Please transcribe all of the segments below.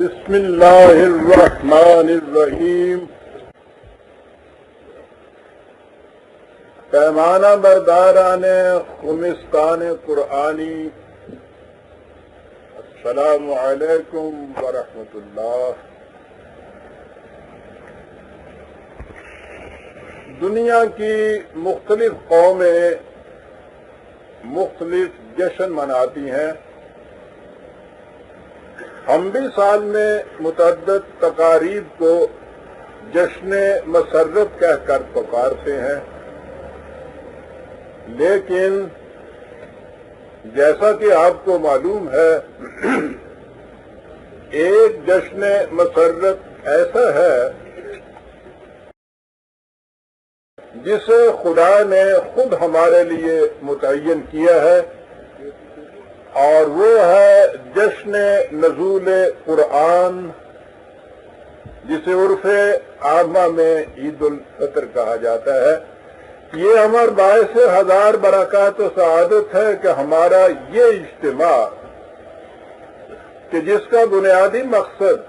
بسم اللہ الرحمن الرحیم۔ پیمانہ برداران خمستان قرآنی، السلام علیکم ورحمۃ اللہ۔ دنیا کی مختلف قومیں مختلف جشن مناتی ہیں۔ ہم بھی سال میں متعدد تقاریب کو جشن مسرت کہہ کر پکارتے ہیں، لیکن جیسا کہ آپ کو معلوم ہے ایک جشن مسرت ایسا ہے جسے خدا نے خود ہمارے لیے متعین کیا ہے، اور وہ ہے جشن نزول قرآن، جسے عرف عامہ میں عید الفطر کہا جاتا ہے۔ یہ ہمارے باعث ہزار برکات و سعادت ہے کہ ہمارا یہ اجتماع، کہ جس کا بنیادی مقصد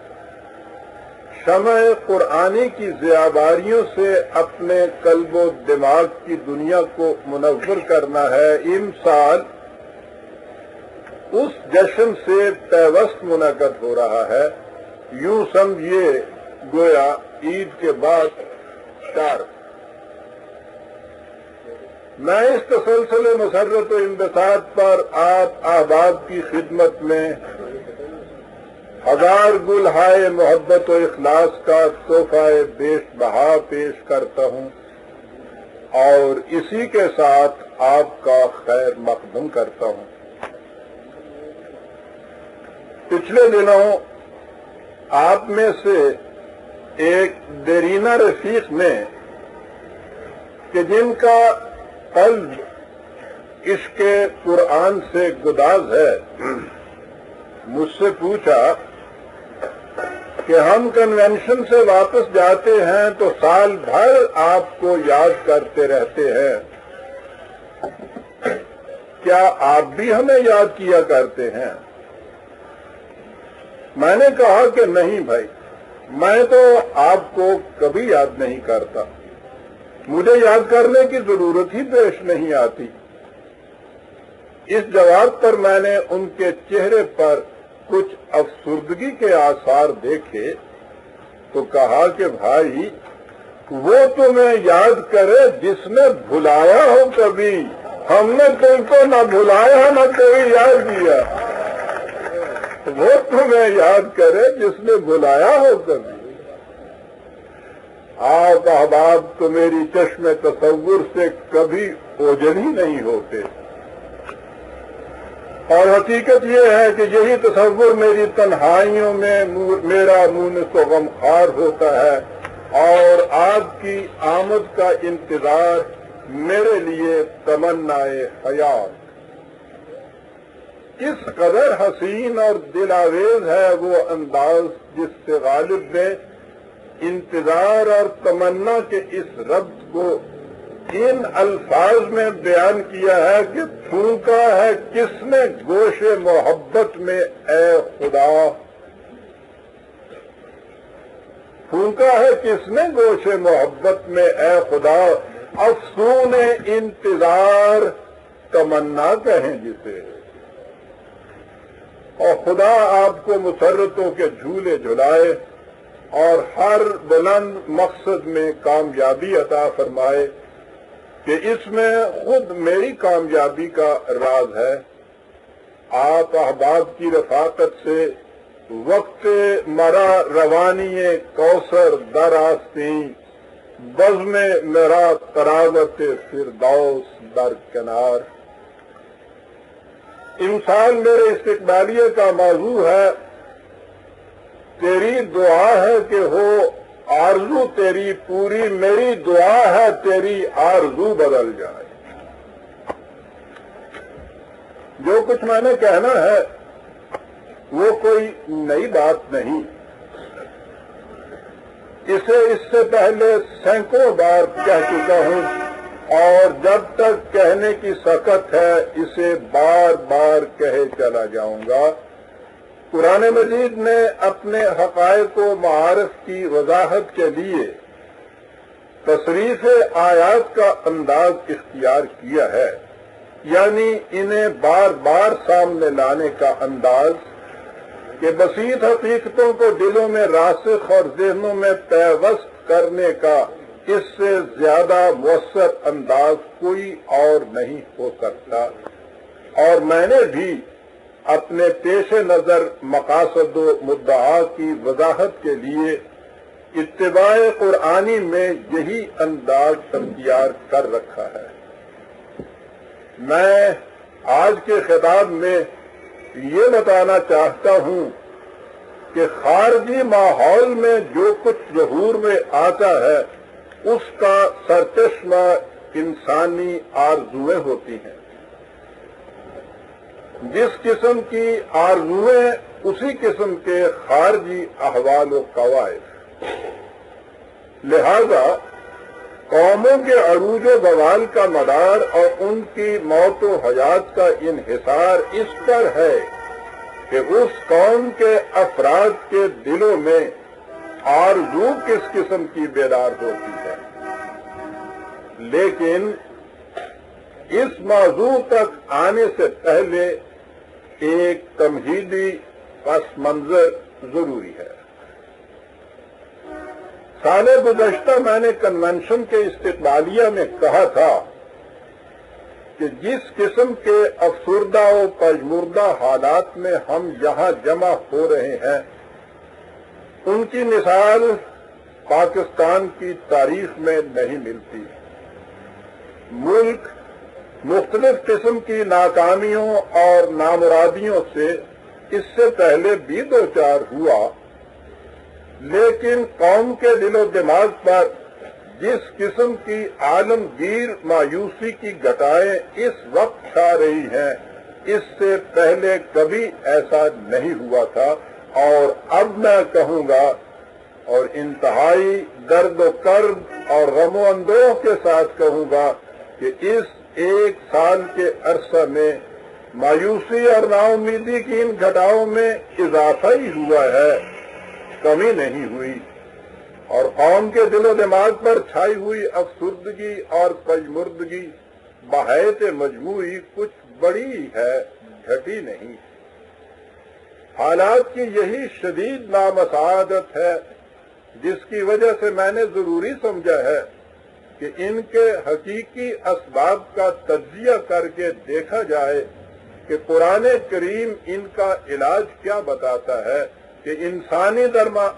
شمع قرآنی کی ضیاباریوں سے اپنے قلب و دماغ کی دنیا کو منور کرنا ہے، امسال اس جشن سے پیوست منعقد ہو رہا ہے۔ یوں سمجھیے گویا عید کے بعد چار۔ میں اس تسلسل مسرت و انبساط پر آپ احباب کی خدمت میں ہزار گل ہائے محبت و اخلاص کا تحفہ بیش بہا پیش کرتا ہوں، اور اسی کے ساتھ آپ کا خیر مقدم کرتا ہوں۔ پچھلے دنوں آپ میں سے ایک دیرینہ رفیق نے، کہ جن کا قلب عشق قرآن سے گداز ہے، مجھ سے پوچھا کہ ہم کنونشن سے واپس جاتے ہیں تو سال بھر آپ کو یاد کرتے رہتے ہیں، کیا آپ بھی ہمیں یاد کیا کرتے ہیں؟ میں نے کہا کہ نہیں بھائی، میں تو آپ کو کبھی یاد نہیں کرتا، مجھے یاد کرنے کی ضرورت ہی پیش نہیں آتی۔ اس جواب پر میں نے ان کے چہرے پر کچھ افسردگی کے آثار دیکھے تو کہا کہ بھائی، وہ تمہیں یاد کرے جس نے بھلایا ہو کبھی، ہم نے تم کو نہ بھلایا نہ کبھی یاد کیا۔ وہ تمہیں یاد کرے جس نے بھلایا ہو کبھی۔ آپ احباب تو میری چشم تصور سے کبھی اوجھل ہی نہیں ہوتے، اور حقیقت یہ ہے کہ یہی تصور میری تنہائیوں میں میرا مونس و غمخوار ہوتا ہے، اور آپ کی آمد کا انتظار میرے لیے تمنائے حیات۔ کس قدر حسین اور دلاویز ہے وہ انداز جس سے غالب نے انتظار اور تمنا کے اس ربط کو ان الفاظ میں بیان کیا ہے کہ پھونکا ہے کس نے گوش محبت میں اے خدا، پھونکا ہے کس نے گوش محبت میں اے خدا، افسون انتظار تمنا کہیں جسے۔ اور خدا آپ کو مسرتوں کے جھولے جھلائے اور ہر بلند مقصد میں کامیابی عطا فرمائے، کہ اس میں خود میری کامیابی کا راز ہے۔ آپ احباب کی رفاقت سے وقت مرا روانی کوثر در آستین، بزم میرا قرابت فردوس در کنار۔ امسال میرے استقبالیے کا موضوع ہے تیری دعا ہے کہ ہو آرزو تیری پوری، میری دعا ہے تیری آرزو بدل جائے۔ جو کچھ میں نے کہنا ہے وہ کوئی نئی بات نہیں، اسے اس سے پہلے سینکڑوں بار کہہ چکا ہوں، اور جب تک کہنے کی سکت ہے اسے بار بار کہے چلا جاؤں گا، قرآن مجید نے اپنے حقائق و معارف کی وضاحت کے لیے تصریف آیات کا انداز اختیار کیا ہے، یعنی انہیں بار بار سامنے لانے کا انداز کہ بسیط حقیقتوں کو دلوں میں راسخ اور ذہنوں میں پیوست کرنے کا اس سے زیادہ مؤثر انداز کوئی اور نہیں ہو سکتا۔ اور میں نے بھی اپنے پیش نظر مقاصد و مدعا کی وضاحت کے لیے اتباع قرآنی میں یہی انداز اختیار کر رکھا ہے۔ میں آج کے خطاب میں یہ بتانا چاہتا ہوں کہ خارجی ماحول میں جو کچھ ظہور میں آتا ہے اس کا سرچشمہ انسانی آرزویں ہوتی ہیں۔ جس قسم کی آرزویں اسی قسم کے خارجی احوال و قواعد، لہذا قوموں کے عروج و زوال کا مدار اور ان کی موت و حیات کا انحصار اس پر ہے کہ اس قوم کے افراد کے دلوں میں آرزو کس قسم کی بیدار ہوتی ہے۔ لیکن اس موضوع تک آنے سے پہلے ایک تمہیدی پس منظر ضروری ہے۔ سال گزشتہ میں نے کنونشن کے استقبالیہ میں کہا تھا کہ جس قسم کے افسردہ و پژمردہ حالات میں ہم یہاں جمع ہو رہے ہیں ان کی مثال پاکستان کی تاریخ میں نہیں ملتی۔ ملک مختلف قسم کی ناکامیوں اور نامرادیوں سے اس سے پہلے بھی دوچار ہوا، لیکن قوم کے دل و دماغ پر جس قسم کی عالمگیر مایوسی کی گھٹائیں اس وقت چھا رہی ہیں اس سے پہلے کبھی ایسا نہیں ہوا تھا، اور اب میں کہوں گا اور انتہائی درد و کرب اور غم و اندوہ کے ساتھ کہوں گا کہ اس ایک سال کے عرصہ میں مایوسی اور نا امیدی کی ان گھٹاؤں میں اضافہ ہی ہوا ہے، کمی نہیں ہوئی، اور قوم کے دل و دماغ پر چھائی ہوئی افسردگی اور پژمردگی بحیث مجموعی کچھ بڑی ہے، گھٹی نہیں۔ حالات کی یہی شدید نامساعدت ہے جس کی وجہ سے میں نے ضروری سمجھا ہے کہ ان کے حقیقی اسباب کا تجزیہ کر کے دیکھا جائے کہ قرآن کریم ان کا علاج کیا بتاتا ہے کہ انسانی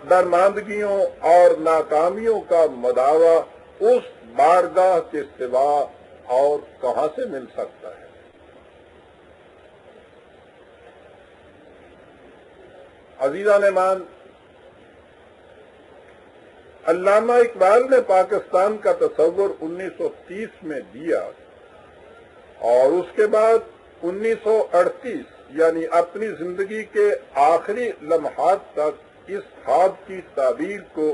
درماندگیوں اور ناکامیوں کا مداوع اس بارگاہ کے سوا اور کہاں سے مل سکتا ہے۔ عزیزان ایمان، علامہ اقبال نے پاکستان کا تصور 1930 میں دیا اور اس کے بعد 1938 یعنی اپنی زندگی کے آخری لمحات تک اس خواب کی تعبیر کو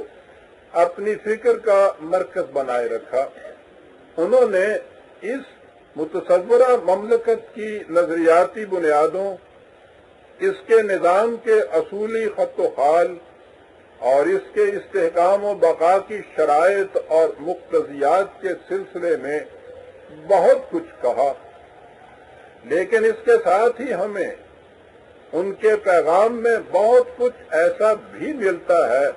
اپنی فکر کا مرکز بنائے رکھا۔ انہوں نے اس متصورہ مملکت کی نظریاتی بنیادوں، اس کے نظام کے اصولی خط و خال اور اس کے استحکام و بقا کی شرائط اور مقتضیات کے سلسلے میں بہت کچھ کہا، لیکن اس کے ساتھ ہی ہمیں ان کے پیغام میں بہت کچھ ایسا بھی ملتا ہے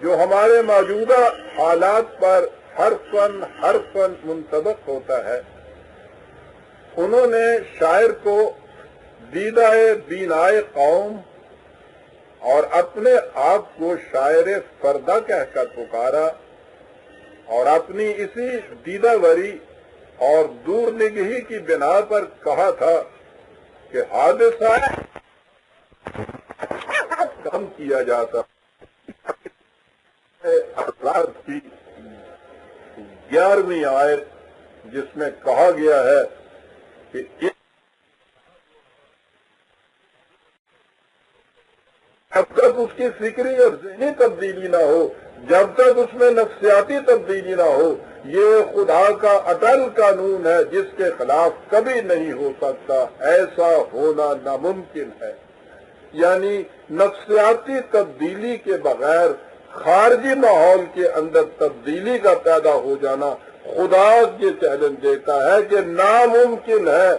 جو ہمارے موجودہ حالات پر حرفاً منطبق ہوتا ہے۔ انہوں نے شاعر کو دیدہ بینائے قوم اور اپنے آپ کو شاعر فردہ کہہ کر پکارا، اور اپنی اسی دیدہ وری اور دور نگہی کی بنا پر کہا تھا کہ حادثہ کم کیا جاتا افراد کی 11ویں آیت جس میں کہا گیا ہے کہ جب تک اس کی فکری اور ذہنی تبدیلی نہ ہو، جب تک اس میں نفسیاتی تبدیلی نہ ہو، یہ خدا کا اٹل قانون ہے جس کے خلاف کبھی نہیں ہو سکتا، ایسا ہونا ناممکن ہے۔ یعنی نفسیاتی تبدیلی کے بغیر خارجی ماحول کے اندر تبدیلی کا پیدا ہو جانا خدا یہ چیلنج دیتا ہے کہ ناممکن ہے.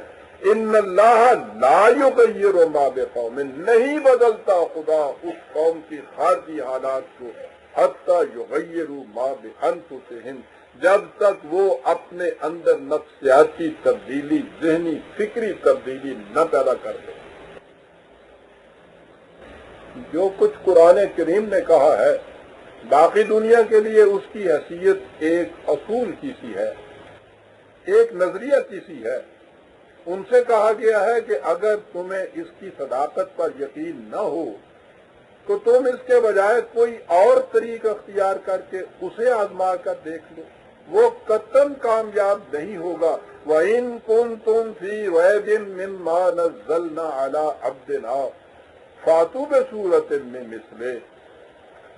ان اللہ لا یغیر ما بقوم، نہیں بدلتا خدا اس قوم کی خارجی حالات کو حتی یغیروا ما بانفسہم، جب تک وہ اپنے اندر نفسیاتی تبدیلی، ذہنی فکری تبدیلی نہ پیدا کر دے. جو کچھ قرآن کریم نے کہا ہے باقی دنیا کے لیے اس کی حیثیت ایک اصول کی سی ہے، ایک نظریہ کی سی ہے. ان سے کہا گیا ہے کہ اگر تمہیں اس کی صداقت پر یقین نہ ہو تو تم اس کے بجائے کوئی اور طریقہ اختیار کر کے اسے آزما کر دیکھ لو، وہ قطعاً کامیاب نہیں ہوگا. وَإِن كُنتُمْ فِي رَيْبٍ مِّمَّا نَزَّلْنَا عَلَىٰ عَبْدِنَا فَأْتُوا بِسُورَةٍ مِّن مِّثْلِهِ.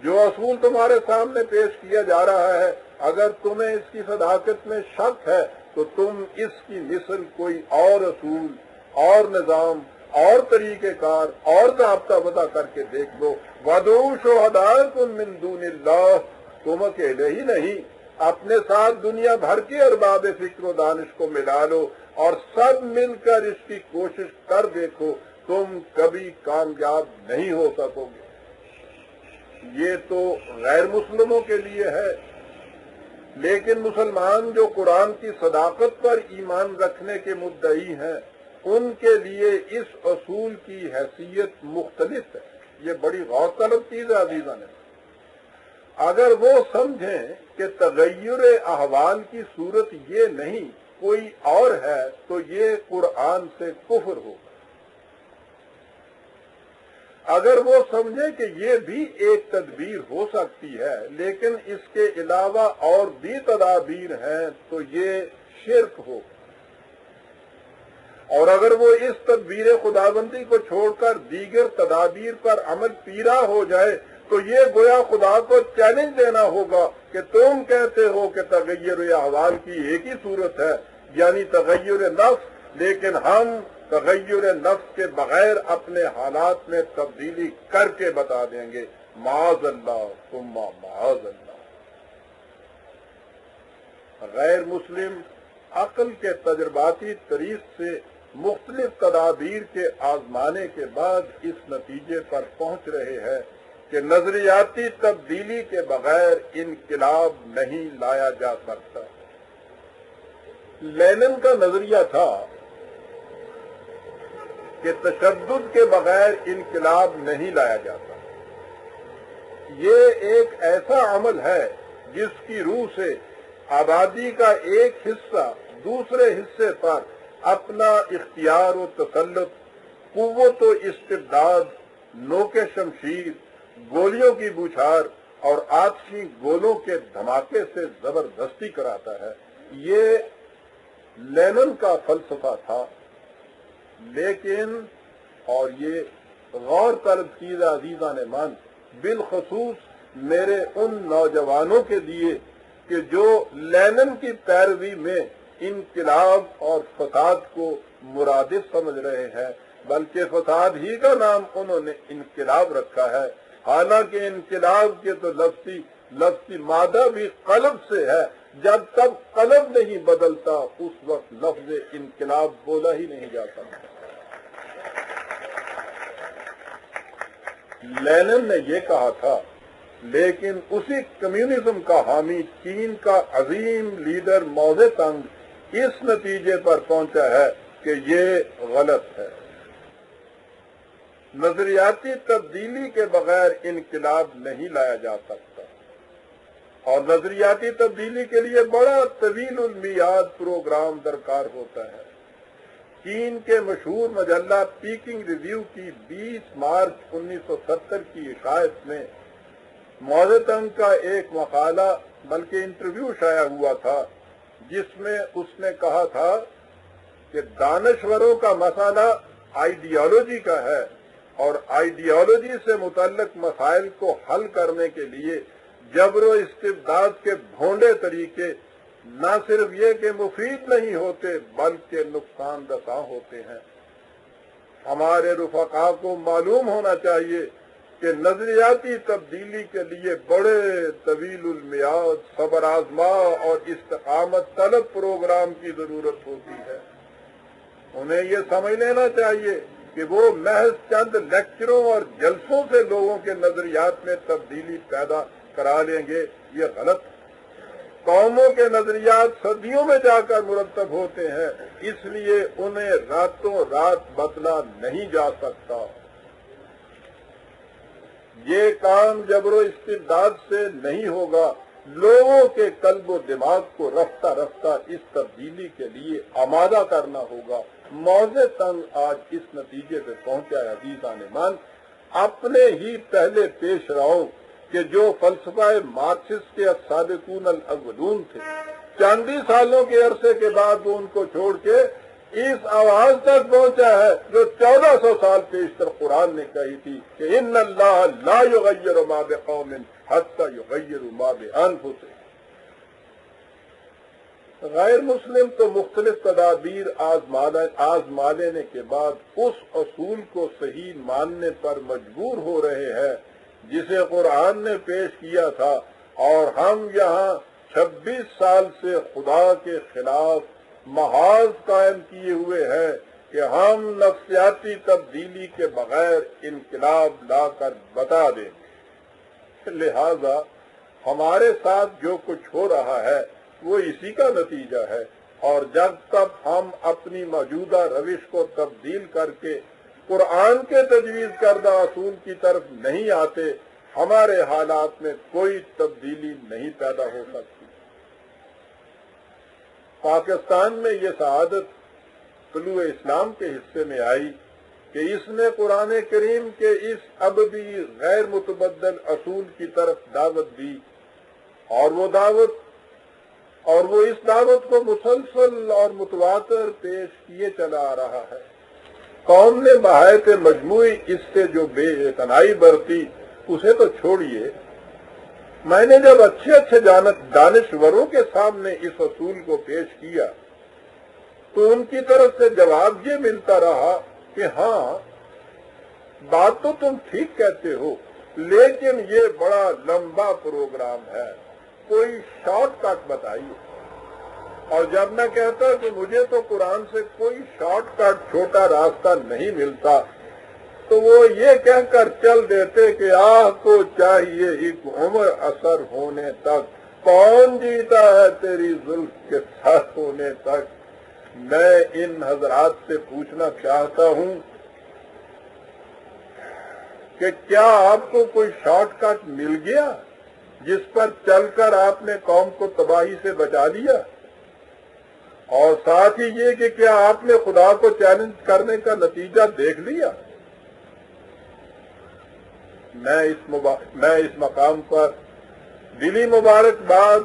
جو اصول تمہارے سامنے پیش کیا جا رہا ہے، اگر تمہیں اس کی صداقت میں شک ہے تو تم اس کی مثل کوئی اور اصول، اور نظام، اور طریقہ کار، اور ضابطہ وضع کر کے دیکھ لو. وَادْعُوا شُهَدَاءَكُم مِّن دُونِ اللَّهِ، تم اکیلے ہی نہیں، اپنے ساتھ دنیا بھر کے ارباب فکر و دانش کو ملا لو اور سب مل کر اس کی کوشش کر دیکھو، تم کبھی کامیاب نہیں ہو سکو گے. یہ تو غیر مسلموں کے لیے ہے، لیکن مسلمان جو قرآن کی صداقت پر ایمان رکھنے کے مدعی ہیں ان کے لیے اس اصول کی حیثیت مختلف ہے. یہ بڑی غور طلب چیز ہے عزیزان. اگر وہ سمجھیں کہ تغیر احوال کی صورت یہ نہیں کوئی اور ہے تو یہ قرآن سے کفر ہوگا. اگر وہ سمجھے کہ یہ بھی ایک تدبیر ہو سکتی ہے لیکن اس کے علاوہ اور بھی تدابیر ہیں تو یہ شرک ہو. اور اگر وہ اس تدبیر خداوندی کو چھوڑ کر دیگر تدابیر پر عمل پیرا ہو جائے تو یہ گویا خدا کو چیلنج دینا ہوگا کہ تم کہتے ہو کہ تغیر احوال کی ایک ہی صورت ہے یعنی تغیر نفس، لیکن ہم تغیر نفس کے بغیر اپنے حالات میں تبدیلی کر کے بتا دیں گے. معاذ اللہ ثم معاذ اللہ. غیر مسلم عقل کے تجرباتی طریق سے مختلف تدابیر کے آزمانے کے بعد اس نتیجے پر پہنچ رہے ہیں کہ نظریاتی تبدیلی کے بغیر انقلاب نہیں لایا جا سکتا. لینن کا نظریہ تھا کہ تشدد کے بغیر انقلاب نہیں لایا جاتا. یہ ایک ایسا عمل ہے جس کی روح سے آبادی کا ایک حصہ دوسرے حصے پر اپنا اختیار و تسلط، قوت و استبداد، نوک شمشیر، گولیوں کی بوچھار اور آتشی گولوں کے دھماکے سے زبردستی کراتا ہے. یہ لینن کا فلسفہ تھا. لیکن اور یہ غور طلب چیز عزیزان مان بالخصوص میرے ان نوجوانوں کے لیے کہ جو لینن کی پیروی میں انقلاب اور فساد کو مرادف سمجھ رہے ہیں، بلکہ فساد ہی کا نام انہوں نے انقلاب رکھا ہے، حالانکہ انقلاب کے تو لفظی مادہ بھی قلب سے ہے. جب تک قلب نہیں بدلتا اس وقت لفظ انقلاب بولا ہی نہیں جا سکتا. لینن نے یہ کہا تھا، لیکن اسی کمیونزم کا حامی چین کا عظیم لیڈر ماؤ زے تنگ اس نتیجے پر پہنچا ہے کہ یہ غلط ہے. نظریاتی تبدیلی کے بغیر انقلاب نہیں لایا جا سکتا اور نظریاتی تبدیلی کے لیے بڑا طویل المیعاد پروگرام درکار ہوتا ہے. چین کے مشہور مجلہ پیکنگ ریویو کی 20 مارچ 1970 کی اشاعت میں ماؤ زے تنگ کا ایک مقالہ بلکہ انٹرویو شائع ہوا تھا جس میں اس نے کہا تھا کہ دانشوروں کا مسئلہ آئیڈیالوجی کا ہے اور آئیڈیالوجی سے متعلق مسائل کو حل کرنے کے لیے جبر و استبداد کے بھونڈے طریقے نہ صرف یہ کہ مفید نہیں ہوتے بلکہ نقصان دہ ہوتے ہیں. ہمارے رفقا کو معلوم ہونا چاہیے کہ نظریاتی تبدیلی کے لیے بڑے طویل المیعاد صبر آزما اور استقامت طلب پروگرام کی ضرورت ہوتی ہے۔ انہیں یہ سمجھ لینا چاہیے کہ وہ محض چند لیکچروں اور جلسوں سے لوگوں کے نظریات میں تبدیلی پیدا کرا لیں گے، یہ غلط ہے۔ قوموں کے نظریات صدیوں میں جا کر مرتب ہوتے ہیں، اس لیے انہیں راتوں رات بدلا نہیں جا سکتا۔ یہ کام جبر و استبداد سے نہیں ہوگا، لوگوں کے قلب و دماغ کو رفتہ رفتہ اس تبدیلی کے لیے آمادہ کرنا ہوگا۔ موضع تنگ آج اس نتیجے پہ پہنچا ہے عزیزان من، اپنے ہی پہلے پیش راؤں کہ جو فلسفہ مارکسسٹ کے السابقون الاولون تھے، چند ہی سالوں کے عرصے کے بعد وہ ان کو چھوڑ کے اس آواز تک پہنچا ہے جو 1400 سال پیشتر قرآن نے کہی تھی کہ ان اللہ لا یغیر ما بقوم حتی یغیروا ما بانفسہم۔ غیر مسلم تو مختلف تدابیر آزما لینے کے بعد اس اصول کو صحیح ماننے پر مجبور ہو رہے ہیں جسے قرآن نے پیش کیا تھا، اور ہم یہاں 26 سال سے خدا کے خلاف محاذ قائم کیے ہوئے ہیں کہ ہم نفسیاتی تبدیلی کے بغیر انقلاب لا کر بتا دیں گے۔ لہذا ہمارے ساتھ جو کچھ ہو رہا ہے وہ اسی کا نتیجہ ہے، اور جب تک ہم اپنی موجودہ روش کو تبدیل کر کے قرآن کے تجویز کردہ اصول کی طرف نہیں آتے، ہمارے حالات میں کوئی تبدیلی نہیں پیدا ہو سکتی۔ پاکستان میں یہ سعادت طلوع اسلام کے حصے میں آئی کہ اس نے قرآن کریم کے اس ابدی غیر متبدل اصول کی طرف دعوت دی، اور وہ اس دعوت کو مسلسل اور متواتر پیش کیے چلا آ رہا ہے۔ قوم نے بحیث مجموعی اس سے جو بے اعتنائی برتی اسے تو چھوڑیے، میں نے جب اچھے دانشوروں کے سامنے اس اصول کو پیش کیا تو ان کی طرف سے جواب یہ ملتا رہا کہ ہاں بات تو تم ٹھیک کہتے ہو، لیکن یہ بڑا لمبا پروگرام ہے، کوئی شارٹ کٹ بتائیے۔ اور جب میں کہتا کہ مجھے تو قرآن سے کوئی شارٹ کٹ چھوٹا راستہ نہیں ملتا، تو وہ یہ کہہ کر چل دیتے کہ آہ کو چاہیے ایک عمر اثر ہونے تک، کون جیتا ہے تیری زلف کے ساتھ ہونے تک۔ میں ان حضرات سے پوچھنا چاہتا ہوں کہ کیا آپ کو کوئی شارٹ کٹ مل گیا جس پر چل کر آپ نے قوم کو تباہی سے بچا لیا؟ اور ساتھ ہی یہ کہ کیا آپ نے خدا کو چیلنج کرنے کا نتیجہ دیکھ لیا؟ میں اس مقام پر دلی مبارکباد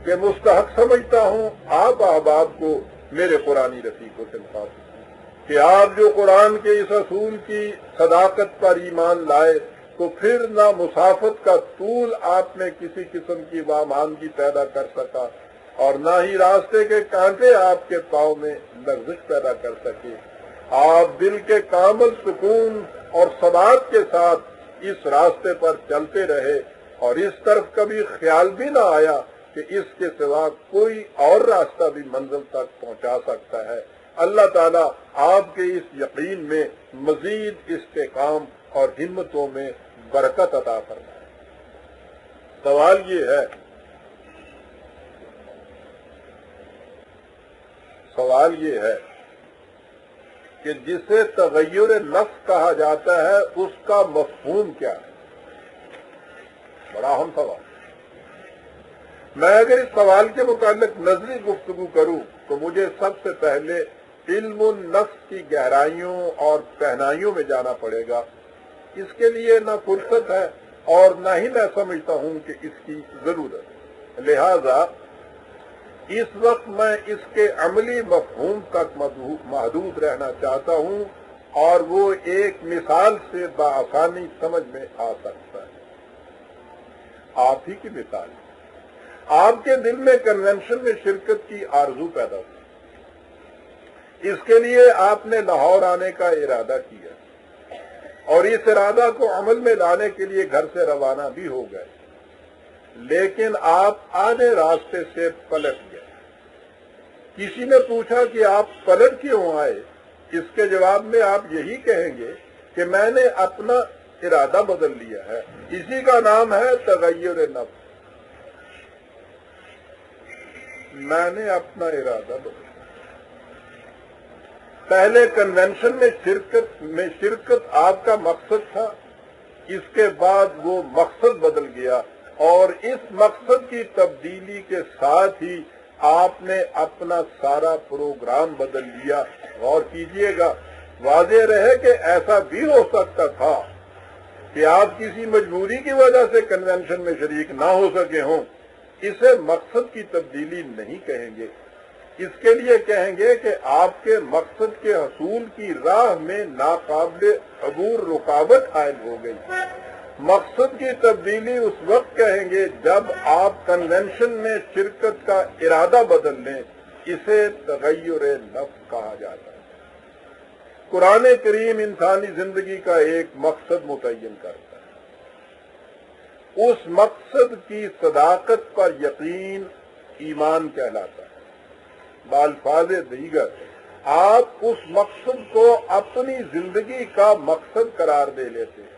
کے مستحق سمجھتا ہوں آپ احباب کو میرے قرآنی رفیقوں سے مخاطب کہ آپ جو قرآن کے اس اصول کی صداقت پر ایمان لائے تو پھر نہ مسافت کا طول آپ میں کسی قسم کی واماندگی پیدا کر سکا، اور نہ ہی راستے کے کانٹے آپ کے پاؤں میں لغزش پیدا کر سکے۔ آپ دل کے کامل سکون اور ثبات کے ساتھ اس راستے پر چلتے رہے، اور اس طرف کبھی خیال بھی نہ آیا کہ اس کے سوا کوئی اور راستہ بھی منزل تک پہنچا سکتا ہے۔ اللہ تعالیٰ آپ کے اس یقین میں مزید استحکام اور ہمتوں میں برکت عطا فرمائے۔ سوال یہ ہے کہ جسے تغیر نفس کہا جاتا ہے اس کا مفہوم کیا ہے؟ بڑا اہم سوال۔ میں اگر اس سوال کے متعلق نظری گفتگو کروں تو مجھے سب سے پہلے علم النفس کی گہرائیوں اور پہنائیوں میں جانا پڑے گا۔ اس کے لیے نہ فرصت ہے اور نہ ہی میں سمجھتا ہوں کہ اس کی ضرورت ہے۔ لہذا اس وقت میں اس کے عملی مفہوم تک محدود رہنا چاہتا ہوں، اور وہ ایک مثال سے بآسانی سمجھ میں آ سکتا ہے۔ آپ ہی کی مثال، آپ کے دل میں کنونشن میں شرکت کی آرزو پیدا ہوئی، اس کے لیے آپ نے لاہور آنے کا ارادہ کیا اور اس ارادہ کو عمل میں لانے کے لیے گھر سے روانہ بھی ہو گئے، لیکن آپ آدھے راستے سے پلٹ گئے۔ کسی نے پوچھا کہ آپ پلٹ کیوں آئے؟ اس کے جواب میں آپ یہی کہیں گے کہ میں نے اپنا ارادہ بدل لیا ہے۔ اسی کا نام ہے تغیر نفس۔ میں نے اپنا ارادہ بدل لیا۔ پہلے کنونشن میں شرکت آپ کا مقصد تھا، اس کے بعد وہ مقصد بدل گیا اور اس مقصد کی تبدیلی کے ساتھ ہی آپ نے اپنا سارا پروگرام بدل لیا۔ غور کیجئے گا، واضح رہے کہ ایسا بھی ہو سکتا تھا کہ آپ کسی مجبوری کی وجہ سے کنونشن میں شریک نہ ہو سکے ہوں۔ اسے مقصد کی تبدیلی نہیں کہیں گے، اس کے لیے کہیں گے کہ آپ کے مقصد کے حصول کی راہ میں ناقابل عبور رکاوٹ قائم ہو گئی۔ مقصد کی تبدیلی اس وقت کہیں گے جب آپ کنونشن میں شرکت کا ارادہ بدل لیں۔ اسے تغیر نفس کہا جاتا ہے۔ قرآن کریم انسانی زندگی کا ایک مقصد متعین کرتا ہے، اس مقصد کی صداقت پر یقین ایمان کہلاتا ہے۔ بالفاظ دیگر آپ اس مقصد کو اپنی زندگی کا مقصد قرار دے لیتے ہیں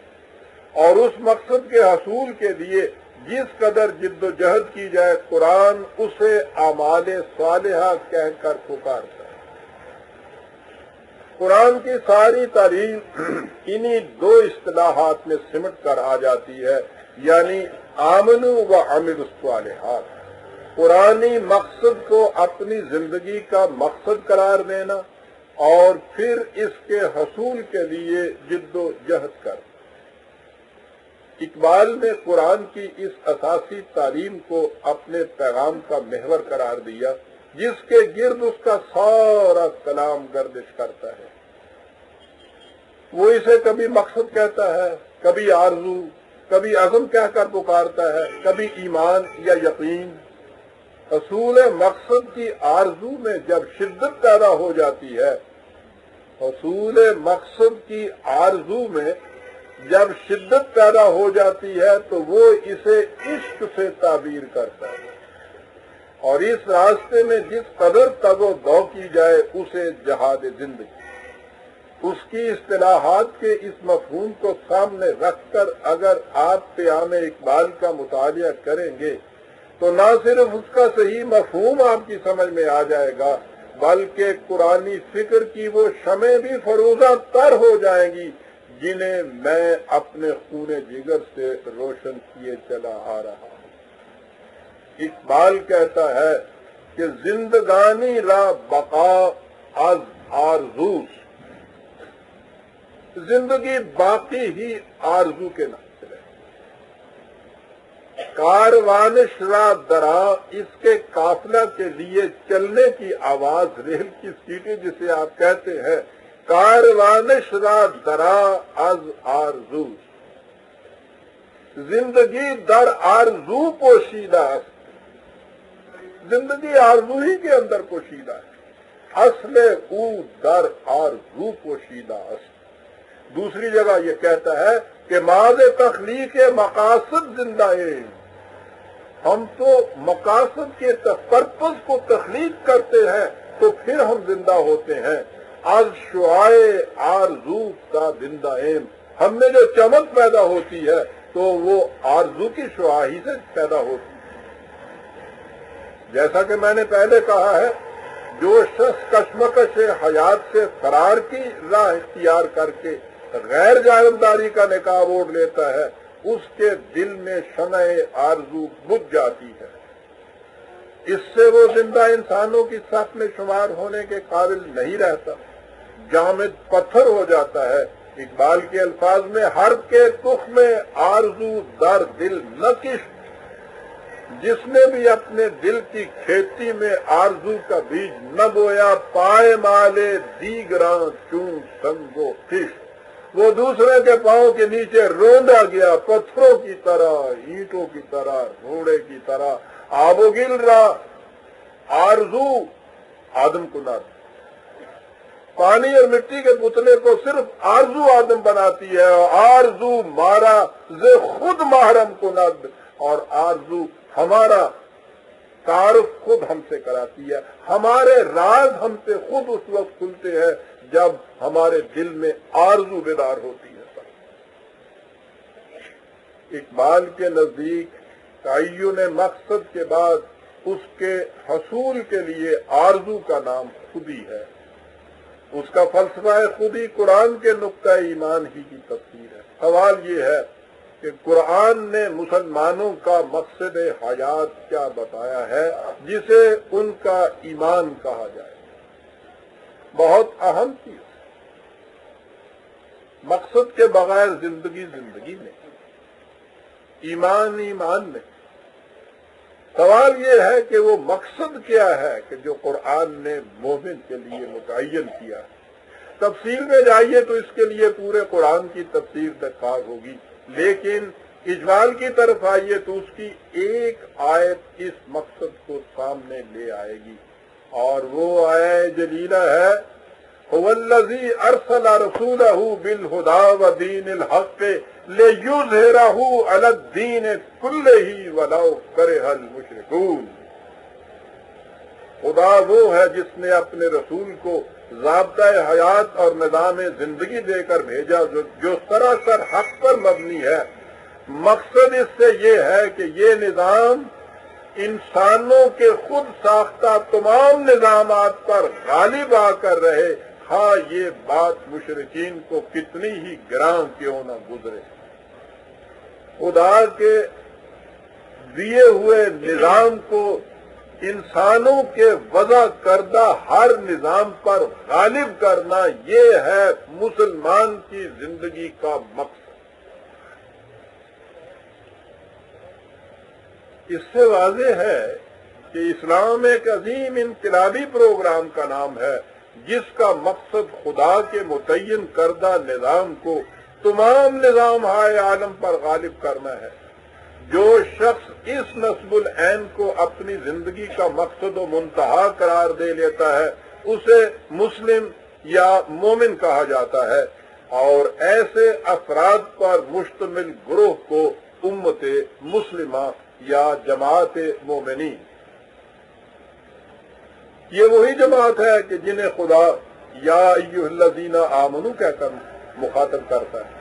اور اس مقصد کے حصول کے لیے جس قدر جد و جہد کی جائے قرآن اسے اعمال صالحہ کہہ کر پکارتا ہے۔ قرآن کی ساری تعلیم انہی دو اصطلاحات میں سمٹ کر آ جاتی ہے، یعنی آمنوا وعملوا الصالحات۔ قرآنی مقصد کو اپنی زندگی کا مقصد قرار دینا اور پھر اس کے حصول کے لیے جد و جہد کرنا۔ اقبال نے قرآن کی اس اساسی تعلیم کو اپنے پیغام کا محور قرار دیا، جس کے گرد اس کا سارا کلام گردش کرتا ہے۔ وہ اسے کبھی مقصد کہتا ہے، کبھی آرزو، کبھی عزم کہہ کر پکارتا ہے، کبھی ایمان یا یقین۔ حصول مقصد کی آرزو میں جب شدت پیدا ہو جاتی ہے، حصول مقصد کی آرزو میں جب شدت پیدا ہو جاتی ہے تو وہ اسے عشق سے تعبیر کرتا ہے، اور اس راستے میں جس قدر تگ و دو کی جائے اسے جہاد زندگی۔ اس کی اصطلاحات کے اس مفہوم کو سامنے رکھ کر اگر آپ پیام اقبال کا مطالعہ کریں گے تو نہ صرف اس کا صحیح مفہوم آپ کی سمجھ میں آ جائے گا، بلکہ قرآنی فکر کی وہ شمع بھی فروزہ تر ہو جائیں گی جنہیں میں اپنے خون جگر سے روشن کیے چلا آ رہا ہوں۔ اقبال کہتا ہے کہ زندگانی را بقا از آرزو، زندگی باقی ہی آرزو کے نام سے ہے۔ کاروانش را درا، اس کے قافلہ کے لیے چلنے کی آواز، ریل کی سیٹی جسے آپ کہتے ہیں، کاروانش را درا از آرزو، زندگی در آرزو پوشیدہ است۔ زندگی آرزو ہی کے اندر پوشیدہ ہے، اصل او در آرزو پوشیدہ است۔ دوسری جگہ یہ کہتا ہے کہ ماذ تخلیق مقاصد زندہ ہے، ہم تو مقاصد کے پرپز کو تخلیق کرتے ہیں تو پھر ہم زندہ ہوتے ہیں۔ از شعائے آرزو کا زندہ ایم، ہم میں جو چمک پیدا ہوتی ہے تو وہ آرزو کی شعاع ہی سے پیدا ہوتی ہے۔ جیسا کہ میں نے پہلے کہا ہے، جو شخص کشمکش حیات سے فرار کی راہ اختیار کر کے غیر جانبداری کا نقاب اوڑھ لیتا ہے، اس کے دل میں شمع آرزو بجھ جاتی ہے، اس سے وہ زندہ انسانوں کی صف میں شمار ہونے کے قابل نہیں رہتا، جامد پتھر ہو جاتا ہے۔ اقبال کے الفاظ میں ہر کے تخم میں آرزو در دل نکش، جس نے بھی اپنے دل کی کھیتی میں آرزو کا بیج نہ بویا، پائے مالے دیگراں چون سنگو خش، وہ دوسرے کے پاؤں کے نیچے روندا گیا، پتھروں کی طرح، اینٹوں کی طرح، روڑے کی طرح، آب و گل را آرزو آدم کو نہ۔ پانی اور مٹی کے پتلے کو صرف آرزو آدم بناتی ہے، اور آرزو مارا ز خود محرم کند، اور آرزو ہمارا تعارف خود ہم سے کراتی ہے، ہمارے راز ہم سے خود اس وقت کھلتے ہیں جب ہمارے دل میں آرزو بیدار ہوتی ہے۔ اقبال کے نزدیک تعین مقصد کے بعد اس کے حصول کے لیے آرزو کا نام خودی ہے۔ اس کا فلسفہ خودی قرآن کے نقطہ ایمان ہی کی تفسیر ہے۔ سوال یہ ہے کہ قرآن نے مسلمانوں کا مقصد حیات کیا بتایا ہے جسے ان کا ایمان کہا جائے؟ بہت اہم چیز، مقصد کے بغیر زندگی نہیں، ایمان نہیں۔ سوال یہ ہے کہ وہ مقصد کیا ہے کہ جو قرآن نے مومن کے لیے متعین کیا ہے؟ تفصیل میں جائیے تو اس کے لیے پورے قرآن کی تفسیر درکار ہوگی، لیکن اجمال کی طرف آئیے تو اس کی ایک آیت اس مقصد کو سامنے لے آئے گی، اور وہ آیت جلیلہ ہے هو الذی ارسل رسولہ بالہدی ودین الحق لیظہرہ علی الدین کلہ ولو کرہ المشرکون۔ خدا وہ ہے جس نے اپنے رسول کو ضابطۂ حیات اور نظام زندگی دے کر بھیجا جو سراسر حق پر مبنی ہے۔ مقصد اس سے یہ ہے کہ یہ نظام انسانوں کے خود ساختہ تمام نظامات پر غالب آ کر رہے، ہاں یہ بات مشرکین کو کتنی ہی گراں کیوں نہ گزرے۔ خدا کے دیے ہوئے نظام کو انسانوں کے وضع کردہ ہر نظام پر غالب کرنا، یہ ہے مسلمان کی زندگی کا مقصد۔ اس سے واضح ہے کہ اسلام ایک عظیم انقلابی پروگرام کا نام ہے جس کا مقصد خدا کے متعین کردہ نظام کو تمام نظام عالم پر غالب کرنا ہے۔ جو شخص اس نصب العین کو اپنی زندگی کا مقصد و منتہا قرار دے لیتا ہے اسے مسلم یا مومن کہا جاتا ہے، اور ایسے افراد پر مشتمل گروہ کو امت مسلمہ یا جماعت مومنین۔ یہ وہی جماعت ہے کہ جنہیں خدا یا ایھا الذین آمنوا کہہ کر مخاطب کرتا ہے۔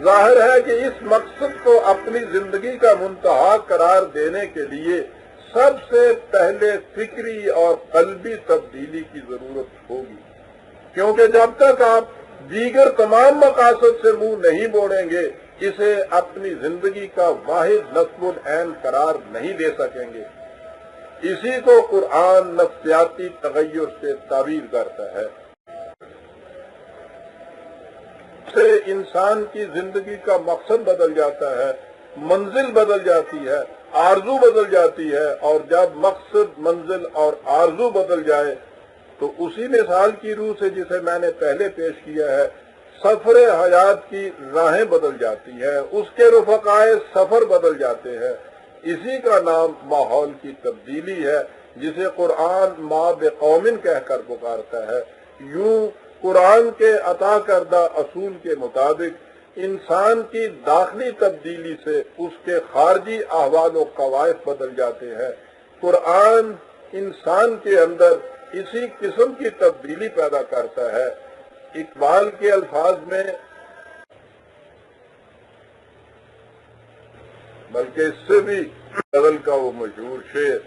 ظاہر ہے کہ اس مقصد کو اپنی زندگی کا منتہا قرار دینے کے لیے سب سے پہلے فکری اور قلبی تبدیلی کی ضرورت ہوگی، کیونکہ جب تک آپ دیگر تمام مقاصد سے منہ نہیں موڑیں گے اسے اپنی زندگی کا واحد نصب العین قرار نہیں دے سکیں گے۔ اسی کو قرآن نفسیاتی تغیر سے تعبیر کرتا ہے۔ سے انسان کی زندگی کا مقصد بدل جاتا ہے، منزل بدل جاتی ہے، آرزو بدل جاتی ہے، اور جب مقصد، منزل اور آرزو بدل جائے تو اسی مثال کی روح سے جسے میں نے پہلے پیش کیا ہے، سفر حیات کی راہیں بدل جاتی ہیں، اس کے رفقائے سفر بدل جاتے ہیں۔ اسی کا نام ماحول کی تبدیلی ہے جسے قرآن ما بقوم کہہ کر پکارتا ہے۔ یوں قرآن کے عطا کردہ اصول کے مطابق انسان کی داخلی تبدیلی سے اس کے خارجی احوال و قوائف بدل جاتے ہیں۔ قرآن انسان کے اندر اسی قسم کی تبدیلی پیدا کرتا ہے۔ اقبال کے الفاظ میں، بلکہ اس سے بھی غزل کا وہ مشہور شعر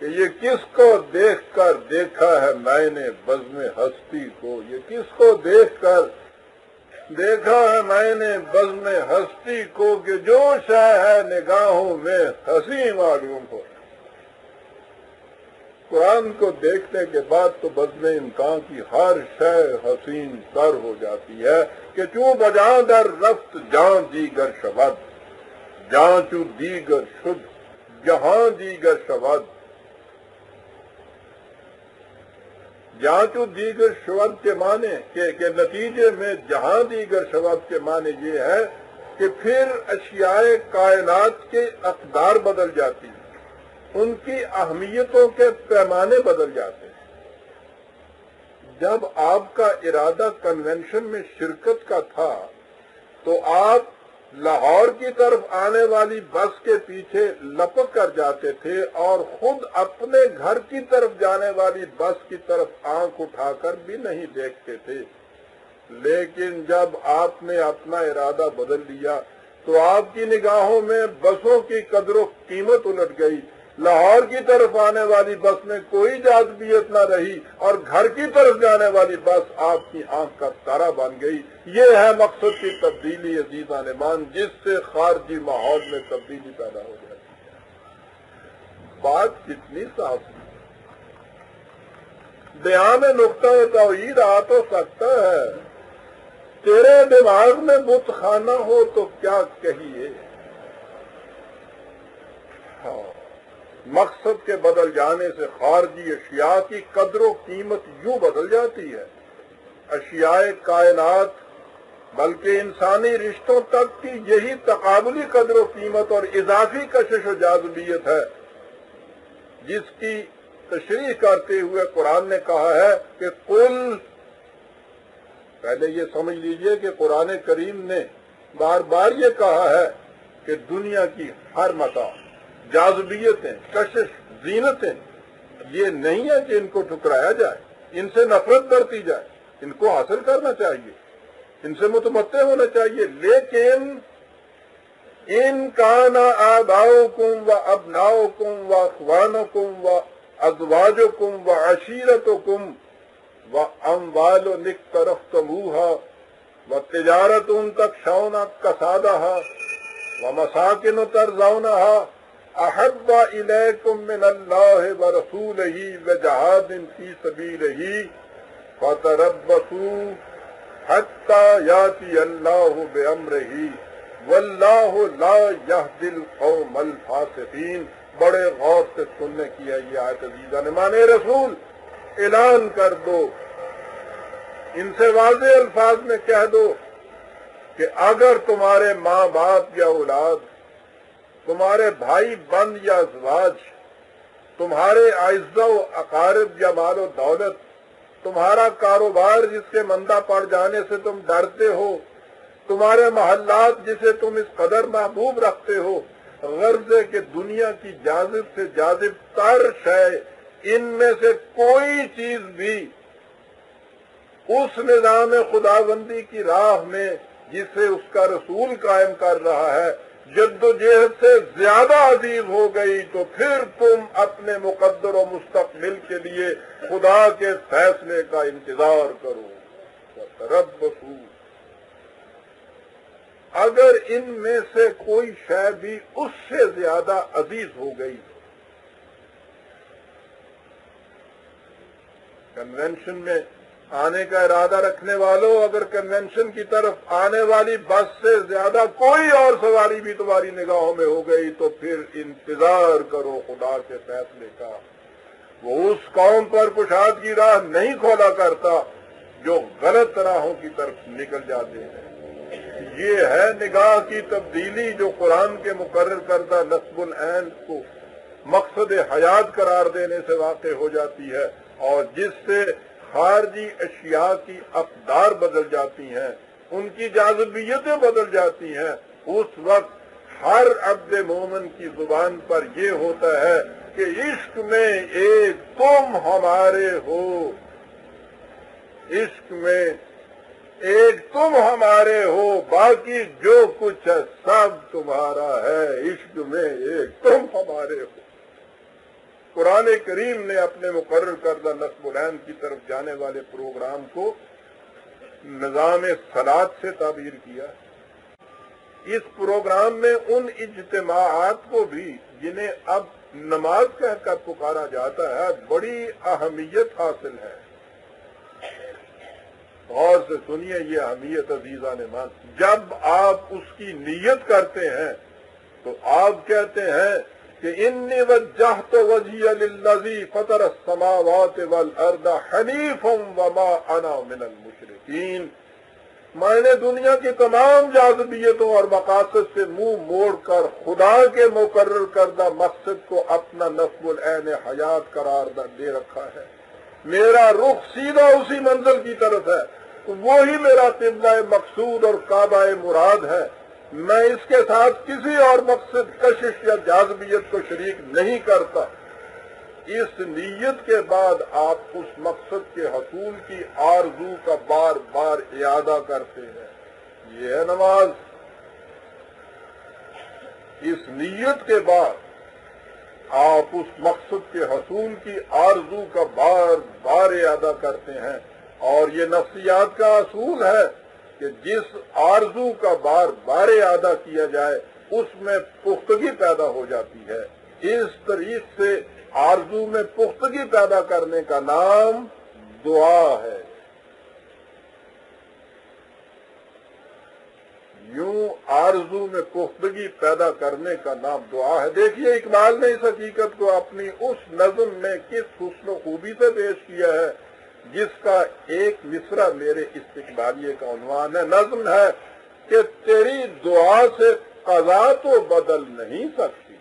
کہ یہ کس کو دیکھ کر دیکھا ہے میں نے بزم ہستی کو، یہ کس کو دیکھ کر دیکھا ہے میں نے بزم ہستی کو کہ جو شے ہے نگاہوں میں ہنسی معلوم ہو۔ قرآن کو دیکھنے کے بعد تو بزم امکان کی ہر شے حسین تر ہو جاتی ہے کہ چوں بجاں در رفت جاں دیگر شود، جاں چوں دیگر شد جہاں دیگر شود۔ جہاں چوں دیگر شود کے معنی کہ نتیجے میں جہاں دیگر شود کے معنی یہ ہے کہ پھر اشیاء کائنات کے اقدار بدل جاتی ہیں، ان کی اہمیتوں کے پیمانے بدل جاتے ہیں۔ جب آپ کا ارادہ کنونشن میں شرکت کا تھا تو آپ لاہور کی طرف آنے والی بس کے پیچھے لپک کر جاتے تھے اور خود اپنے گھر کی طرف جانے والی بس کی طرف آنکھ اٹھا کر بھی نہیں دیکھتے تھے. لیکن جب آپ نے اپنا ارادہ بدل لیا تو آپ کی نگاہوں میں بسوں کی قدر و قیمت الٹ گئی. لاہور کی طرف آنے والی بس میں کوئی جاذبیت نہ رہی اور گھر کی طرف جانے والی بس آپ کی آنکھ کا تارا بن گئی. یہ ہے مقصد کی تبدیلی عزیزان مان، جس سے خارجی ماحول میں تبدیلی پیدا ہو جاتی ہے. بات کتنی صاف ہے. بیان میں نقطہ توحید آ تو سکتا ہے، تیرے دماغ میں بت خانہ ہو تو کیا کہیے. ہاں، مقصد کے بدل جانے سے خارجی اشیاء کی قدر و قیمت یوں بدل جاتی ہے. اشیاء کائنات بلکہ انسانی رشتوں تک کی یہی تقابلی قدر و قیمت اور اضافی کشش و جاذبیت ہے جس کی تشریح کرتے ہوئے قرآن نے کہا ہے کہ قل. پہلے یہ سمجھ لیجئے کہ قرآن کریم نے بار بار یہ کہا ہے کہ دنیا کی ہر متاع، جاذبیتیں، کشش، زینتیں، یہ نہیں ہے کہ ان کو ٹھکرایا جائے، ان سے نفرت برتی جائے، ان کو حاصل کرنا چاہیے، ان سے متمتع ہونا چاہیے. لیکن ان کان آباؤکم و ابناؤکم و اخوانکم و ازواجکم و عشیرتکم و اموال اقترفتموها و تجارت تخشون کسادها و مساکن ترضونها احب الیکم من اللہ و رسولہ و جہاد فی سبیلہ فتربصوا حتی یاتی اللہ بامرہ واللہ لا یہدی القوم الفاسقین. بڑے غور سے سننے کی ہے یہ آیت عزیزان مان. رسول اعلان کر دو، ان سے واضح الفاظ میں کہہ دو کہ اگر تمہارے ماں باپ یا اولاد، تمہارے بھائی بند یا ازواج، تمہارے اعزاء و اقارب یا مال و دولت، تمہارا کاروبار جس کے مندہ پڑ جانے سے تم ڈرتے ہو، تمہارے محلات جسے تم اس قدر محبوب رکھتے ہو، غرض ہے کہ دنیا کی جاذب سے جاذب تر شے، ان میں سے کوئی چیز بھی اس نظام خداوندی کی راہ میں جسے اس کا رسول قائم کر رہا ہے جد و جہد سے زیادہ عزیز ہو گئی تو پھر تم اپنے مقدر و مستقبل کے لیے خدا کے فیصلے کا انتظار کرو. تربصوا، اگر ان میں سے کوئی شے بھی اس سے زیادہ عزیز ہو گئی. کنونشن میں آنے کا ارادہ رکھنے والوں، اگر کنونشن کی طرف آنے والی بس سے زیادہ کوئی اور سواری بھی تمہاری نگاہوں میں ہو گئی تو پھر انتظار کرو خدا کے فیصلے کا. وہ اس قوم پر کشاد کی راہ نہیں کھولا کرتا جو غلط راہوں کی طرف نکل جاتے ہیں. یہ ہے نگاہ کی تبدیلی جو قرآن کے مقرر کردہ نصب العین کو مقصد حیات قرار دینے سے واقع ہو جاتی ہے اور جس سے خارجی اشیاء کی اقدار بدل جاتی ہیں، ان کی جاذبیتیں بدل جاتی ہیں. اس وقت ہر عبد مومن کی زبان پر یہ ہوتا ہے کہ عشق میں ایک تم ہمارے ہو، عشق میں ایک تم ہمارے ہو، باقی جو کچھ ہے سب تمہارا ہے. عشق میں ایک تم ہمارے ہو. قرآن کریم نے اپنے مقرر کردہ نصب العین کی طرف جانے والے پروگرام کو نظام صلات سے تعبیر کیا. اس پروگرام میں ان اجتماعات کو بھی جنہیں اب نماز کہہ کر پکارا جاتا ہے بڑی اہمیت حاصل ہے. غور سے سنیے یہ اہمیت عزیزان مان. جب آپ اس کی نیت کرتے ہیں تو آپ کہتے ہیں کہ انی وجہت وجہی للذی فطر السماوات والارض حنیفا وما انا من المشرکین. میں نے دنیا کی تمام جاذبیتوں اور مقاصد سے منہ موڑ کر خدا کے مقرر کردہ مقصد کو اپنا نصب العین حیات قرار دے رکھا ہے میرا رخ سیدھا اسی منزل کی طرف ہے، وہی میرا قبلہ مقصود اور کعبہ مراد ہے، میں اس کے ساتھ کسی اور مقصد، کشش یا جاذبیت کو شریک نہیں کرتا۔ اس نیت کے بعد آپ اس مقصد کے حصول کی آرزو کا بار بار اعادہ کرتے ہیں، یہ ہے نماز۔ اس نیت کے بعد آپ اس مقصد کے حصول کی آرزو کا بار بار اعادہ کرتے ہیں، اور یہ نفسیات کا اصول ہے کہ جس آرزو کا بار بار اعادہ کیا جائے اس میں پختگی پیدا ہو جاتی ہے۔ اس طریق سے آرزو میں پختگی پیدا کرنے کا نام دعا ہے۔ یوں آرزو میں پختگی پیدا کرنے کا نام دعا ہے۔ دیکھیے اقبال نے اس حقیقت کو اپنی اس نظم میں کس حسن و خوبی سے پیش کیا ہے جس کا ایک مصرع میرے استقبالیے کا عنوان ہے۔ نظم ہے کہ تیری دعا سے قضا تو بدل نہیں سکتی،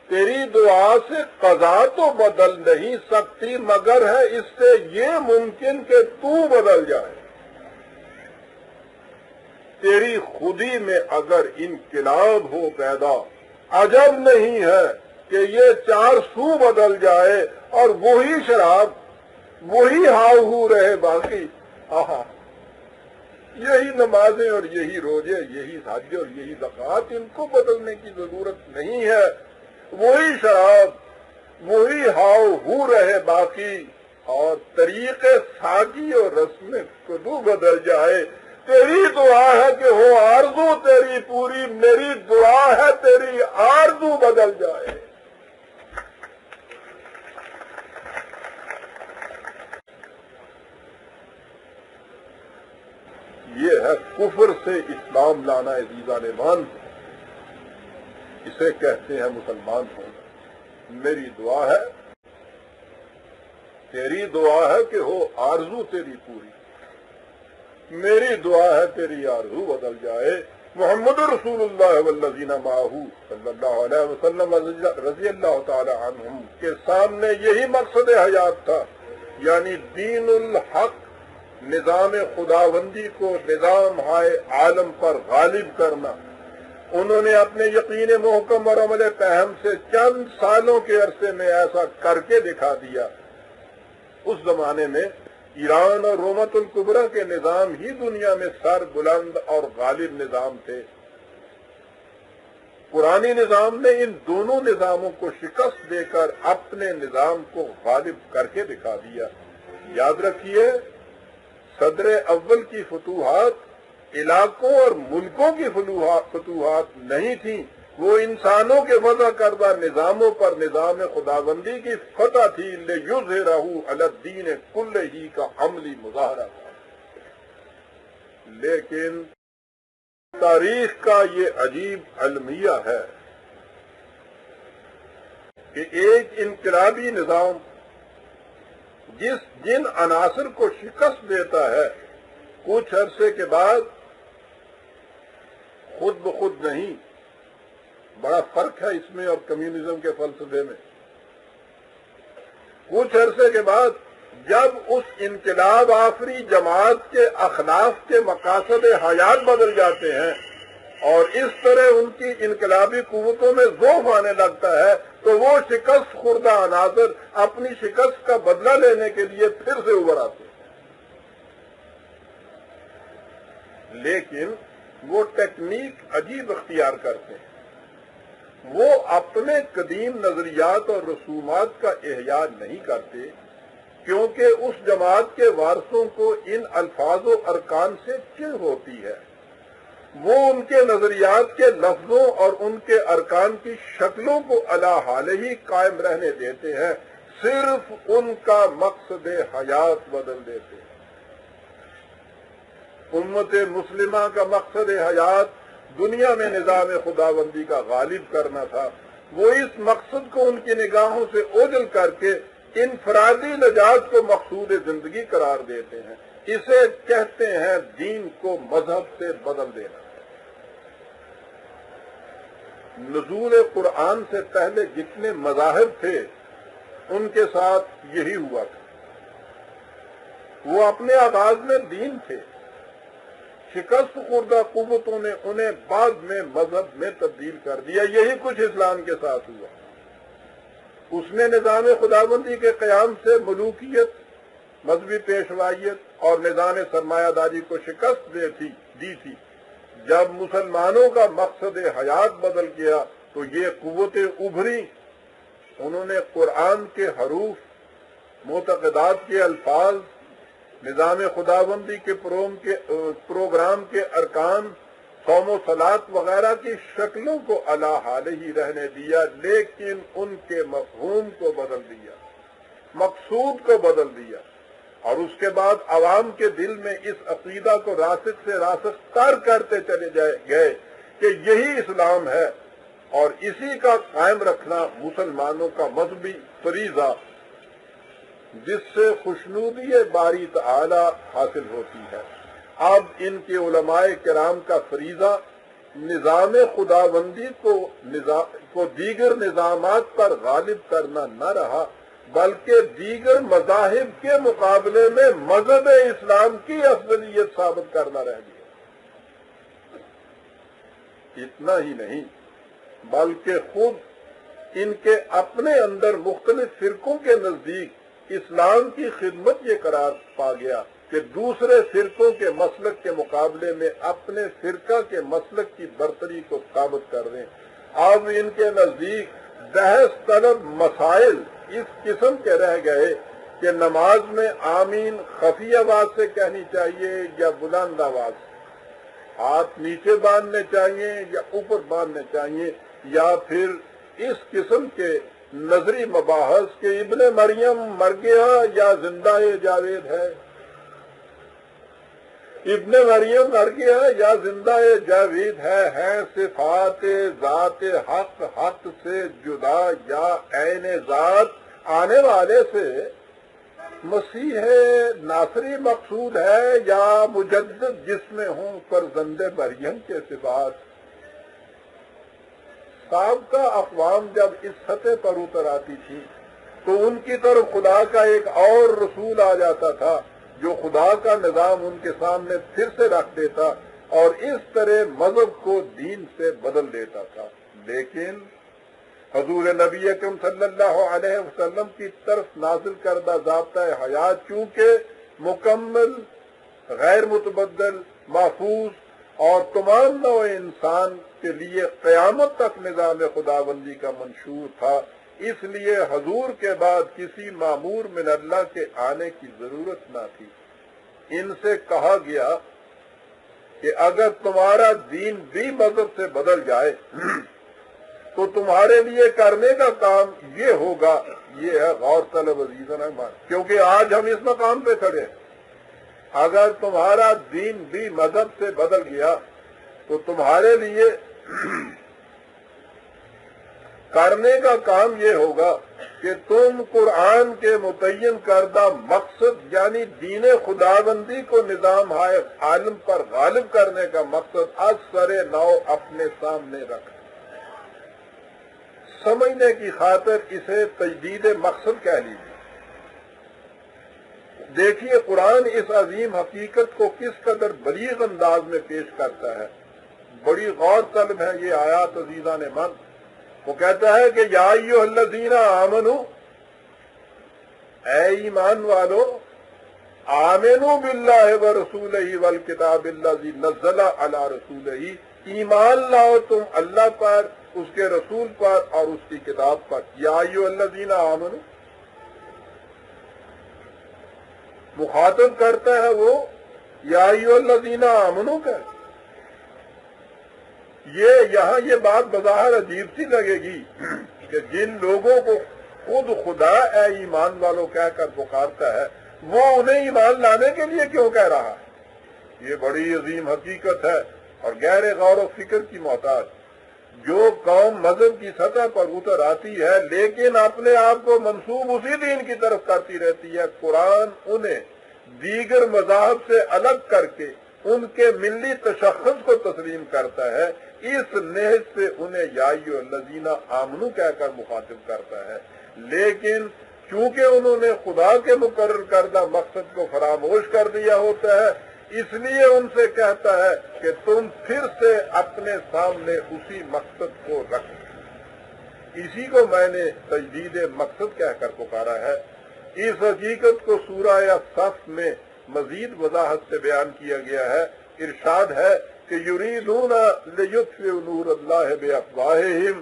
تیری دعا سے قضا تو بدل نہیں سکتی، مگر ہے اس سے یہ ممکن کہ تو بدل جائے۔ تیری خودی میں اگر انقلاب ہو پیدا، عجب نہیں ہے کہ یہ چار سو بدل جائے، اور وہی شراب وہی ہاؤ ہو رہے باقی۔ آہا، یہی نمازیں اور یہی روزے، یہی حج اور یہی زکوٰۃ، ان کو بدلنے کی ضرورت نہیں ہے۔ وہی شراب وہی ہاؤ ہو رہے باقی، اور طریقے ساقی اور رسم کدو بدل جائے۔ تیری دعا ہے کہ ہو آرزو تیری پوری، میری دعا ہے تیری آرزو بدل جائے۔ یہ ہے کفر سے اسلام لانا عزیزان ایمان، اسے کہتے ہیں مسلمان ہونا۔ میری دعا ہے، تیری دعا ہے کہ ہو آرزو تیری پوری، میری دعا ہے تیری آرزو بدل جائے۔ محمد رسول اللہ والذین معہ صلی اللہ علیہ وسلم رضی اللہ تعالی عنہم کے سامنے یہی مقصد حیات تھا، یعنی دین الحق، نظام خداوندی کو نظام ہائے عالم پر غالب کرنا۔ انہوں نے اپنے یقین محکم اور عمل فہم سے چند سالوں کے عرصے میں ایسا کر کے دکھا دیا۔ اس زمانے میں ایران اور رومت الکبریٰ کے نظام ہی دنیا میں سر بلند اور غالب نظام تھے۔ پرانی نظام نے ان دونوں نظاموں کو شکست دے کر اپنے نظام کو غالب کر کے دکھا دیا۔ یاد رکھیے، صدر اول کی فتوحات علاقوں اور ملکوں کی فتوحات نہیں تھیں، وہ انسانوں کے وضع کردہ نظاموں پر نظام خداوندی کی فتح تھی۔ لِیُظْہِرَہُ عَلَى الدِّینِ کُلِّہِ کا عملی مظاہرہ تھا۔ لیکن تاریخ کا یہ عجیب المیہ ہے کہ ایک انقلابی نظام جن عناصر کو شکست دیتا ہے، کچھ عرصے کے بعد خود بخود نہیں، بڑا فرق ہے اس میں اور کمیونزم کے فلسفے میں، کچھ عرصے کے بعد جب اس انقلاب آفری جماعت کے اخلاق کے مقاصد حیات بدل جاتے ہیں اور اس طرح ان کی انقلابی قوتوں میں ضعف آنے لگتا ہے، تو وہ شکست خوردہ عناصر اپنی شکست کا بدلہ لینے کے لیے پھر سے ابھر آتے ہیں۔ لیکن وہ ٹیکنیک عجیب اختیار کرتے ہیں، وہ اپنے قدیم نظریات اور رسومات کا احیاء نہیں کرتے، کیونکہ اس جماعت کے وارثوں کو ان الفاظ و ارکان سے چڑ ہوتی ہے۔ وہ ان کے نظریات کے لفظوں اور ان کے ارکان کی شکلوں کو علی حال ہی قائم رہنے دیتے ہیں، صرف ان کا مقصد حیات بدل دیتے ہیں۔ امت مسلمہ کا مقصد حیات دنیا میں نظام خداوندی کا غالب کرنا تھا۔ وہ اس مقصد کو ان کی نگاہوں سے اوجھل کر کے انفرادی نجات کو مقصود زندگی قرار دیتے ہیں۔ اسے کہتے ہیں دین کو مذہب سے بدل دینا۔ نزول قرآن سے پہلے جتنے مذاہب تھے ان کے ساتھ یہی ہوا تھا. وہ اپنے آغاز میں دین تھے، شکست خوردہ قوتوں نے انہیں بعد میں مذہب میں تبدیل کر دیا. یہی کچھ اسلام کے ساتھ ہوا. اس نے نظام خداوندی کے قیام سے ملوکیت، مذہبی پیشوائیت اور نظام سرمایہ داری کو شکست دی تھی. جب مسلمانوں کا مقصد حیات بدل گیا تو یہ قوتیں ابھری. انہوں نے قرآن کے حروف، معتقدات کے الفاظ، نظام خداوندی کے پروگرام کے ارکان، صوم و صلات وغیرہ کی شکلوں کو علی حال ہی رہنے دیا، لیکن ان کے مفہوم کو بدل دیا، مقصود کو بدل دیا. اور اس کے بعد عوام کے دل میں اس عقیدہ کو راسخ سے راسخ تر کرتے چلے گئے کہ یہی اسلام ہے اور اسی کا قائم رکھنا مسلمانوں کا مذہبی فریضہ، جس سے خوشنودی باری تعالی حاصل ہوتی ہے. اب ان کے علماء کرام کا فریضہ نظام خداوندی کو دیگر نظامات پر غالب کرنا نہ رہا، بلکہ دیگر مذاہب کے مقابلے میں مذہب اسلام کی افضلیت ثابت کرنا رہ گیا. اتنا ہی نہیں بلکہ خود ان کے اپنے اندر مختلف فرقوں کے نزدیک اسلام کی خدمت یہ قرار پا گیا کہ دوسرے فرقوں کے مسلک کے مقابلے میں اپنے فرقہ کے مسلک کی برتری کو ثابت کر دیں. اب ان کے نزدیک بحث طلب مسائل اس قسم کے رہ گئے کہ نماز میں آمین خفی آواز سے کہنی چاہیے یا بلند آواز سے، ہاتھ نیچے باندھنے چاہیے یا اوپر باندھنے چاہیے، یا پھر اس قسم کے نظری مباحث کہ ابن مریم مر گیا یا زندہ جاوید ہے، ابن مریم مر گیا یا زندہ جاوید ہے صفات ذات حق، حق سے جدا یا عین ذات آنے والے سے مسیح ناصری مقصود ہے یا مجدد جس میں ہوں فرزند مریم کے صفات. سابقہ اقوام جب اس سطح پر اتر آتی تھی تو ان کی طرف خدا کا ایک اور رسول آ جاتا تھا جو خدا کا نظام ان کے سامنے پھر سے رکھ دیتا اور اس طرح مذہب کو دین سے بدل دیتا تھا. لیکن حضور نبی اکرم صلی اللہ علیہ وسلم کی طرف نازل کردہ ضابطہ حیات چونکہ مکمل، غیر متبدل، محفوظ اور تمام نوع انسان کے لیے قیامت تک نظام خداوندی کا منشور تھا، اس لیے حضور کے بعد کسی مامور من اللہ کے آنے کی ضرورت نہ تھی. ان سے کہا گیا کہ اگر تمہارا دین بھی مذہب سے بدل جائے تو تمہارے لیے کرنے کا کام یہ ہوگا. یہ ہے غور طلب عزیزان احمد، کیونکہ آج ہم اس مقام پہ کھڑے ہیں. اگر تمہارا دین بھی مذہب سے بدل گیا تو تمہارے لیے کرنے کا کام یہ ہوگا کہ تم قرآن کے متعین کردہ مقصد یعنی دین خداوندی کو نظام عالم پر غالب کرنے کا مقصد از سر نو اپنے سامنے رکھ. سمجھنے کی خاطر اسے تجدید مقصد کہہ لیجیے. دیکھیے قرآن اس عظیم حقیقت کو کس قدر بلیغ انداز میں پیش کرتا ہے. بڑی غور طلب ہے یہ آیات عزیزان من. وہ کہتا ہے کہ یا ایھا الذین آمنو، اے ایمان والو، آمنو باللہ ورسولہ والکتاب الذی نزل علی رسولہ، ایمان لاؤ تم اللہ پر، اس کے رسول پر اور اس کی کتاب پر. یا ایھا الذین آمنو مخاطب کرتا ہے وہ یا ایھا الذین آمنو کا. یہاں یہ بات بظاہر عجیب سی لگے گی کہ جن لوگوں کو خود خدا اے ایمان والوں کہہ کر پکارتا ہے وہ انہیں ایمان لانے کے لیے کیوں کہہ رہا ہے. یہ بڑی عظیم حقیقت ہے اور گہرے غور و فکر کی محتاج. جو قوم مذہب کی سطح پر اتر آتی ہے لیکن اپنے آپ کو منسوب اسی دین کی طرف کرتی رہتی ہے، قرآن انہیں دیگر مذاہب سے الگ کر کے ان کے ملی تشخص کو تسلیم کرتا ہے. اس نہج سے انہیں یا ایھا الذین آمنو کہہ کر مخاطب کرتا ہے. لیکن چونکہ انہوں نے خدا کے مقرر کردہ مقصد کو فراموش کر دیا ہوتا ہے، اس لیے ان سے کہتا ہے کہ تم پھر سے اپنے سامنے اسی مقصد کو رکھو۔ اسی کو میں نے تجدید مقصد کہہ کر پکارا ہے۔ اس حقیقت کو سورہ صف میں مزید وضاحت سے بیان کیا گیا ہے۔ ارشاد ہے کہ یریدون لیطفئوا نور اللہ بافواہہم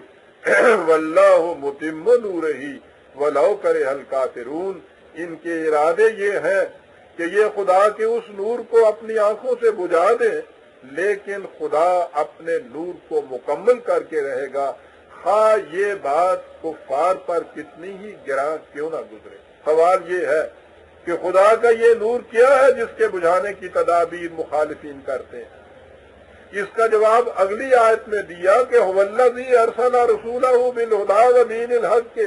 واللہ متم نورہ ولو کرہ الکافرون۔ ان کے ارادے یہ ہیں کہ یہ خدا کے اس نور کو اپنی آنکھوں سے بجھا دیں، لیکن خدا اپنے نور کو مکمل کر کے رہے گا، خواہ یہ بات کفار پر کتنی ہی گراں کیوں نہ گزرے۔ سوال یہ ہے کہ خدا کا یہ نور کیا ہے جس کے بجھانے کی تدابیر مخالفین کرتے ہیں؟ اس کا جواب اگلی آیت میں دیا کہ هو الذی ارسل رسولہ بالہدی ودین الحق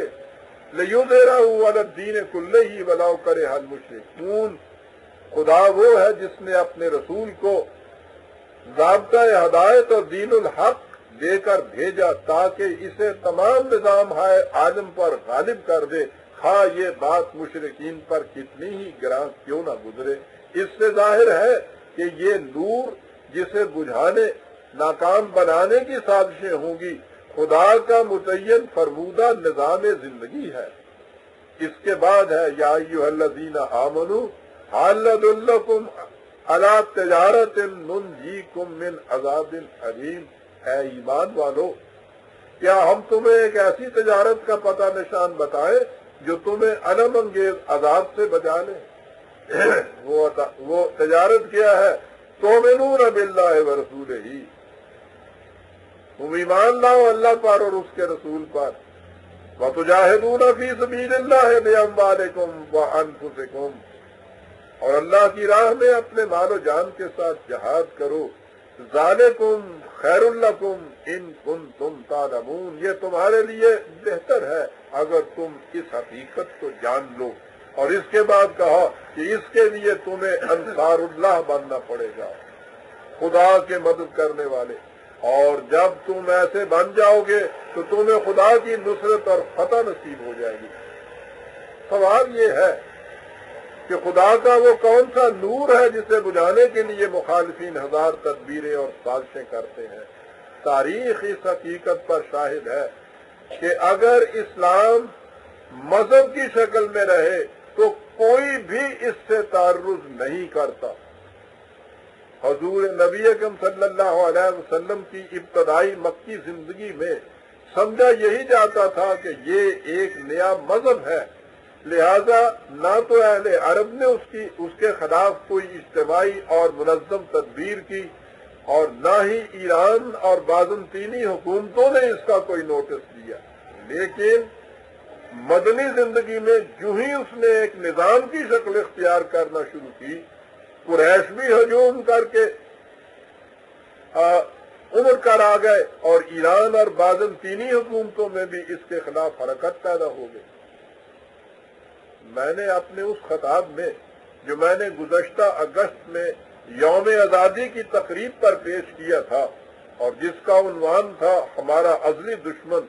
لیظہرہ علی الدین کلہ ولو کرہ المشرکون۔ خدا وہ ہے جس نے اپنے رسول کو ضابطہ ہدایت اور دین الحق دے کر بھیجا تاکہ اسے تمام نظام عالم پر غالب کر دے، خواہ یہ بات مشرکین پر کتنی ہی گراں کیوں نہ گزرے۔ اس سے ظاہر ہے کہ یہ نور جسے بجھانے ناکام بنانے کی سازشیں ہوں گی، خدا کا متعین فرمودہ نظام زندگی ہے۔ اس کے بعد ہے یا ایھا الذین آمنوا هل ادلکم علی تجارۃ ننجیکم من عذاب علیم۔ اے ایمان والو، کیا ہم تمہیں ایک ایسی تجارت کا پتہ نشان بتائیں جو تمہیں الم انگیز عذاب سے بچا لے؟ وہ تجارت کیا ہے؟ تؤمنون باللہ ورسولہ، تم ایمان لاؤ اللہ پر اور اس کے رسول پر، وتجاہدون فی سبیل اللہ باموالکم وانفسکم، اور اللہ کی راہ میں اپنے مال و جان کے ساتھ جہاد کرو، ذالکم خیر لکم ان کنتم تعلمون، یہ تمہارے لیے بہتر ہے اگر تم اس حقیقت کو جان لو۔ اور اس کے بعد کہا کہ اس کے لیے تمہیں انصار اللہ بننا پڑے گا، خدا کے مدد کرنے والے، اور جب تم ایسے بن جاؤ گے تو تمہیں خدا کی نصرت اور فتح نصیب ہو جائے گی۔ سوال یہ ہے کہ خدا کا وہ کون سا نور ہے جسے بجھانے کے لیے مخالفین ہزار تدبیریں اور سازشیں کرتے ہیں؟ تاریخ اس حقیقت پر شاہد ہے کہ اگر اسلام مذہب کی شکل میں رہے تو کوئی بھی اس سے تعرض نہیں کرتا۔ حضور نبی اکرم صلی اللہ علیہ وسلم کی ابتدائی مکی زندگی میں سمجھا یہی جاتا تھا کہ یہ ایک نیا مذہب ہے، لہذا نہ تو اہل عرب نے اس کے خلاف کوئی اجتماعی اور منظم تدبیر کی، اور نہ ہی ایران اور بازنطینی حکومتوں نے اس کا کوئی نوٹس لیا۔ لیکن مدنی زندگی میں جو ہی اس نے ایک نظام کی شکل اختیار کرنا شروع کی، قریش بھی ہجوم کر کے عمر کر آ گئے، اور ایران اور بازنطینی حکومتوں میں بھی اس کے خلاف حرکت پیدا ہو گئی۔ میں نے اپنے اس خطاب میں جو میں نے گزشتہ اگست میں یوم آزادی کی تقریب پر پیش کیا تھا اور جس کا عنوان تھا ہمارا ازلی دشمن،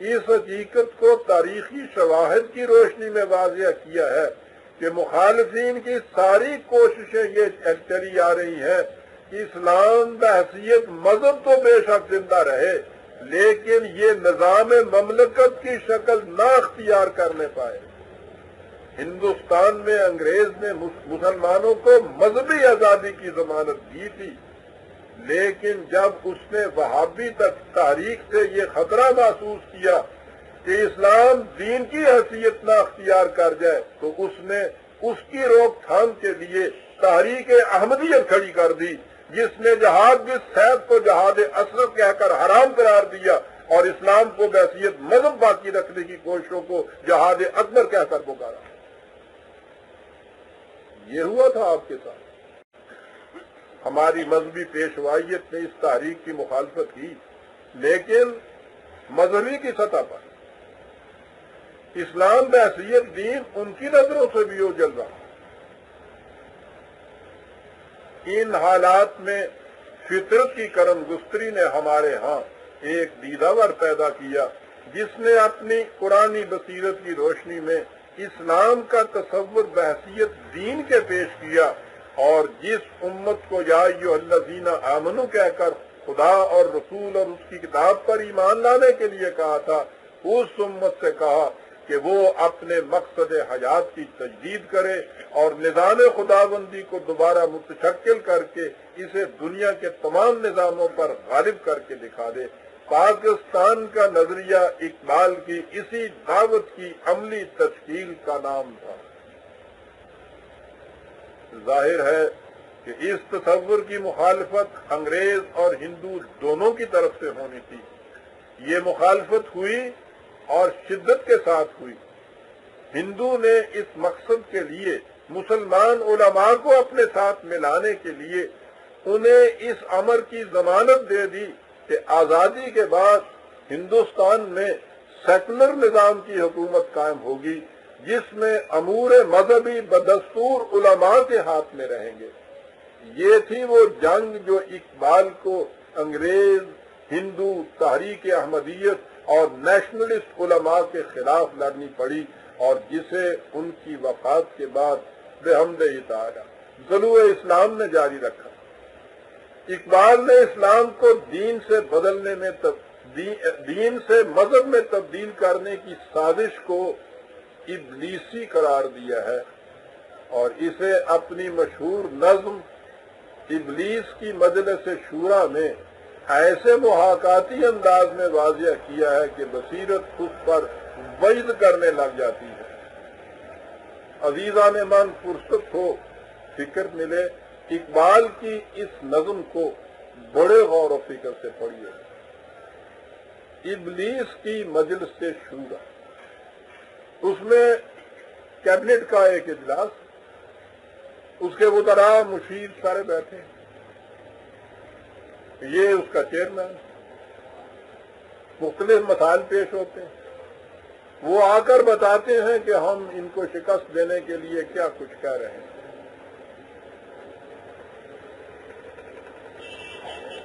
اس حقیقت کو تاریخی شواہد کی روشنی میں واضح کیا ہے کہ مخالفین کی ساری کوششیں یہ چلی آ رہی ہیں کہ اسلام بحیثیت مذہب تو بے شک زندہ رہے، لیکن یہ نظام مملکت کی شکل نہ اختیار کرنے پائے۔ ہندوستان میں انگریز نے مسلمانوں کو مذہبی آزادی کی ضمانت دی تھی، لیکن جب اس نے وہابی تحریک سے یہ خطرہ محسوس کیا کہ اسلام دین کی حیثیت نہ اختیار کر جائے تو اس نے اس کی روک تھام کے لیے تحریک احمدیت کھڑی کر دی، جس نے جہاد بالسیف کو جہاد اسرف کہہ کر حرام قرار دیا اور اسلام کو بحیثیت مذہب باقی رکھنے کی کوششوں کو جہاد اکبر کہہ کر پکارا۔ یہ ہوا تھا آپ کے ساتھ۔ ہماری مذہبی پیشوائیت نے اس تحریک کی مخالفت کی، لیکن مذہبی کی سطح پر اسلام بحیثیت دین ان کی نظروں سے بھی اوجھل رہا۔ ان حالات میں فطرت کی کرم گستری نے ہمارے ہاں ایک دیدہ ور پیدا کیا جس نے اپنی قرآنی بصیرت کی روشنی میں اسلام کا تصور بحثیت دین کے پیش کیا، اور جس امت کو یا ایھا الذین آمنوا کہہ کر خدا اور رسول اور اس کی کتاب پر ایمان لانے کے لیے کہا تھا، اس امت سے کہا کہ وہ اپنے مقصد حیات کی تجدید کرے اور نظام خداوندی کو دوبارہ متشکل کر کے اسے دنیا کے تمام نظاموں پر غالب کر کے دکھا دے۔ پاکستان کا نظریہ اقبال کی اسی دعوت کی عملی تشکیل کا نام تھا۔ ظاہر ہے کہ اس تصور کی مخالفت انگریز اور ہندو دونوں کی طرف سے ہونی تھی۔ یہ مخالفت ہوئی اور شدت کے ساتھ ہوئی۔ ہندو نے اس مقصد کے لیے مسلمان علماء کو اپنے ساتھ ملانے کے لیے انہیں اس امر کی ضمانت دے دی کہ آزادی کے بعد ہندوستان میں سیکولر نظام کی حکومت قائم ہوگی، جس میں امور مذہبی بدستور علماء کے ہاتھ میں رہیں گے۔ یہ تھی وہ جنگ جو اقبال کو انگریز، ہندو، تحریک احمدیت اور نیشنلسٹ علماء کے خلاف لڑنی پڑی، اور جسے ان کی وفات کے بعد بحمد تعالی ضلوع اسلام نے جاری رکھا۔ اقبال نے اسلام کو دین سے مذہب میں تبدیل کرنے کی سازش کو ابلیسی قرار دیا ہے، اور اسے اپنی مشہور نظم ابلیس کی مجلس شورا میں ایسے محاکاتی انداز میں واضح کیا ہے کہ بصیرت خود پر وعظ کرنے لگ جاتی ہے۔ عزیزان من، فرصت ہو، فکر ملے، اقبال کی اس نظم کو بڑے غور و فکر سے پڑھیے۔ ابلیس کی مجلس شورا، اس میں کیبنٹ کا ایک اجلاس، اس کے وزراء مشیر سارے بیٹھے، یہ اس کا چیئرمین، مختلف مسائل پیش ہوتے ہیں، وہ آ کر بتاتے ہیں کہ ہم ان کو شکست دینے کے لیے کیا کچھ کہہ رہے ہیں۔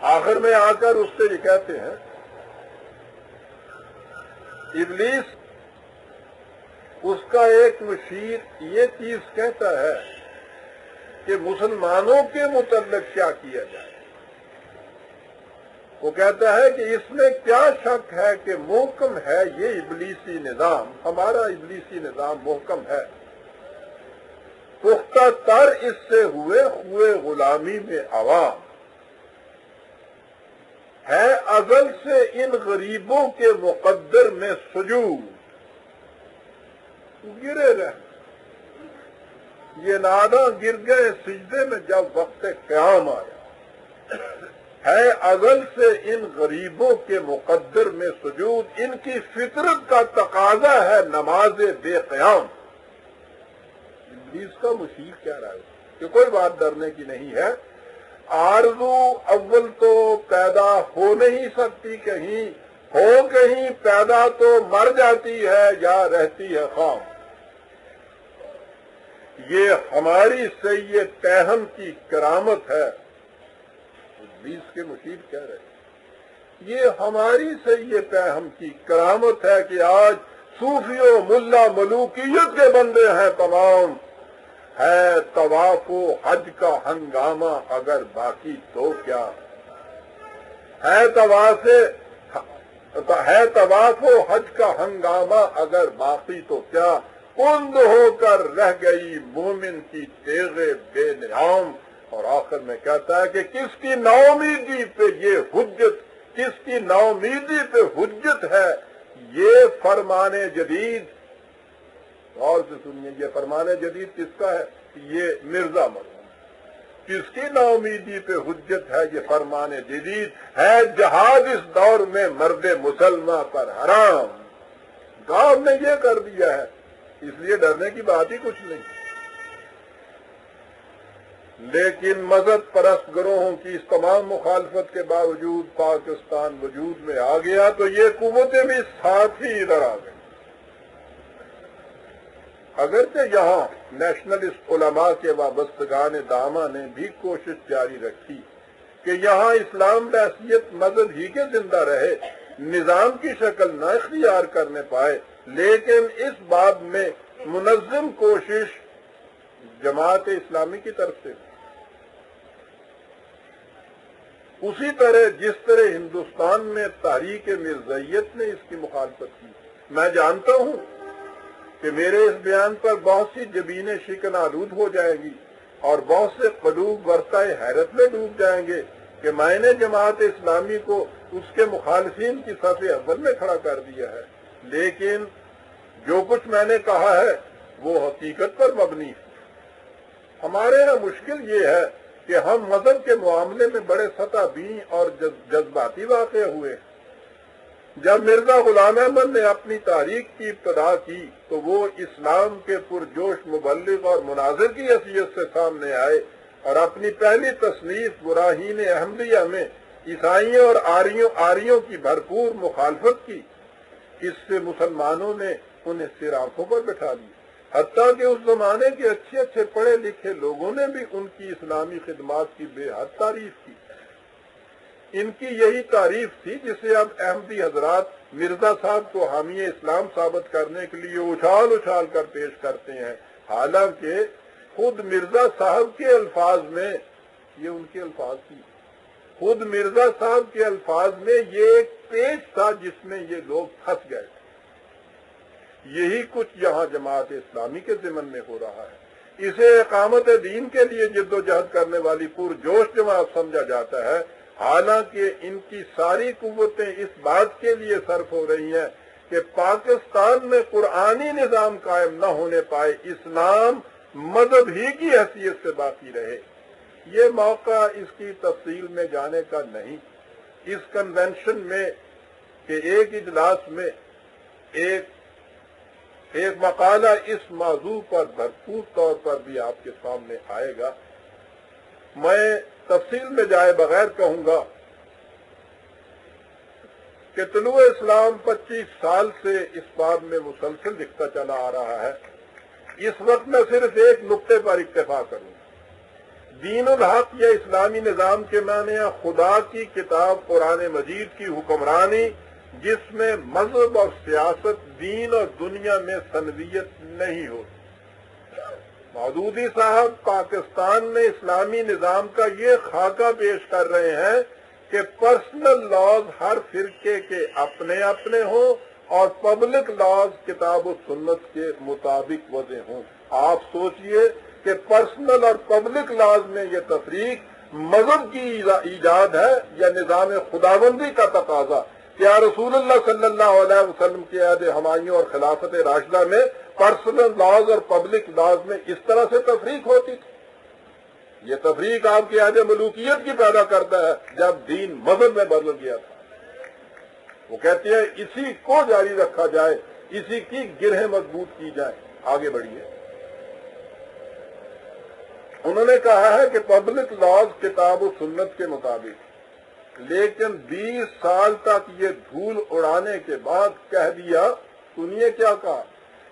آخر میں آ کر اس سے یہ کہتے ہیں، ابلیس اس کا ایک مشیر یہ چیز کہتا ہے کہ مسلمانوں کے متعلق کیا کیا جائے۔ وہ کہتا ہے کہ اس میں کیا شک ہے کہ محکم ہے یہ ابلیسی نظام، ہمارا ابلیسی نظام محکم ہے، پختہ تر اس سے ہوئے غلامی میں عوام ہے، ازل سے ان غریبوں کے مقدر میں سجود گرے رہے، یہ ناداں گر گئے سجدے میں جب وقت قیام آیا، ہے ازل سے ان غریبوں کے مقدر میں سجود، ان کی فطرت کا تقاضا ہے نماز بے قیام۔ ابلیس کا مشیر کہہ رہا ہے کہ کوئی بات ڈرنے کی نہیں ہے، آرزو اول تو پیدا ہو نہیں سکتی، کہیں ہو کہیں پیدا تو مر جاتی ہے یا رہتی ہے خام، یہ ہماری سید تہم کی کرامت ہے۔ ابلیس کے مشیر کہہ رہے ہیں یہ ہماری سید تہم کی کرامت ہے کہ آج صوفی و ملا ملوکیت کے بندے ہیں تمام، ہے طواف و حج کا ہنگامہ اگر باقی تو کیا، ہے طواف و حج کا ہنگامہ اگر باقی تو کیا، کند ہو کر رہ گئی مومن کی تیغ بے نیام۔ اور آخر میں کہتا ہے کہ کس کی ناامیدی پہ یہ حجت، کس کی ناامیدی پہ حجت ہے یہ فرمان جدید۔ غور سے سنیے، یہ فرمان جدید کس کا ہے؟ یہ مرزا مرحوم۔ کس کی ناامیدی پہ حجت ہے یہ فرمان جدید، ہے جہاد اس دور میں مرد مسلمہ پر حرام۔ گاؤں نے یہ کر دیا ہے، اس لیے ڈرنے کی بات ہی کچھ نہیں۔ لیکن مذہب پرست گروہوں کی اس تمام مخالفت کے باوجود پاکستان وجود میں آ گیا تو یہ قوتیں بھی ساتھ ہی ادھر آ گئی۔ اگرچہ یہاں نیشنلسٹ علماء کے وابستگان دامہ نے بھی کوشش جاری رکھی کہ یہاں اسلام بحثیت مذہب ہی کے زندہ رہے، نظام کی شکل نہ اختیار کرنے پائے، لیکن اس باب میں منظم کوشش جماعت اسلامی کی طرف سے، اسی طرح جس طرح ہندوستان میں تحریک مرزائیت نے اس کی مخالفت کی۔ میں جانتا ہوں کہ میرے اس بیان پر بہت سی جبینیں شکن آلود ہو جائیں گی اور بہت سے قلوب ورطۂ حیرت میں ڈوب جائیں گے کہ میں نے جماعت اسلامی کو اس کے مخالفین کی صف اول میں کھڑا کر دیا ہے، لیکن جو کچھ میں نے کہا ہے وہ حقیقت پر مبنی ہے۔ ہمارے یہاں مشکل یہ ہے کہ ہم مذہب کے معاملے میں بڑے سطح بین اور جذباتی واقع ہوئے۔ جب مرزا غلام احمد نے اپنی تحریک کی ابتدا کی تو وہ اسلام کے پرجوش مبلغ اور مناظر کی حیثیت سے سامنے آئے اور اپنی پہلی تصنیف براہین احمدیہ میں عیسائیوں اور آریوں کی بھرپور مخالفت کی۔ اس سے مسلمانوں نے انہیں سر آنکھوں پر بٹھا دیا، حتیٰ کہ اس زمانے کے اچھے اچھے پڑھے لکھے لوگوں نے بھی ان کی اسلامی خدمات کی بے حد تعریف کی۔ ان کی یہی تعریف تھی جسے اب احمدی حضرات مرزا صاحب کو حامی اسلام ثابت کرنے کے لیے اچھال اچھال کر پیش کرتے ہیں، حالانکہ خود مرزا صاحب کے الفاظ میں یہ ان کے الفاظ تھی، خود مرزا صاحب کے الفاظ میں یہ ایک پیچ تھا جس میں یہ لوگ پھنس گئے تھے۔ یہی کچھ یہاں جماعت اسلامی کے ضمن میں ہو رہا ہے۔ اسے اقامت دین کے لیے جد و جہد کرنے والی پرجوش جماعت سمجھا جاتا ہے، حالانکہ ان کی ساری قوتیں اس بات کے لیے صرف ہو رہی ہیں کہ پاکستان میں قرآنی نظام قائم نہ ہونے پائے، اسلام مذہب ہی کی حیثیت سے باقی رہے۔ یہ موقع اس کی تفصیل میں جانے کا نہیں۔ اس کنونشن میں کہ ایک اجلاس میں ایک مقالہ اس موضوع پر بھرپور طور پر بھی آپ کے سامنے آئے گا۔ میں تفصیل میں جائے بغیر کہوں گا کہ طلوع اسلام 25 سال سے اس باب میں مسلسل لکھتا چلا آ رہا ہے۔ اس وقت میں صرف ایک نقطے پر اتفاق کروں گا۔ دین الحق یا اسلامی نظام کے معنی خدا کی کتاب قرآن مجید کی حکمرانی، جس میں مذہب اور سیاست، دین اور دنیا میں سنویت نہیں ہوتی۔ مودودی صاحب پاکستان میں اسلامی نظام کا یہ خاکہ پیش کر رہے ہیں کہ پرسنل لاز ہر فرقے کے اپنے اپنے ہوں اور پبلک لاز کتاب و سنت کے مطابق وضع ہوں۔ آپ سوچئے کہ پرسنل اور پبلک لاز میں یہ تفریق مذہب کی ایجاد ہے یا نظام خداوندی کا تقاضا؟ کیا رسول اللہ صلی اللہ علیہ وسلم کے عہد ہمایوں اور خلافت راشدہ میں پرسنل لاز اور پبلک لاز میں اس طرح سے تفریق ہوتی تھی؟ یہ تفریق آپ کی عہد ملوکیت کی پیدا کرتا ہے جب دین مذہب میں بدل گیا تھا۔ وہ کہتے ہیں اسی کو جاری رکھا جائے، اسی کی گرہیں مضبوط کی جائے، آگے بڑھیے۔ انہوں نے کہا ہے کہ پبلک لاز کتاب و سنت کے مطابق، لیکن 20 سال تک یہ دھول اڑانے کے بعد کہہ دیا، سنیے کیا کہا،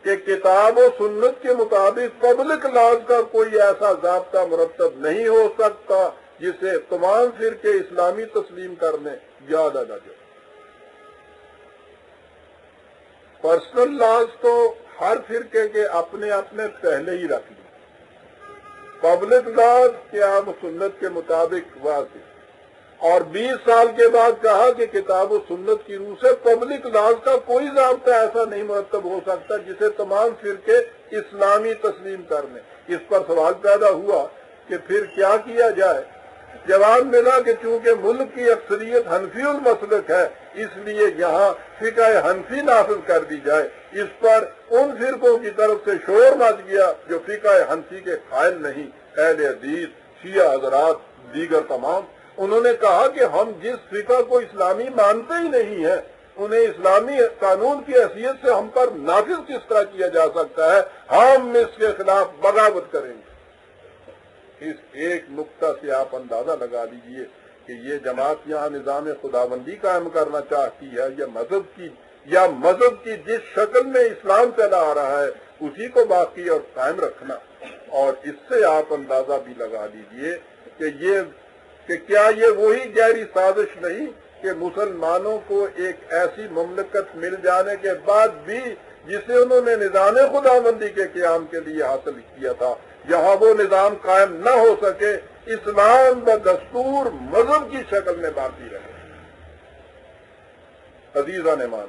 کہ کتاب و سنت کے مطابق پبلک لاز کا کوئی ایسا ضابطہ مرتب نہیں ہو سکتا جسے تمام فرقے اسلامی تسلیم کرنے یاد آ جائے۔ پرسنل لاز تو ہر فرقے کے اپنے اپنے پہلے ہی رکھ لیں، پبلک لاز کتاب و سنت کے مطابق واضح، اور 20 سال کے بعد کہا کہ کتاب و سنت کی روح سے پبلک لاز کا کوئی ضابطہ ایسا نہیں مرتب ہو سکتا جسے تمام فرقے اسلامی تسلیم کرنے۔ اس پر سوال پیدا ہوا کہ پھر کیا کیا جائے؟ جواب ملا کہ چونکہ ملک کی اکثریت حنفی المسلک ہے، اس لیے یہاں فقہ حنفی نافذ کر دی جائے۔ اس پر ان فرقوں کی طرف سے شور مچ گیا جو فقہ حنفی کے قائل نہیں، اہل حدیث، شیعہ حضرات، دیگر تمام۔ انہوں نے کہا کہ ہم جس فقہ کو اسلامی مانتے ہی نہیں ہیں، انہیں اسلامی قانون کی حیثیت سے ہم پر نافذ کس طرح کیا جا سکتا ہے؟ ہم اس کے خلاف بغاوت کریں گے۔ اس ایک نقطہ سے آپ اندازہ لگا لیجئے کہ یہ جماعت یہاں نظام خداوندی قائم کرنا چاہتی ہے یا مذہب کی جس شکل میں اسلام چلا آ رہا ہے اسی کو باقی اور قائم رکھنا۔ اور اس سے آپ اندازہ بھی لگا لیجئے کہ کیا یہ وہی گہری سازش نہیں کہ مسلمانوں کو ایک ایسی مملکت مل جانے کے بعد بھی جسے انہوں نے نظام خداوندی کے قیام کے لیے حاصل کیا تھا، یہاں وہ نظام قائم نہ ہو سکے، اسلام و دستور مذہب کی شکل میں باقی رہے۔ عزیزان ایمان،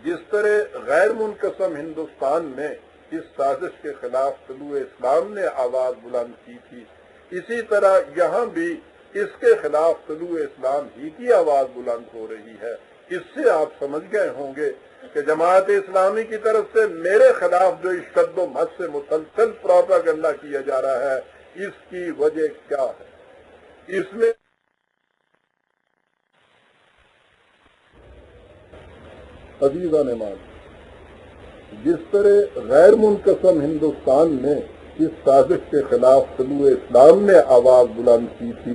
جس طرح غیر منقسم ہندوستان میں اس سازش کے خلاف طلوع اسلام نے آواز بلند کی تھی، اسی طرح یہاں بھی اس کے خلاف طلوع اسلام ہی کی آواز بلند ہو رہی ہے۔ اس سے آپ سمجھ گئے ہوں گے کہ جماعت اسلامی کی طرف سے میرے خلاف جو اس شد و مت سے مسلسل پروپیگنڈا کیا جا رہا ہے، اس کی وجہ کیا ہے؟ اس میں عزیزان ایمان، جس طرح غیر منقسم ہندوستان میں اس سازش کے خلاف طلوع اسلام نے آواز بلند کی تھی،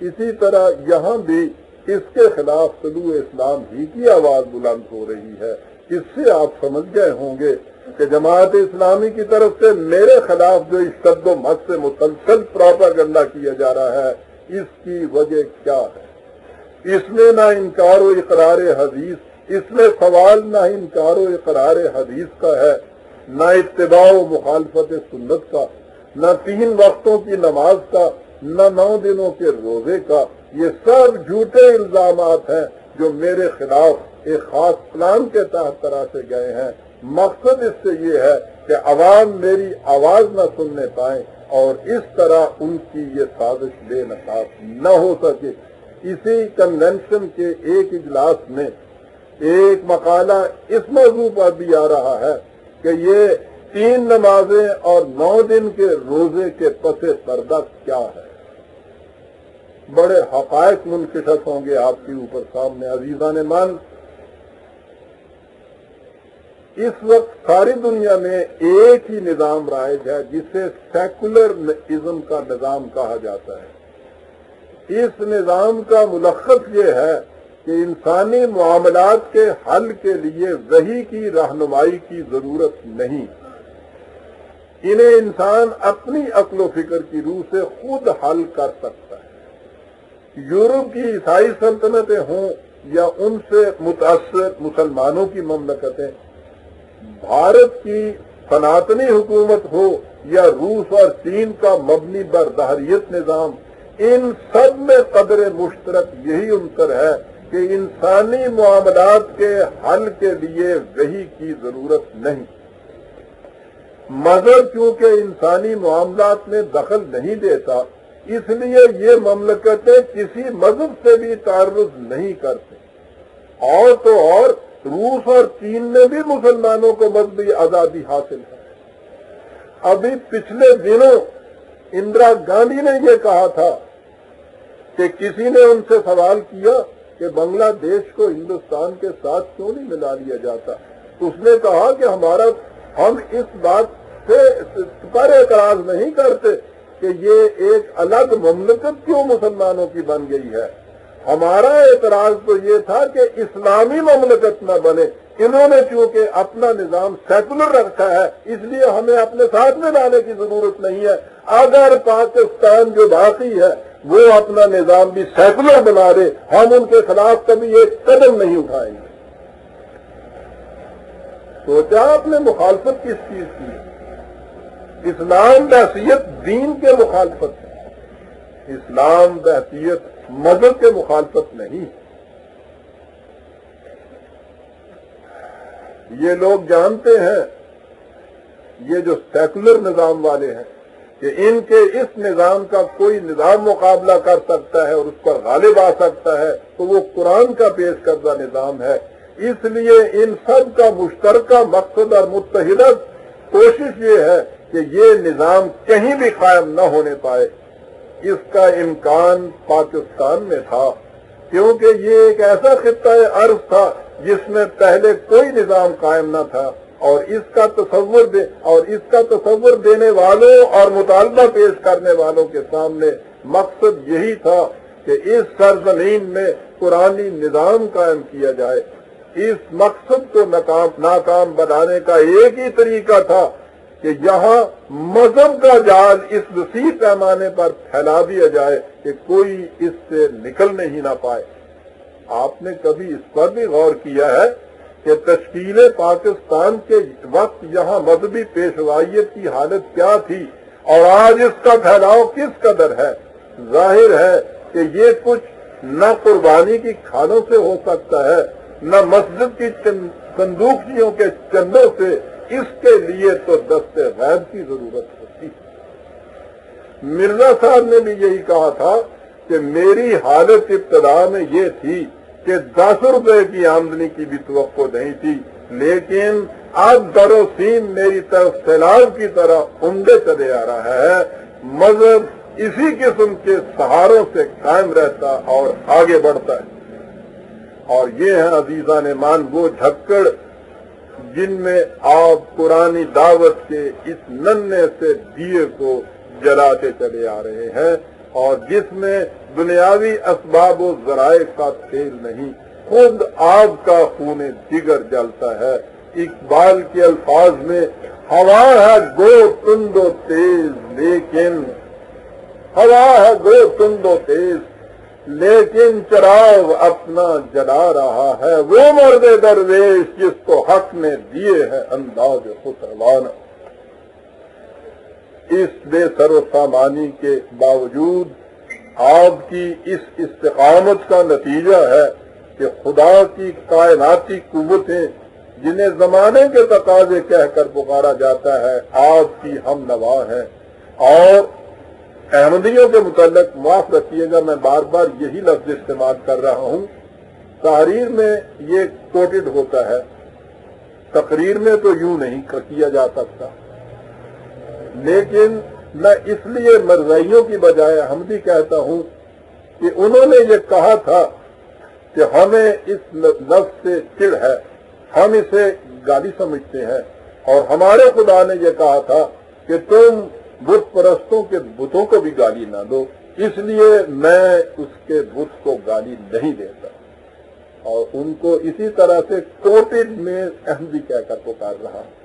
اسی طرح یہاں بھی اس کے خلاف طلوع اسلام ہی کی آواز بلند ہو رہی ہے۔ اس سے آپ سمجھ گئے ہوں گے کہ جماعت اسلامی کی طرف سے میرے خلاف جو اس شد و مت سے مسلسل پروپیگنڈا کیا جا رہا ہے، اس کی وجہ کیا ہے؟ اس میں نہ انکار و اقرار حدیث، اس میں سوال نہ انکار و اقرار حدیث کا ہے، نہ اتباع و مخالفت سنت کا، نہ 3 وقتوں کی نماز کا، نہ 9 دنوں کے روزے کا۔ یہ سب جھوٹے الزامات ہیں جو میرے خلاف ایک خاص پلان کے تحت تراشے گئے ہیں۔ مقصد اس سے یہ ہے کہ عوام میری آواز نہ سننے پائیں اور اس طرح ان کی یہ سازش بے نقاب نہ ہو سکے۔ اسی کنونشن کے ایک اجلاس میں ایک مقالہ اس موضوع پر بھی آ رہا ہے کہ یہ 3 نمازیں اور 9 دن کے روزے کے پس پردہ کیا ہے۔ بڑے حقائق منکشف ہوں گے آپ کے اوپر سامنے۔ عزیزان من، اس وقت ساری دنیا میں ایک ہی نظام رائج ہے جسے سیکولرزم کا نظام کہا جاتا ہے۔ اس نظام کا ملخص یہ ہے کہ انسانی معاملات کے حل کے لیے وحی کی رہنمائی کی ضرورت نہیں، انہیں انسان اپنی عقل و فکر کی روح سے خود حل کر سکتا ہے۔ یورپ کی عیسائی سلطنتیں ہوں یا ان سے متاثر مسلمانوں کی مملکتیں، بھارت کی سناتنی حکومت ہو یا روس اور چین کا مبنی بر دہریت نظام، ان سب میں قدر مشترک یہی عنصر ہے کہ انسانی معاملات کے حل کے لیے وحی کی ضرورت نہیں۔ مذہب چونکہ انسانی معاملات میں دخل نہیں دیتا، اس لیے یہ مملکتیں کسی مذہب سے بھی تعرض نہیں کرتے۔ اور تو اور روس اور چین میں بھی مسلمانوں کو مذہبی آزادی حاصل ہے۔ ابھی پچھلے دنوں اندرا گاندھی نے یہ کہا تھا کہ کسی نے ان سے سوال کیا کہ بنگلہ دیش کو ہندوستان کے ساتھ کیوں نہیں ملا لیا جاتا؟ اس نے کہا کہ ہم اس بات سے پر اعتراض نہیں کرتے کہ یہ ایک الگ مملکت کیوں مسلمانوں کی بن گئی ہے، ہمارا اعتراض تو یہ تھا کہ اسلامی مملکت نہ بنے۔ انہوں نے چونکہ اپنا نظام سیکولر رکھا ہے، اس لیے ہمیں اپنے ساتھ میں لانے کی ضرورت نہیں ہے۔ اگر پاکستان جو باقی ہے وہ اپنا نظام بھی سیکولر بنا دے، ہم ان کے خلاف کبھی ایک قدم نہیں اٹھائیں گے۔ سوچا آپ نے مخالفت کس چیز کی؟ اسلام بحثیت دین کے مخالفت ہے، اسلام بحثیت مذہب کے مخالفت نہیں۔ یہ لوگ جانتے ہیں، یہ جو سیکولر نظام والے ہیں، کہ ان کے اس نظام کا کوئی نظام مقابلہ کر سکتا ہے اور اس پر غالب آ سکتا ہے تو وہ قرآن کا پیش کردہ نظام ہے۔ اس لیے ان سب کا مشترکہ مقصد اور متحدہ کوشش یہ ہے کہ یہ نظام کہیں بھی قائم نہ ہونے پائے۔ اس کا امکان پاکستان میں تھا کیونکہ یہ ایک ایسا خطہ ارض تھا جس میں پہلے کوئی نظام قائم نہ تھا، اور اس کا تصور دینے والوں اور مطالبہ پیش کرنے والوں کے سامنے مقصد یہی تھا کہ اس سرزمین میں قرآنی نظام قائم کیا جائے۔ اس مقصد کو ناکام بنانے کا ایک ہی طریقہ تھا کہ یہاں مذہب کا جال اس وسیع پیمانے پر پھیلا دیا جائے کہ کوئی اس سے نکلنے ہی نہ پائے۔ آپ نے کبھی اس پر بھی غور کیا ہے کہ تشکیل پاکستان کے وقت یہاں مذہبی پیشوائیت کی حالت کیا تھی اور آج اس کا پھیلاؤ کس قدر ہے، ظاہر ہے کہ یہ کچھ نہ قربانی کی کھالوں سے ہو سکتا ہے، نہ مسجد کی صندوقچیوں کے چندوں سے، اس کے لیے تو دست غیب کی ضرورت ہوتی ہے۔ مرزا صاحب نے بھی یہی کہا تھا کہ میری حالت ابتدا میں یہ تھی کہ 10 روپے کی آمدنی کی بھی توقع نہیں تھی، لیکن اب در و سین میری طرف سیلاب کی طرح عمدے چلے آ رہا ہے۔ مذہب اسی قسم کے سہاروں سے قائم رہتا اور آگے بڑھتا ہے، اور یہ ہیں عزیزان مان وہ جھکڑ جن میں آپ قرآنی دعوت کے اس ننھے سے دیے کو جلاتے چلے آ رہے ہیں، اور جس میں دنیاوی اسباب و ذرائع کا کھیل نہیں، خود آپ کا خون جگر جلتا ہے۔ اقبال کے الفاظ میں ہوا ہے گو تند و تیز لیکن ہوا ہے گو تند و تیز لیکن چراغ اپنا جلا رہا ہے، وہ مرد درویش جس کو حق نے دیے ہے انداز خسروان۔ اس بے سر و سامانی کے باوجود آپ کی اس استقامت کا نتیجہ ہے کہ خدا کی کائناتی قوتیں جنہیں زمانے کے تقاضے کہہ کر پکارا جاتا ہے آپ کی ہم نوا ہیں۔ اور احمدیوں کے متعلق معاف رکھیے گا، میں بار بار یہی لفظ استعمال کر رہا ہوں، تحریر میں یہ کوٹڈ ہوتا ہے، تقریر میں تو یوں نہیں کیا جا سکتا، لیکن میں اس لیے مرزائیوں کی بجائے احمدی کہتا ہوں کہ انہوں نے یہ کہا تھا کہ ہمیں اس لفظ سے چڑ ہے، ہم اسے گالی سمجھتے ہیں، اور ہمارے خدا نے یہ کہا تھا کہ تم بت پرستوں کے بتوں کو بھی گالی نہ دو، اس لیے میں اس کے بت کو گالی نہیں دیتا، اور ان کو اسی طرح سے کوٹڈ میں احمدی کہہ کر پکار رہا ہوں۔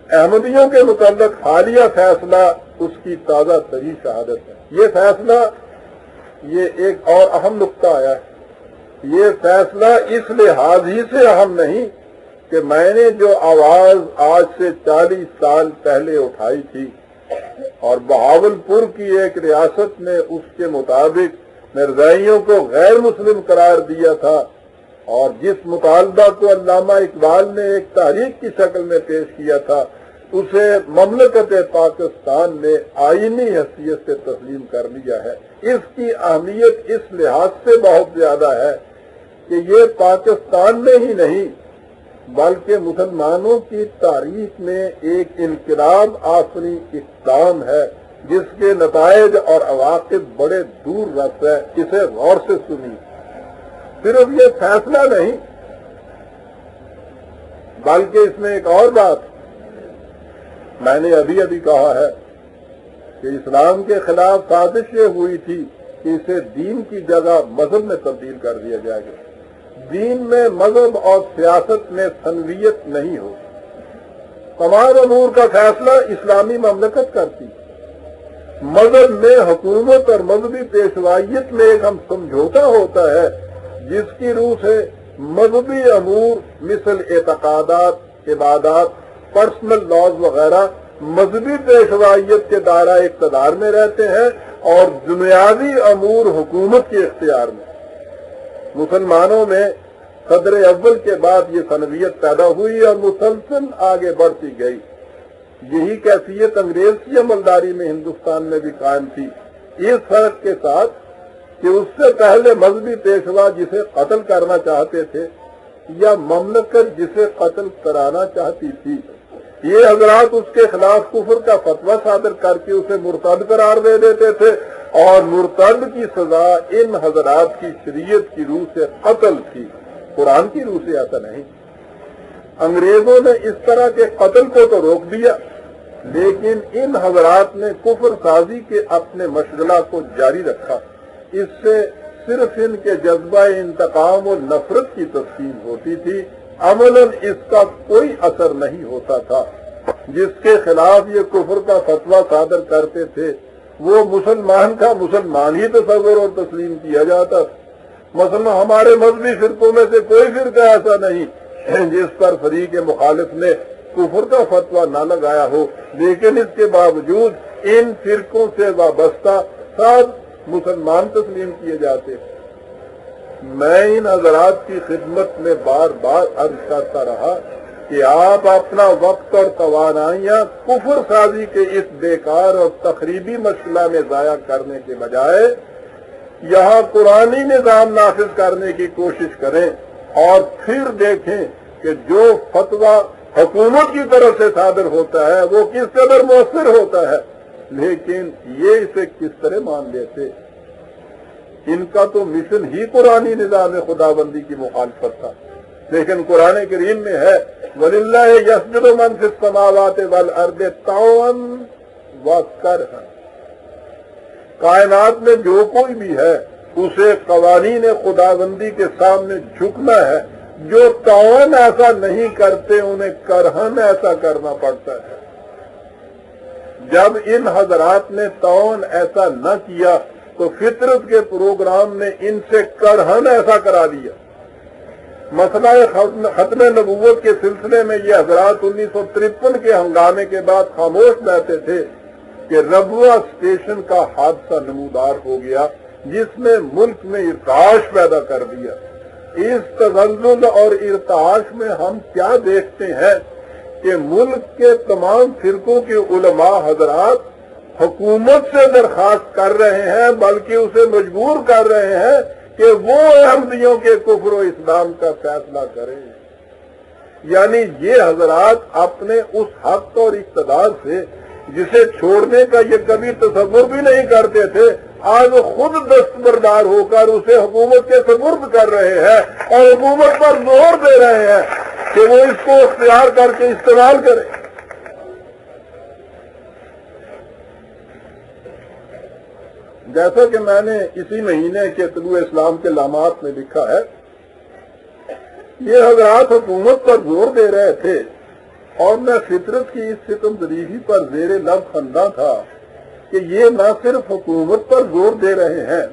احمدیوں کے متعلق حالیہ فیصلہ اس کی تازہ ترین شہادت ہے۔ یہ فیصلہ، یہ ایک اور اہم نقطہ آیا ہے، یہ فیصلہ اس لحاظ ہی سے اہم نہیں کہ میں نے جو آواز آج سے 40 سال پہلے اٹھائی تھی اور بہاولپور کی ایک ریاست نے اس کے مطابق مرزائیوں کو غیر مسلم قرار دیا تھا، اور جس مطالبہ کو علامہ اقبال نے ایک تحریک کی شکل میں پیش کیا تھا، اسے مملکت پاکستان نے آئینی حیثیت سے تسلیم کر لیا ہے۔ اس کی اہمیت اس لحاظ سے بہت زیادہ ہے کہ یہ پاکستان میں ہی نہیں بلکہ مسلمانوں کی تاریخ میں ایک انقلاب آفریں اقدام ہے جس کے نتائج اور عواقب بڑے دور رس ہے۔ اسے غور سے سنی، صرف یہ فیصلہ نہیں بلکہ اس میں ایک اور بات میں نے ابھی کہا ہے کہ اسلام کے خلاف سازش یہ ہوئی تھی کہ اسے دین کی جگہ مذہب میں تبدیل کر دیا جائے گا۔ دین میں مذہب اور سیاست میں ثنویت نہیں ہو، تمام امور کا فیصلہ اسلامی مملکت کرتی۔ مذہب میں حکومت اور مذہبی پیشوائیت میں ایک ہم سمجھوتا ہوتا ہے جس کی روح سے مذہبی امور مثل اعتقادات، عبادات، پرسنل لاز وغیرہ مذہبی پیشوائیت کے دائرہ اقتدار میں رہتے ہیں اور دنیاوی امور حکومت کے اختیار میں۔ مسلمانوں میں صدر اول کے بعد یہ ثنویت پیدا ہوئی اور مسلسل آگے بڑھتی گئی۔ یہی کیفیت انگریز کی عملداری میں ہندوستان میں بھی قائم تھی، اس فرق کے ساتھ کہ اس سے پہلے مذہبی پیشوا جسے قتل کرنا چاہتے تھے یا مملکت جسے قتل کرانا چاہتی تھی، یہ حضرات اس کے خلاف کفر کا فتویٰ صادر کر کے اسے مرتد قرار دے دیتے تھے، اور مرتد کی سزا ان حضرات کی شریعت کی روح سے قتل تھی، قرآن کی روح سے ایسا نہیں۔ انگریزوں نے اس طرح کے قتل کو تو روک دیا، لیکن ان حضرات نے کفر سازی کے اپنے مشغلہ کو جاری رکھا۔ اس سے صرف ان کے جذبہ انتقام و نفرت کی تسکین ہوتی تھی، عملاً اس کا کوئی اثر نہیں ہوتا تھا۔ جس کے خلاف یہ کفر کا فتویٰ صادر کرتے تھے وہ مسلمان کا مسلمان ہی تصور اور تسلیم کیا جاتا، مثلا ہمارے مذہبی فرقوں میں سے کوئی فرقہ ایسا نہیں جس پر فریق مخالف نے کفر کا فتویٰ نہ لگایا ہو، لیکن اس کے باوجود ان فرقوں سے وابستہ سب مسلمان تسلیم کیے جاتے ہیں۔ میں ان حضرات کی خدمت میں بار بار عرض کرتا رہا کہ آپ اپنا وقت اور توانائیاں کفر سازی کے اس بیکار اور تخریبی مشغلہ میں ضائع کرنے کے بجائے یہاں قرآنی نظام نافذ کرنے کی کوشش کریں، اور پھر دیکھیں کہ جو فتویٰ حکومت کی طرف سے صادر ہوتا ہے وہ کس قدر مؤثر ہوتا ہے، لیکن یہ اسے کس طرح مان لیتے۔ ان کا تو مشن ہی قرآنی نظام خداوندی کی مخالفت تھا، لیکن قرآن کریم میں ہے وَلِلَّهِ يَسْجُدُ مَن فِي السَّمَاوَاتِ وَالْأَرْضِ طَوْعًا وَكَرْهًا۔ کائنات میں جو کوئی بھی ہے اسے قوانین خداوندی کے سامنے جھکنا ہے، جو طوعاً ایسا نہیں کرتے انہیں کرہن ایسا کرنا پڑتا ہے۔ جب ان حضرات نے طوعاً ایسا نہ کیا تو فطرت کے پروگرام نے ان سے کرہن ایسا کرا دیا۔ مسئلہ ختم نبوت کے سلسلے میں یہ حضرات 1953 کے ہنگامے کے بعد خاموش بیٹھے تھے کہ ربوہ اسٹیشن کا حادثہ نمودار ہو گیا جس نے ملک میں ارتعاش پیدا کر دیا۔ اس تزلزل اور ارتعاش میں ہم کیا دیکھتے ہیں کہ ملک کے تمام فرقوں کے علماء حضرات حکومت سے درخواست کر رہے ہیں، بلکہ اسے مجبور کر رہے ہیں کہ وہ احمدیوں کے کفر و اسلام کا فیصلہ کریں۔ یعنی یہ حضرات اپنے اس حق اور اقتدار سے جسے چھوڑنے کا یہ کبھی تصور بھی نہیں کرتے تھے، آج خود دستبردار ہو کر اسے حکومت کے سپرد کر رہے ہیں اور حکومت پر زور دے رہے ہیں کہ وہ اس کو اختیار کر کے استعمال کرے۔ جیسا کہ میں نے اسی مہینے کے طلوع اسلام کے لامات میں لکھا ہے، یہ حضرات حکومت پر زور دے رہے تھے اور میں فطرت کی اس ستم ظریفی پر زیر لب خندہ تھا کہ یہ نہ صرف حکومت پر زور دے رہے ہیں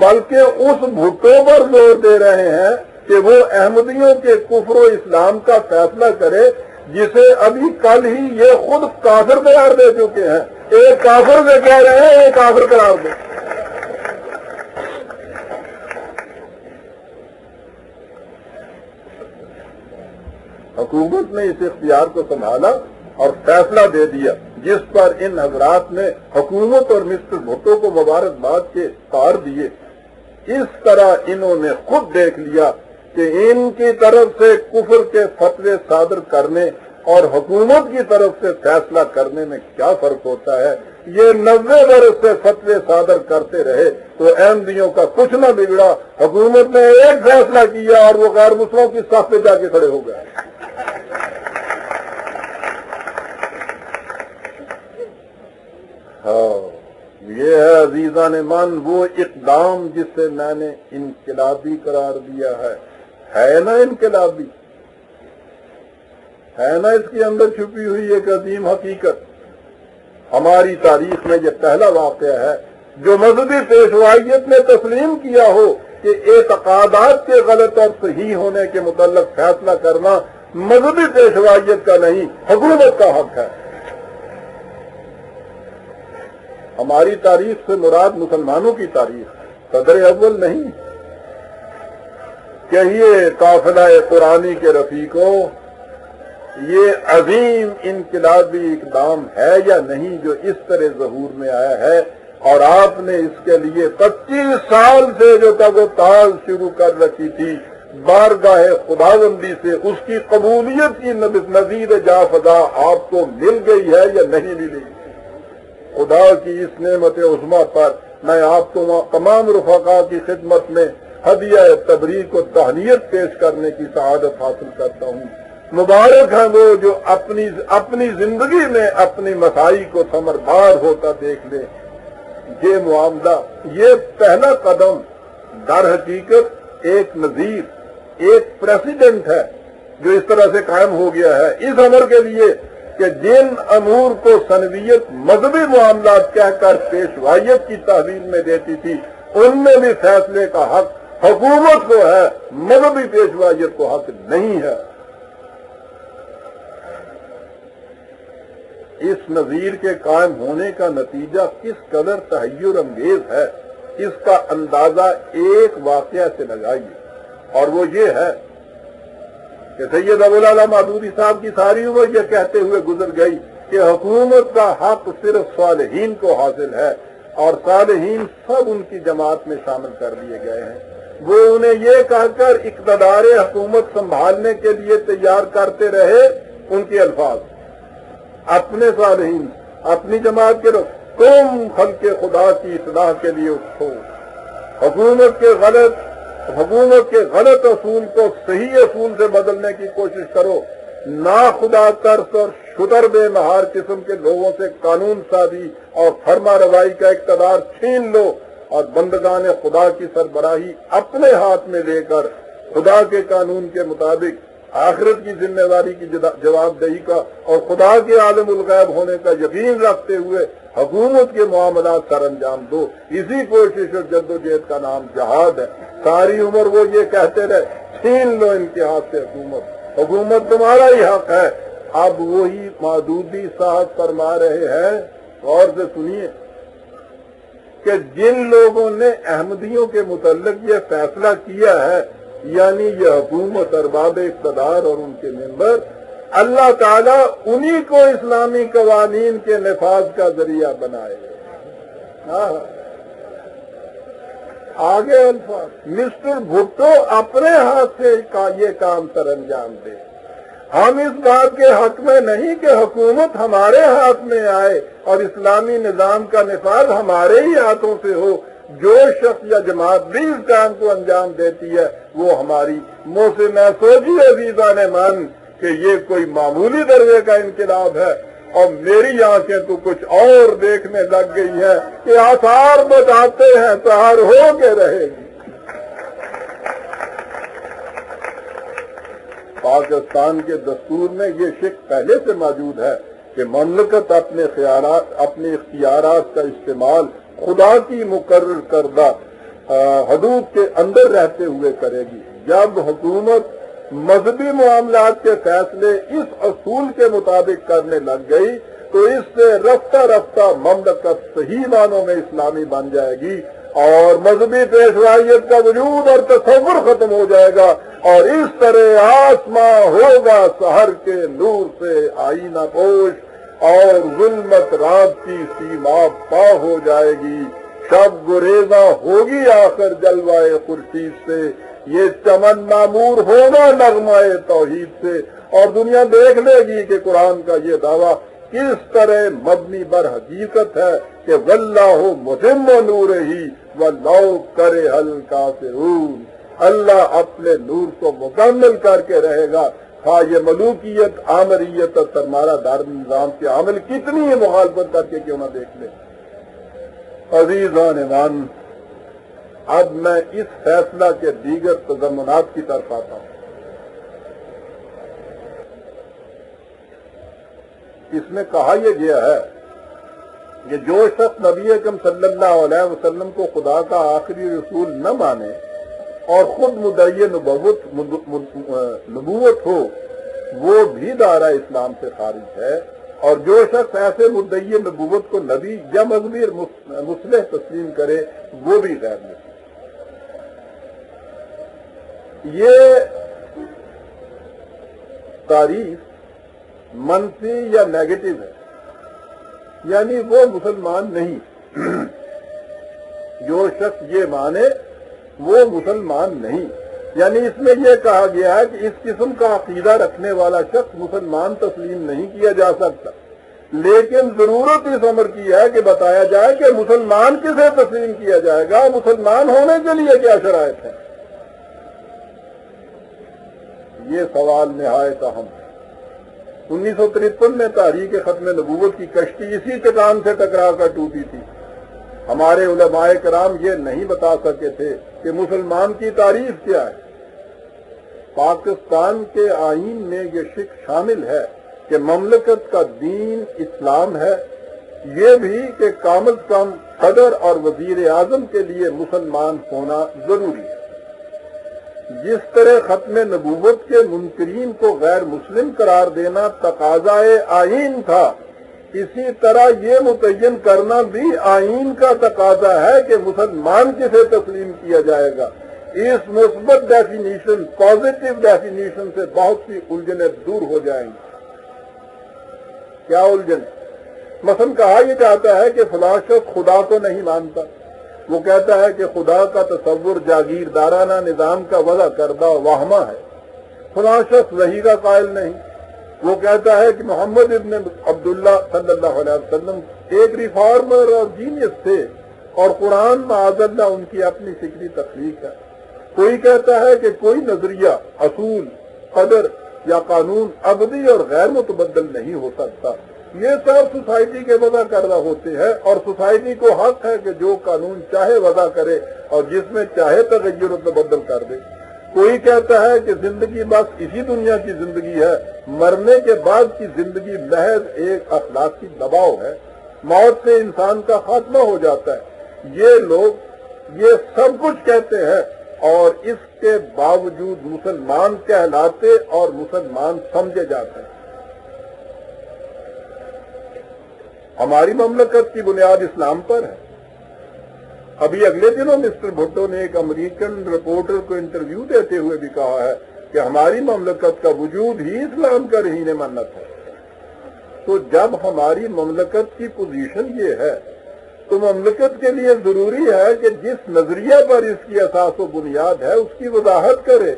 بلکہ اس بھٹو پر زور دے رہے ہیں کہ وہ احمدیوں کے کفر و اسلام کا فیصلہ کرے، جسے ابھی کل ہی یہ خود کافر قرار دے چکے ہیں۔ ایک کافر سے کہہ رہے ہیں ایک کافر قرار دے۔ حکومت نے اس اختیار کو سنبھالا اور فیصلہ دے دیا، جس پر ان حضرات نے حکومت اور مسٹر بھٹو کو مبارکباد کے تار دیے۔ اس طرح انہوں نے خود دیکھ لیا کہ ان کی طرف سے کفر کے فتوے صادر کرنے اور حکومت کی طرف سے فیصلہ کرنے میں کیا فرق ہوتا ہے۔ یہ 90 برس سے فتوے صادر کرتے رہے تو احمدیوں کا کچھ نہ بگڑا۔ حکومت نے ایک فیصلہ کیا اور وہ غیر مسلموں کی صف پہ جا کے کھڑے ہو گئے۔ یہ ہے عزیزان من وہ اقدام جسے میں نے انقلابی قرار دیا ہے نا انقلابی، ہے نا اس کے اندر چھپی ہوئی ایک عظیم حقیقت۔ ہماری تاریخ میں یہ پہلا واقعہ ہے جو مذہبی پیشوائیت نے تسلیم کیا ہو کہ اعتقادات کے غلط اور صحیح ہونے کے متعلق فیصلہ کرنا مذہبی پیشوائیت کا نہیں، حکومت کا حق ہے۔ ہماری تاریخ سے مراد مسلمانوں کی تاریخ، صدر اول نہیں۔ کہیے قافلہ قرآنی کے رفیقوں، یہ عظیم انقلابی اقدام ہے یا نہیں جو اس طرح ظہور میں آیا ہے، اور آپ نے اس کے لیے 25 سال سے جو تک وہ تاز شروع کر رکھی تھی بارگاہ خداوندی سے، اس کی قبولیت کی نظیر جا فضا آپ کو مل گئی ہے یا نہیں ملی؟ خدا کی اس نعمت عظمیٰ پر میں آپ کو تمام رفقاء کی خدمت میں ہدیہ تبریک و تہنیت پیش کرنے کی سعادت حاصل کرتا ہوں۔ مبارک ہیں وہ جو اپنی زندگی میں اپنی مسائی کو ثمردار ہوتا دیکھ لیں۔ یہ معاملہ، یہ پہلا قدم در حقیقت ایک نظیر، ایک پریسیڈنٹ ہے جو اس طرح سے قائم ہو گیا ہے اس امر کے لیے کہ جن امور کو سنویت مذہبی معاملات کہہ کر پیشوائیت کی تحویل میں دیتی تھی، ان میں بھی فیصلے کا حق حکومت کو ہے، مذہبی پیشوائیت کو حاصل نہیں ہے۔ اس نظیر کے قائم ہونے کا نتیجہ کس قدر تحیر انگیز ہے، اس کا اندازہ ایک واقعہ سے لگائیے، اور وہ یہ ہے کہ سید ابوالعلا مودودی صاحب کی ساری عمر یہ کہتے ہوئے گزر گئی کہ حکومت کا حق صرف صالحین کو حاصل ہے، اور صالحین سب ان کی جماعت میں شامل کر لیے گئے ہیں۔ وہ انہیں یہ کہہ کر اقتدار حکومت سنبھالنے کے لیے تیار کرتے رہے، ان کے الفاظ اپنے صالحین، اپنی جماعت کے لوگ، تم خلق خدا کی اصلاح کے لیے اٹھو، حکومت کے غلط اصول کو صحیح اصول سے بدلنے کی کوشش کرو، نا خدا ترس اور شتر بے مہار قسم کے لوگوں سے قانون سازی اور فرما روائی کا اقتدار چھین لو، اور بندگان خدا کی سربراہی اپنے ہاتھ میں لے کر خدا کے قانون کے مطابق آخرت کی ذمہ داری کی جواب دہی کا اور خدا کے عالم الغیب ہونے کا یقین رکھتے ہوئے حکومت کے معاملات سر انجام دو۔ اسی کوشش اور جد و جہد کا نام جہاد ہے۔ ساری عمر وہ یہ کہتے رہے، چھین لو ان کے ہاتھ سے حکومت تمہارا ہی حق ہے۔ اب وہی مودودی صاحب فرما رہے ہیں، غور سے سنیے، کہ جن لوگوں نے احمدیوں کے متعلق یہ فیصلہ کیا ہے، یعنی یہ حکومت، ارباب اقتدار اور ان کے ممبر، اللہ تعالیٰ انہی کو اسلامی قوانین کے نفاذ کا ذریعہ بنائے۔ آگے الفاظ، مسٹر بھٹو اپنے ہاتھ سے یہ کام سر انجام دے۔ ہم اس بات کے حق میں نہیں کہ حکومت ہمارے ہاتھ میں آئے اور اسلامی نظام کا نفاذ ہمارے ہی ہاتھوں سے ہو۔ جو شخص یا جماعت بھی اس کام کو انجام دیتی ہے وہ ہماری منہ سے نہ سوچیے عزیزان من کہ یہ کوئی معمولی درجے کا انقلاب ہے، اور میری آنکھیں تو کچھ اور دیکھنے لگ گئی ہیں کہ آثار بتاتے ہیں سہر ہو کے رہے گی۔ پاکستان کے دستور میں یہ شک پہلے سے موجود ہے کہ مملکت اپنے اختیارات کا استعمال خدا کی مقرر کردہ حدود کے اندر رہتے ہوئے کرے گی۔ جب حکومت مذہبی معاملات کے فیصلے اس اصول کے مطابق کرنے لگ گئی تو اس سے رفتہ رفتہ مملکت صحیح معنوں میں اسلامی بن جائے گی، اور مذہبی پیشوائیت کا وجود اور تصور ختم ہو جائے گا، اور اس طرح آسماں ہوگا سحر کے نور سے آئینہ پوش، اور ظلمت رات کی سیما پا ہو جائے گی، شب گریزاں ہوگی آخر جلوائے خورشید سے، یہ چمن معمور ہوگا نغمہ توحید سے، اور دنیا دیکھ لے گی کہ قرآن کا یہ دعویٰ کس طرح مبنی بر حقیقت ہے کہ واللہ متم نورہ ولو کرہ الکافرون، اللہ اپنے نور کو مکمل کر کے رہے گا، ہاں یہ ملوکیت، آمریت اور سرمایہ دار نظام کے عمل کتنی ہی مخالفت کر کے کیوں نہ دیکھ لیں۔ عزیزان من، اب میں اس فیصلہ کے دیگر تضمنات کی طرف آتا ہوں۔ اس میں کہا یہ گیا ہے کہ جو شخص نبی اکرم صلی اللہ علیہ وسلم کو خدا کا آخری رسول نہ مانے اور خود مدعی نبوت ہو، وہ بھی دائرہ اسلام سے خارج ہے، اور جو شخص ایسے مدعی نبوت کو نبی یا مذہبی مصلح تسلیم کرے وہ بھی غیر مسلم۔ یہ تعریف منفی یا نیگیٹو ہے، یعنی وہ مسلمان نہیں۔ جو شخص یہ مانے وہ مسلمان نہیں، یعنی اس میں یہ کہا گیا ہے کہ اس قسم کا عقیدہ رکھنے والا شخص مسلمان تسلیم نہیں کیا جا سکتا، لیکن ضرورت اس امر کی ہے کہ بتایا جائے کہ مسلمان کسے تسلیم کیا جائے گا، مسلمان ہونے کے لیے کیا شرائط ہے۔ یہ سوال نہایت اہم ہے۔ 1953 میں تحریک ختم نبوت کی کشتی اسی چٹان سے ٹکرا کر ٹوٹی تھی۔ ہمارے علماء کرام یہ نہیں بتا سکے تھے کہ مسلمان کی تعریف کیا ہے۔ پاکستان کے آئین میں یہ شک شامل ہے کہ مملکت کا دین اسلام ہے، یہ بھی کہ کم از کم صدر اور وزیر اعظم کے لیے مسلمان ہونا ضروری ہے۔ جس طرح ختم نبوت کے منکرین کو غیر مسلم قرار دینا تقاضائے آئین تھا، اسی طرح یہ متعین کرنا بھی آئین کا تقاضا ہے کہ مسلمان کسے تسلیم کیا جائے گا۔ اس مثبت ڈیفینیشن، پازیٹو ڈیفینیشن سے بہت سی الجھنیں دور ہو جائیں گی۔ کیا الجھن؟ مثلا کہا یہ جاتا ہے کہ فلاں شخص خدا کو نہیں مانتا، وہ کہتا ہے کہ خدا کا تصور جاگیردارانہ نظام کا وضع کردہ واہمہ ہے۔ فلاں شخص وحی کا قائل نہیں، وہ کہتا ہے کہ محمد ابن عبداللہ صلی اللہ علیہ وسلم ایک ریفارمر اور جینیس تھے اور قرآن معاذ اللہ ان کی اپنی فکری تخلیق ہے۔ کوئی کہتا ہے کہ کوئی نظریہ، اصول، قدر یا قانون ابدی اور غیر متبدل نہیں ہو سکتا۔ یہ سب سوسائٹی کے وضع کردہ ہوتے ہیں اور سوسائٹی کو حق ہے کہ جو قانون چاہے وضع کرے اور جس میں چاہے تغیر و تبدل کر دے۔ کوئی کہتا ہے کہ زندگی بس اسی دنیا کی زندگی ہے، مرنے کے بعد کی زندگی محض ایک اخلاقی دباؤ ہے، موت سے انسان کا خاتمہ ہو جاتا ہے۔ یہ لوگ یہ سب کچھ کہتے ہیں اور اس کے باوجود مسلمان کہلاتے اور مسلمان سمجھے جاتے ہیں۔ ہماری مملکت کی بنیاد اسلام پر ہے۔ ابھی اگلے دنوں مسٹر بھٹو نے ایک امریکن رپورٹر کو انٹرویو دیتے ہوئے بھی کہا ہے کہ ہماری مملکت کا وجود ہی اسلام کا رہین منت ہے۔ تو جب ہماری مملکت کی پوزیشن یہ ہے تو مملکت کے لیے ضروری ہے کہ جس نظریے پر اس کی اساس و بنیاد ہے اس کی وضاحت کرے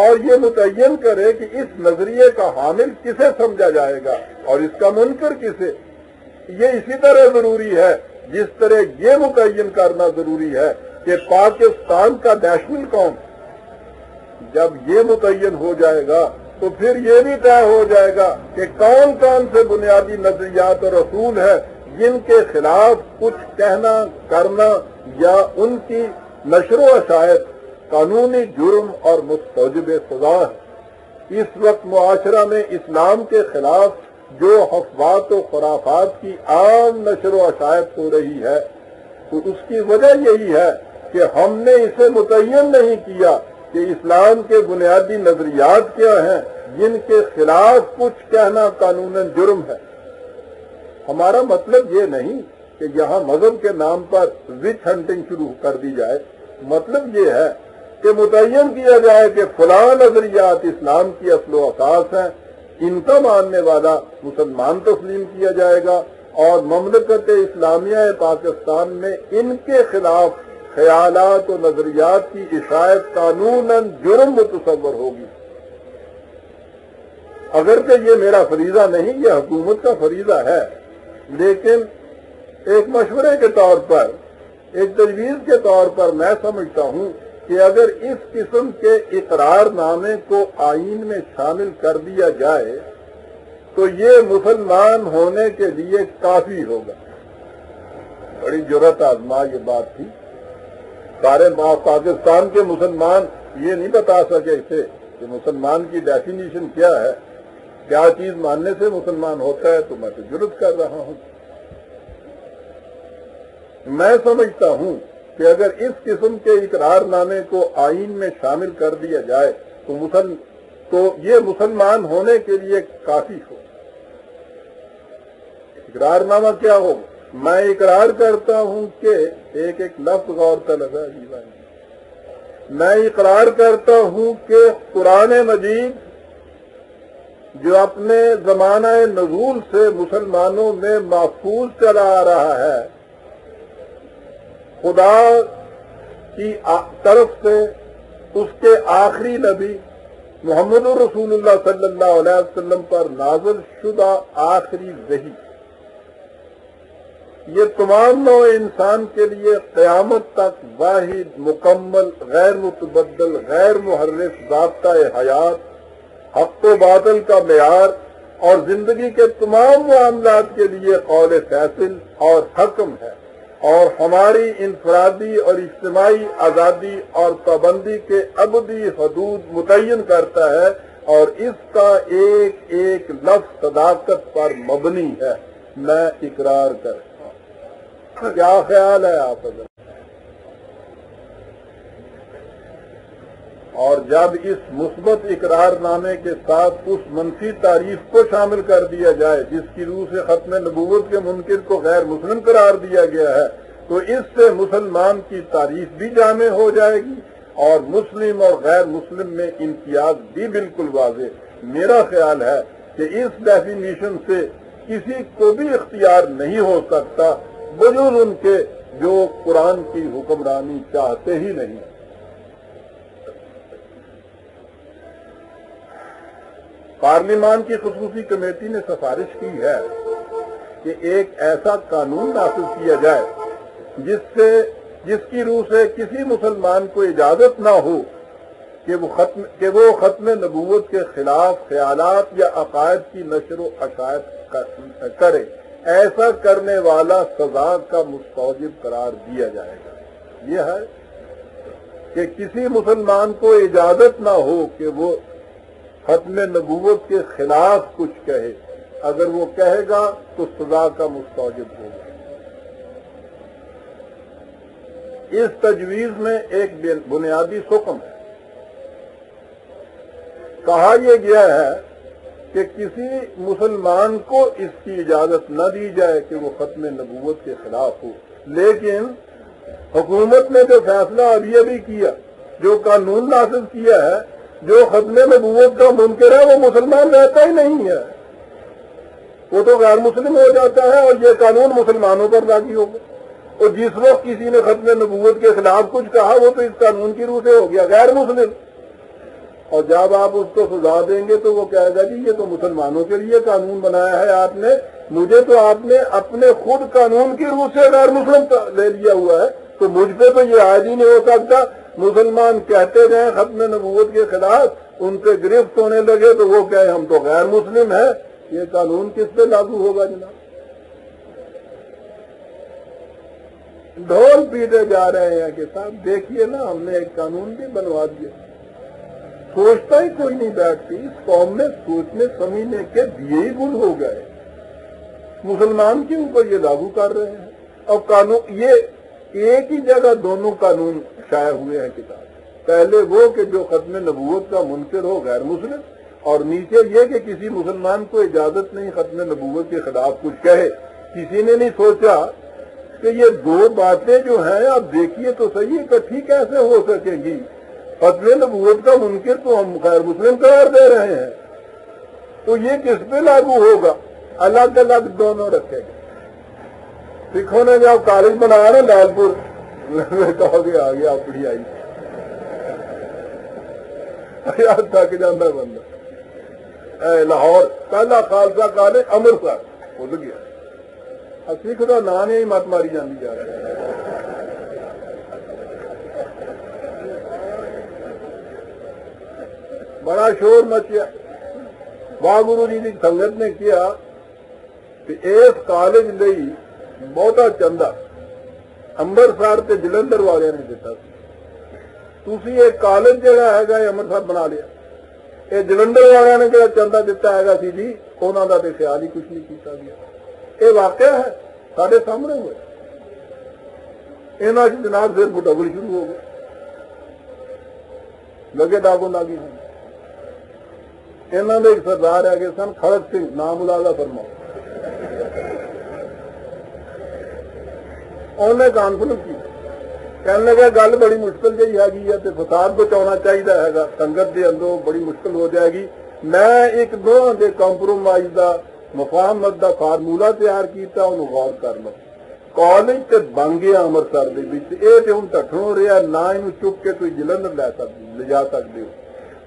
اور یہ متعین کرے کہ اس نظریے کا حامل کسے سمجھا جائے گا اور اس کا منکر کسے۔ یہ اسی طرح ضروری ہے جس طرح یہ متعین کرنا ضروری ہے کہ پاکستان کا نیشنل کون۔ جب یہ متعین ہو جائے گا تو پھر یہ بھی طے ہو جائے گا کہ کون کون سے بنیادی نظریات اور اصول ہیں جن کے خلاف کچھ کہنا، کرنا یا ان کی نشر و اشاعت قانونی جرم اور مستوجب سزا ہے۔ اس وقت معاشرہ میں اسلام کے خلاف جو افواہ و خرافات کی عام نشر و اشاعت ہو رہی ہے تو اس کی وجہ یہی ہے کہ ہم نے اسے متعین نہیں کیا کہ اسلام کے بنیادی نظریات کیا ہیں جن کے خلاف کچھ کہنا قانوناً جرم ہے۔ ہمارا مطلب یہ نہیں کہ یہاں مذہب کے نام پر وچ ہنٹنگ شروع کر دی جائے، مطلب یہ ہے کہ متعین کیا جائے کہ فلاں نظریات اسلام کی اصل و اساس ہیں، ان کا ماننے والا مسلمان تسلیم کیا جائے گا اور مملکت اسلامیہ پاکستان میں ان کے خلاف خیالات و نظریات کی اشاعت قانوناً جرم متصور ہوگی۔ اگرچہ یہ میرا فریضہ نہیں، یہ حکومت کا فریضہ ہے، لیکن ایک مشورے کے طور پر، ایک تجویز کے طور پر میں سمجھتا ہوں کہ اگر اس قسم کے اقرار نامے کو آئین میں شامل کر دیا جائے تو یہ مسلمان ہونے کے لیے کافی ہوگا۔ بڑی جرأت آزما یہ بات تھی۔ سارے پاکستان کے مسلمان یہ نہیں بتا سکے تھے کہ مسلمان کی ڈیفینیشن کیا ہے، کیا چیز ماننے سے مسلمان ہوتا ہے، تو میں تو جرأت کر رہا ہوں۔ میں سمجھتا ہوں کہ اگر اس قسم کے اقرار نامے کو آئین میں شامل کر دیا جائے تو یہ مسلمان ہونے کے لیے کافی ہو۔ اقرار نامہ کیا ہو؟ میں اقرار کرتا ہوں کہ ایک لفظ غور طلب ہے، میں اقرار کرتا ہوں کہ قرآن مجید جو اپنے زمانہ نزول سے مسلمانوں میں محفوظ چلا آ رہا ہے، خدا کی طرف سے اس کے آخری نبی محمد رسول اللہ صلی اللہ علیہ وسلم پر نازل شدہ آخری وحی، یہ تمام نوع انسان کے لیے قیامت تک واحد، مکمل، غیر متبدل، غیر محرف ضابطۂ حیات، حق و باطل کا معیار اور زندگی کے تمام معاملات کے لیے قول فیصل اور حکم ہے، اور ہماری انفرادی اور اجتماعی آزادی اور پابندی کے ابدی حدود متعین کرتا ہے، اور اس کا ایک ایک لفظ صداقت پر مبنی ہے۔ میں اقرار کرتا ہوں۔ کیا خیال ہے آپ حضرت؟ اور جب اس مثبت اقرار نامے کے ساتھ اس منفی تعریف کو شامل کر دیا جائے جس کی روح سے ختم نبوت کے منکر کو غیر مسلم قرار دیا گیا ہے تو اس سے مسلمان کی تعریف بھی جامع ہو جائے گی اور مسلم اور غیر مسلم میں امتیاز بھی بالکل واضح۔ میرا خیال ہے کہ اس ڈیفینیشن سے کسی کو بھی اختیار نہیں ہو سکتا بجز ان کے جو قرآن کی حکمرانی چاہتے ہی نہیں۔ پارلیمان کی خصوصی کمیٹی نے سفارش کی ہے کہ ایک ایسا قانون نافذ کیا جائے جس کی روح سے کسی مسلمان کو اجازت نہ ہو کہ وہ ختم نبوت کے خلاف خیالات یا عقائد کی نشر و اشاعت کرے۔ ایسا کرنے والا سزا کا مستوجب قرار دیا جائے گا۔ یہ ہے کہ کسی مسلمان کو اجازت نہ ہو کہ وہ ختم نبوت کے خلاف کچھ کہے، اگر وہ کہے گا تو سزا کا مستوجب ہوگا۔ اس تجویز میں ایک بنیادی حکم ہے۔ کہا یہ گیا ہے کہ کسی مسلمان کو اس کی اجازت نہ دی جائے کہ وہ ختم نبوت کے خلاف ہو، لیکن حکومت نے جو فیصلہ ابھی کیا، جو قانون نافذ کیا ہے، جو ختم نبوت کا منکر ہے وہ مسلمان رہتا ہی نہیں ہے، وہ تو غیر مسلم ہو جاتا ہے اور یہ قانون مسلمانوں پر لاگو ہوگا۔ اور جس وقت کسی نے ختم نبوت کے خلاف کچھ کہا وہ تو اس قانون کی روح سے ہو گیا غیر مسلم، اور جب آپ اس کو سزا دیں گے تو وہ کہے گا جی یہ تو مسلمانوں کے لیے قانون بنایا ہے آپ نے، مجھے تو آپ نے اپنے خود قانون کی روح سے غیر مسلم لے لیا ہوا ہے، تو مجھ پہ تو یہ عائد ہی نہیں ہو سکتا۔ مسلمان کہتے گئے ختم نبوت کے خلاف، ان سے گرفت ہونے لگے تو وہ کہے ہم تو غیر مسلم ہیں، یہ قانون کس پہ لاگو ہوگا جناب؟ ڈھول پیٹے جا رہے ہیں کہ صاحب دیکھیے نا ہم نے ایک قانون بھی بنوا دیا، سوچتا ہی کوئی نہیں بیٹھتی اس قوم میں، سوچنے سمجھنے کے دیے ہی گل ہو گئے، مسلمان کے اوپر یہ لاگو کر رہے ہیں۔ اور قانون یہ ایک ہی جگہ دونوں قانون شائع ہوئے ہیں کتاب، پہلے وہ کہ جو ختم نبوت کا منکر ہو غیر مسلم، اور نیچے یہ کہ کسی مسلمان کو اجازت نہیں ختم نبوت کے خلاف کچھ کہے۔ کسی نے نہیں سوچا کہ یہ دو باتیں جو ہیں آپ دیکھیے تو صحیح اکٹھی کیسے ہو سکے گی؟ ختم نبوت کا منکر تو ہم غیر مسلم قرار دے رہے ہیں، تو یہ کس پہ لاگو ہوگا؟ الگ الگ دونوں رکھے گا۔ سکھوں نے جب کالج بنایا نا لال پور، کہو گے آ گیا اپنی آئی تھک جانا بندہ۔ لاہور پہلا خالصہ کالج امرتسر بھول گیا، سکھ کا نام ہی مت ماری جاتی جا رہی ہے۔ بڑا شور مچیا، واہ گرو جی کی سنگت نے کیا کہ اس کالج لئی بہتا چندہ امرتسر تے جلندر والے نے دیتا سی، تسی یہ کالج جڑا ہے یہ امرتسر بنا لیا، یہ جلندر والے نے جڑا چندہ دیتا ہے سی جی انہوں کا تو خیال ہی کچھ نہیں کیتا گیا۔ یہ واقعہ ہے سارے سامنے ہوئے، یہاں جناب پھر ڈبل شروع ہو گئے، لگے داغوں لاگی ہیں۔ یہاں کے ایک سردار ہے کہ سن کھڑک سنگھ، نام ملازہ فرماؤ، انہوں نے کانفرنس کی، کہنے لگا گل بڑی مشکل جی ہے تو فساد بچاؤنا چاہیے ہے، سنگت کے اندروں بڑی مشکل ہو جائے گی، میں ایک دونوں کے کمپرومائز کا مفاہمت کا فارمولا تیار کیتا، انہوں غور کر لو۔ کالج تے بن گیا امرتسر دے وچ، یہ تو ہوں ٹھٹھوں ہو رہا، نہ یہ چک کے کوئی جلندر لے جا سکتے ہو۔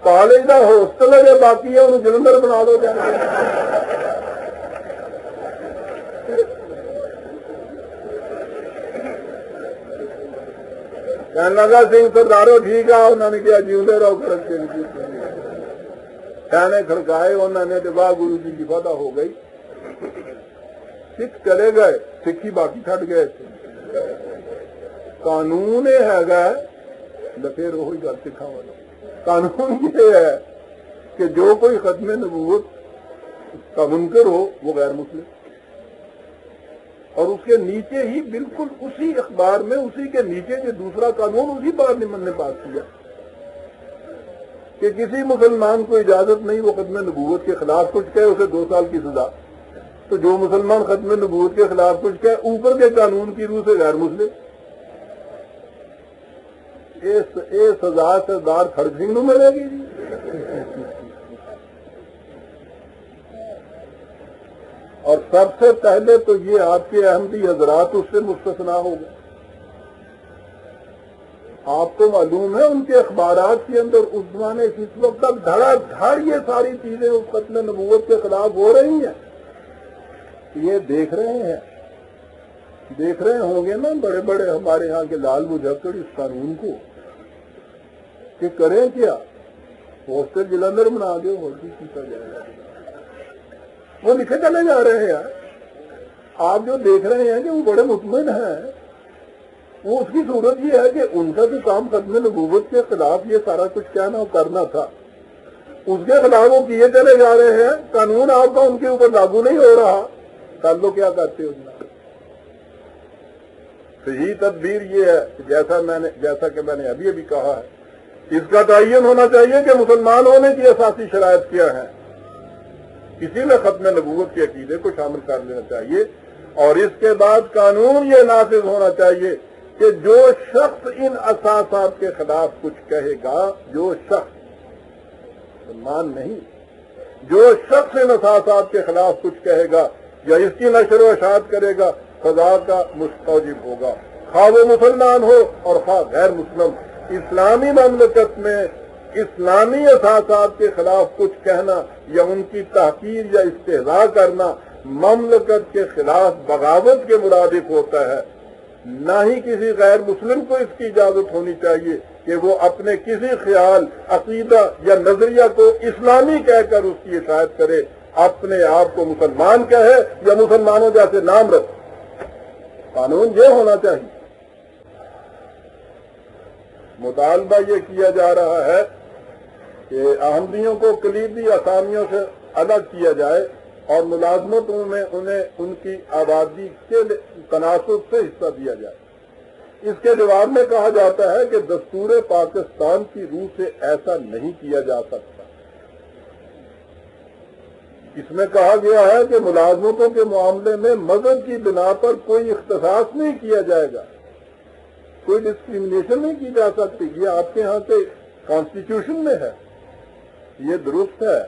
کالج کا ہوسٹل ہے جو باقی ہے انہوں جلندر بنا لو جا کے۔ کہنے لگا سنگھ سردارو ٹھیک ہے، انہوں نے کیا جیوندے رہو کھڑک سنگھ جی، کہنے کھڑکائے، انہوں نے تو واہ گرو جی کی فتح ہو گئی، سکھ چلے گئے، سکھی باقی چھٹ گئے تھے۔ قانون یہ ہے پھر وہی گل سکھا والا، قانون یہ ہے کہ جو کوئی ختم نبوت کا منکر ہو وہ غیر مسلم، اور اس کے نیچے ہی بالکل اسی اخبار میں اسی کے نیچے جو دوسرا قانون اسی بار نے پاس کیا کہ کسی مسلمان کو اجازت نہیں وہ ختم نبوت کے خلاف کچھ کہے اسے 2 سال کی سزا. تو جو مسلمان ختم نبوت کے خلاف کچھ کہے اوپر کے قانون کی روح سے غیر مسلم. یہ سزا سردار کھڑگ سنگھ نو ملے گی جی. اور سب سے پہلے تو یہ آپ کے احمدی حضرات اس سے مستثنا ہو گئے. آپ کو معلوم ہے ان کے اخبارات کے اندر اس زمانے اس وقت تک دھڑا دھڑ یہ ساری چیزیں اس ختم نبوت کے خلاف ہو رہی ہیں. یہ دیکھ رہے ہوں گے نا بڑے بڑے ہمارے ہاں کے لال مجھکڑ اس قانون کو کہ کریں کیا. پوسٹر جلندھر بنا دو اور بھی کیتا جائے گا. وہ لکھے چلے جا رہے ہیں. آپ جو دیکھ رہے ہیں کہ وہ بڑے مطمئن ہیں. وہ اس کی صورت یہ ہے کہ ان کا جو کام ختم نبوت کے خلاف یہ سارا کچھ کہنا کرنا تھا اس کے خلاف وہ کیے چلے جا رہے ہیں. قانون آپ کا ان کے اوپر لاگو نہیں ہو رہا. کر لو کیا کرتے ہو. صحیح تدبیر یہ ہے جیسا کہ میں نے ابھی کہا ہے اس کا تعین ہونا چاہیے کہ مسلمان ہونے کی اساسی شرائط کیا ہے. کسی میں ختم نبوت کے عقیدے کو شامل کر لینا چاہیے اور اس کے بعد قانون یہ نافذ ہونا چاہیے کہ جو شخص ان اساسات کے خلاف کچھ کہے گا جو شخص مسلمان نہیں جو شخص ان اساسات کے خلاف کچھ کہے گا یا اس کی نشر و اشاعت کرے گا سزا کا مستوجب ہوگا خواہ وہ مسلمان ہو اور خواہ غیر مسلم. اسلامی مملکت میں اسلامی اساسات کے خلاف کچھ کہنا یا ان کی تحقیر یا استہزاء کرنا مملکت کے خلاف بغاوت کے مرادف ہوتا ہے. نہ ہی کسی غیر مسلم کو اس کی اجازت ہونی چاہیے کہ وہ اپنے کسی خیال عقیدہ یا نظریہ کو اسلامی کہہ کر اس کی اشاعت کرے. اپنے آپ کو مسلمان کہے یا مسلمانوں جیسے نام رکھے. قانون یہ ہونا چاہیے. مطالبہ یہ کیا جا رہا ہے کہ احمدیوں کو کلیدی اسامیوں سے الگ کیا جائے اور ملازمتوں میں انہیں ان کی آبادی کے تناسب سے حصہ دیا جائے. اس کے جواب میں کہا جاتا ہے کہ دستور پاکستان کی روح سے ایسا نہیں کیا جا سکتا. اس میں کہا گیا ہے کہ ملازمتوں کے معاملے میں مذہب کی بنا پر کوئی اختصاص نہیں کیا جائے گا, کوئی ڈسکریمنیشن نہیں کی جا سکتی. یہ آپ کے ہاں کے کانسٹیٹیوشن میں ہے, یہ درست ہے,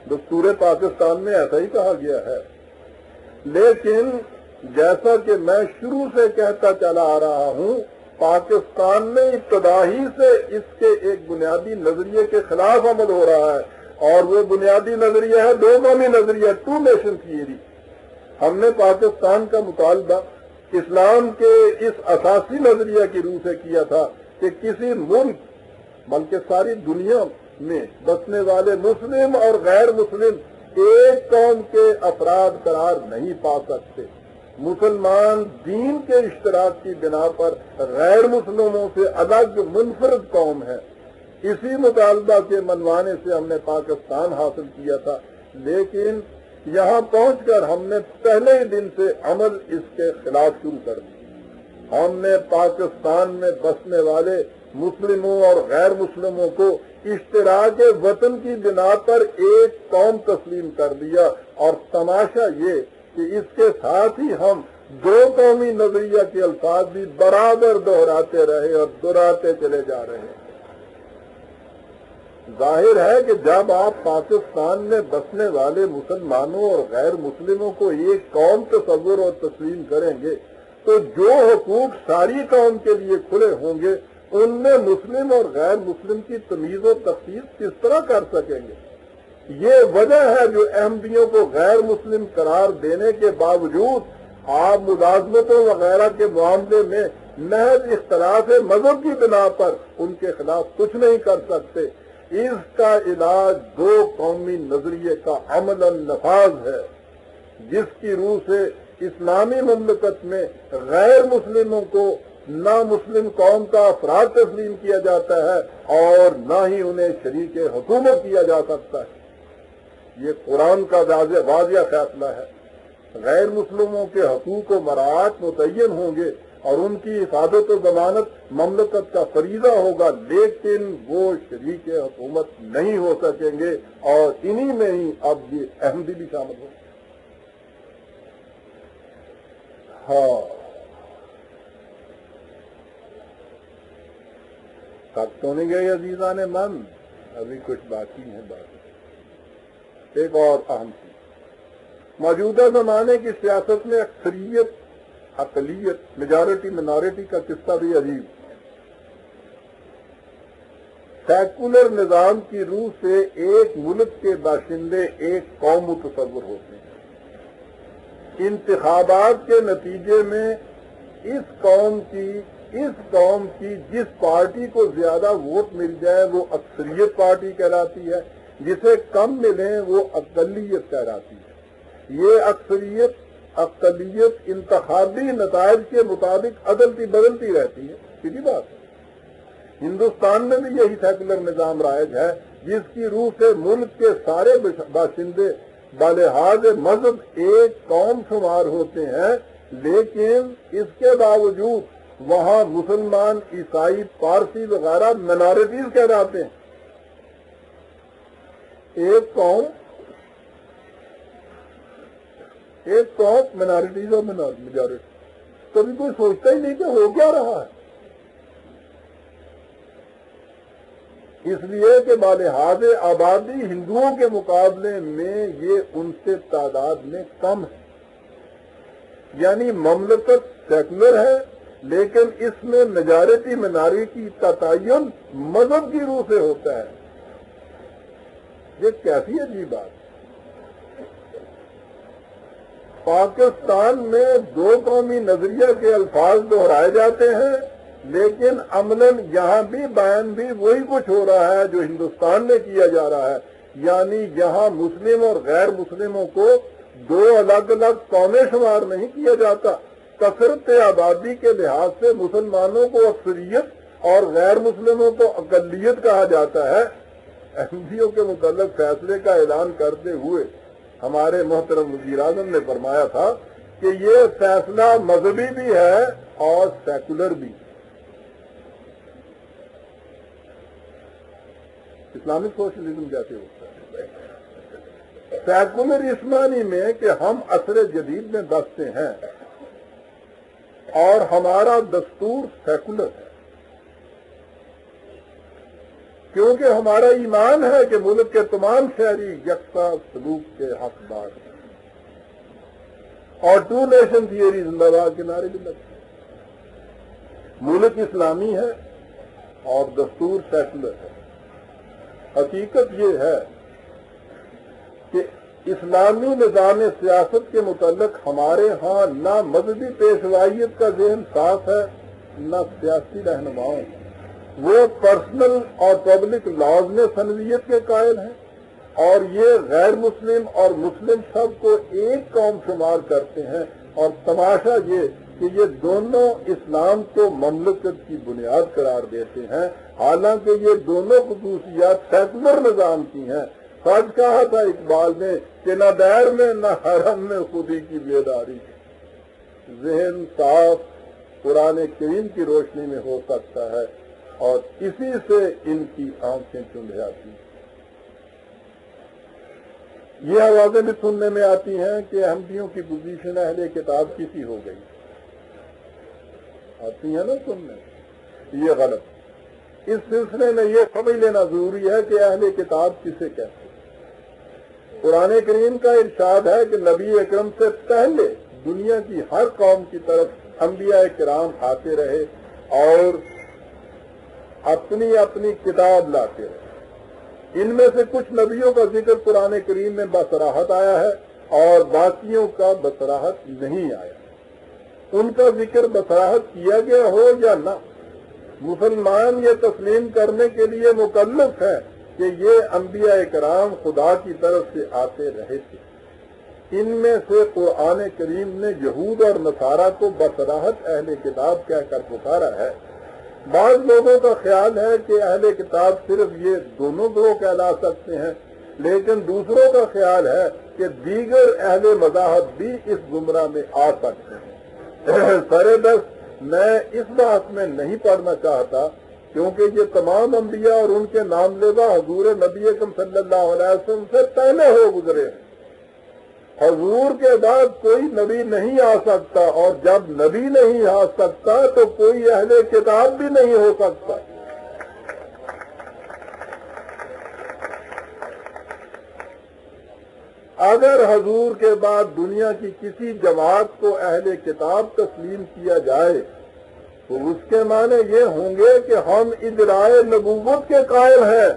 دستور پاکستان میں ایسا ہی کہا گیا ہے. لیکن جیسا کہ میں شروع سے کہتا چلا آ رہا ہوں, پاکستان میں ابتدا ہی سے اس کے ایک بنیادی نظریے کے خلاف عمل ہو رہا ہے اور وہ بنیادی نظریہ ہے 2 قومی نظریہ, 2 نیشن تھیوری. ہم نے پاکستان کا مطالبہ اسلام کے اس اساسی نظریہ کی روح سے کیا تھا کہ کسی ملک بلکہ ساری دنیا میں بسنے والے مسلم اور غیر مسلم ایک قوم کے افراد قرار نہیں پا سکتے. مسلمان دین کے اشتراک کی بنا پر غیر مسلموں سے الگ منفرد قوم ہے. اسی مطالبہ کے منوانے سے ہم نے پاکستان حاصل کیا تھا, لیکن یہاں پہنچ کر ہم نے پہلے ہی دن سے عمل اس کے خلاف شروع کر دیا. ہم نے پاکستان میں بسنے والے مسلموں اور غیر مسلموں کو اشتراک وطن کی بنا پر ایک قوم تسلیم کر دیا, اور تماشا یہ کہ اس کے ساتھ ہی ہم 2 قومی نظریہ کے الفاظ بھی برابر دہراتے رہے اور دہراتے چلے جا رہے ہیں. ظاہر ہے کہ جب آپ پاکستان میں بسنے والے مسلمانوں اور غیر مسلموں کو ایک قوم تصور اور تسلیم کریں گے تو جو حقوق ساری قوم کے لیے کھلے ہوں گے ان میں مسلم اور غیر مسلم کی تمیز و تخصیص کس طرح کر سکیں گے؟ یہ وجہ ہے جو احمدیوں کو غیر مسلم قرار دینے کے باوجود آپ ملازمتوں وغیرہ کے معاملے میں محض اختلاف مذہب کی بنا پر ان کے خلاف کچھ نہیں کر سکتے. اس کا علاج 2 قومی نظریے کا عملاً نفاذ ہے, جس کی روح سے اسلامی مملکت میں غیر مسلموں کو نہ مسلم قوم کا افراد تسلیم کیا جاتا ہے اور نہ ہی انہیں شریک حکومت کیا جا سکتا ہے. یہ قرآن کا واضح فیصلہ ہے. غیر مسلموں کے حقوق و مراعات متعین ہوں گے اور ان کی حفاظت و ضمانت مملکت کا فریضہ ہوگا، لیکن وہ شریک حکومت نہیں ہو سکیں گے، اور انہی میں ہی اب یہ احمدی بھی شامل ہو۔ ہاں، تک تو نہیں گئی عزیزان من، ابھی کچھ باقی ہیں بات۔ ایک اور اہم چیز، موجودہ زمانے کی سیاست میں اکثریت اقلیت میجارٹی منارٹی کا قصہ بھی عجیب۔ سیکولر نظام کی روح سے ایک ملک کے باشندے ایک قوم متصور ہوتے ہیں۔ انتخابات کے نتیجے میں اس قوم کی جس پارٹی کو زیادہ ووٹ مل جائے وہ اکثریت پارٹی کہلاتی ہے، جسے کم ملیں وہ اقلیت کہلاتی ہے۔ یہ اقلیت انتخابی نتائج کے مطابق عدلتی بدلتی رہتی ہے، سیدھی بات ہے۔ ہندوستان میں بھی یہی سیکولر نظام رائج ہے، جس کی روح سے ملک کے سارے باشندے بلحاظ مذہب ایک قوم شمار ہوتے ہیں، لیکن اس کے باوجود وہاں مسلمان، عیسائی، پارسی وغیرہ منارٹیز کہلاتے ہیں۔ ایک قوم منارٹیز اور میجارٹی، کبھی کوئی سوچتا ہی نہیں کہ ہو کیا رہا ہے، اس لیے کہ بلحاظ آبادی ہندوؤں کے مقابلے میں یہ ان سے تعداد میں کم ہے۔ یعنی مملکت سیکولر ہے، لیکن اس میں میجارٹی منارٹی کا تعین مذہب کی روح سے ہوتا ہے۔ یہ کیسی عجیب بات ہے۔ پاکستان میں دو قومی نظریہ کے الفاظ دہرائے جاتے ہیں، لیکن عملاً یہاں بھی بیان بھی وہی کچھ ہو رہا ہے جو ہندوستان میں کیا جا رہا ہے۔ یعنی یہاں مسلم اور غیر مسلموں کو دو الگ الگ قومیں شمار نہیں کیا جاتا۔ کثرت آبادی کے لحاظ سے مسلمانوں کو اکثریت اور غیر مسلموں کو اقلیت کہا جاتا ہے۔ احمدیوں کے متعلق فیصلے کا اعلان کرتے ہوئے ہمارے محترم وزیر اعظم نے فرمایا تھا کہ یہ فیصلہ مذہبی بھی ہے اور سیکولر بھی۔ اسلامک سوشلزم جیسے ہوتا ہے، سیکولر اس معنی میں کہ ہم عصر جدید میں بستے ہیں اور ہمارا دستور سیکولر ہے، کیونکہ ہمارا ایمان ہے کہ ملک کے تمام شہری یکساں سلوک کے حقدار ہیں، اور ٹو نیشن تھیوری زندہ باد کے نعرے بھی لگتے ہیں۔ ملک اسلامی ہے اور دستور سیکولر ہے۔ حقیقت یہ ہے کہ اسلامی نظام سیاست کے متعلق ہمارے ہاں نہ مذہبی پیشوائیت کا ذہن صاف ہے، نہ سیاسی رہنماؤں۔ وہ پرسنل اور پبلک لاز میں سنویت کے قائل ہیں، اور یہ غیر مسلم اور مسلم سب کو ایک قوم شمار کرتے ہیں، اور تماشا یہ کہ یہ دونوں اسلام کو مملکت کی بنیاد قرار دیتے ہیں، حالانکہ یہ دونوں خصوصیات سیکولر نظام کی ہیں۔ سچ کہا تھا اقبال نے کہ نہ دیر میں نہ حرم میں خودی کی بیداری۔ ذہن صاف قرآن کریم کی روشنی میں ہو سکتا ہے، اور اسی سے ان کی آنکھیں چندھیاتی۔ یہ آوازیں بھی سننے میں آتی ہیں کہ احمدیوں کی پوزیشن اہل کتاب کی سی ہو گئی، آتی ہے نا سننے، یہ غلط۔ اس سلسلے میں یہ سمجھ لینا ضروری ہے کہ اہل کتاب کسے کہتے ہیں۔ قرآن کریم کا ارشاد ہے کہ نبی اکرم سے پہلے دنیا کی ہر قوم کی طرف انبیاء کرام آتے رہے اور اپنی اپنی کتاب لاتے رہے۔ ان میں سے کچھ نبیوں کا ذکر قرآن کریم میں بصراحت آیا ہے اور باقیوں کا بصراحت نہیں آیا۔ ان کا ذکر بصراحت کیا گیا ہو یا نہ، مسلمان یہ تسلیم کرنے کے لیے مکلف ہے کہ یہ انبیاء کرام خدا کی طرف سے آتے رہے تھے۔ ان میں سے قرآن کریم نے یہود اور نصارہ کو بصراحت اہل کتاب کہہ کر پکارا ہے۔ بعض لوگوں کا خیال ہے کہ اہل کتاب صرف یہ دونوں گروہ کہلا سکتے ہیں، لیکن دوسروں کا خیال ہے کہ دیگر اہل مذاہب بھی اس زمرہ میں آ سکتے ہیں۔ سرے بس میں اس بات میں نہیں پڑھنا چاہتا کیونکہ یہ تمام انبیاء اور ان کے نام لیوا حضور نبی اکرم صلی اللہ علیہ وسلم سے پہلے ہو گزرے ہیں۔ حضور کے بعد کوئی نبی نہیں آ سکتا، اور جب نبی نہیں آ سکتا تو کوئی اہل کتاب بھی نہیں ہو سکتا۔ اگر حضور کے بعد دنیا کی کسی جماعت کو اہل کتاب تسلیم کیا جائے تو اس کے معنی یہ ہوں گے کہ ہم ادعائے نبوت کے قائل ہیں۔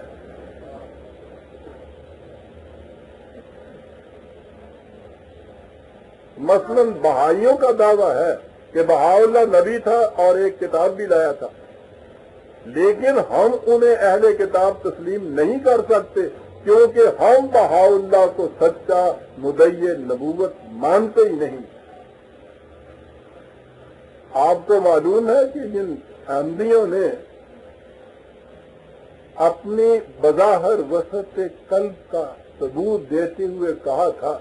مثلا بہائیوں کا دعویٰ ہے کہ بہاءاللہ نبی تھا اور ایک کتاب بھی لایا تھا، لیکن ہم انہیں اہل کتاب تسلیم نہیں کر سکتے کیونکہ ہم بہاءاللہ کو سچا مدعی نبوت مانتے ہی نہیں۔ آپ کو معلوم ہے کہ جن احمدیوں نے اپنی بظاہر وسعت قلب کا ثبوت دیتے ہوئے کہا تھا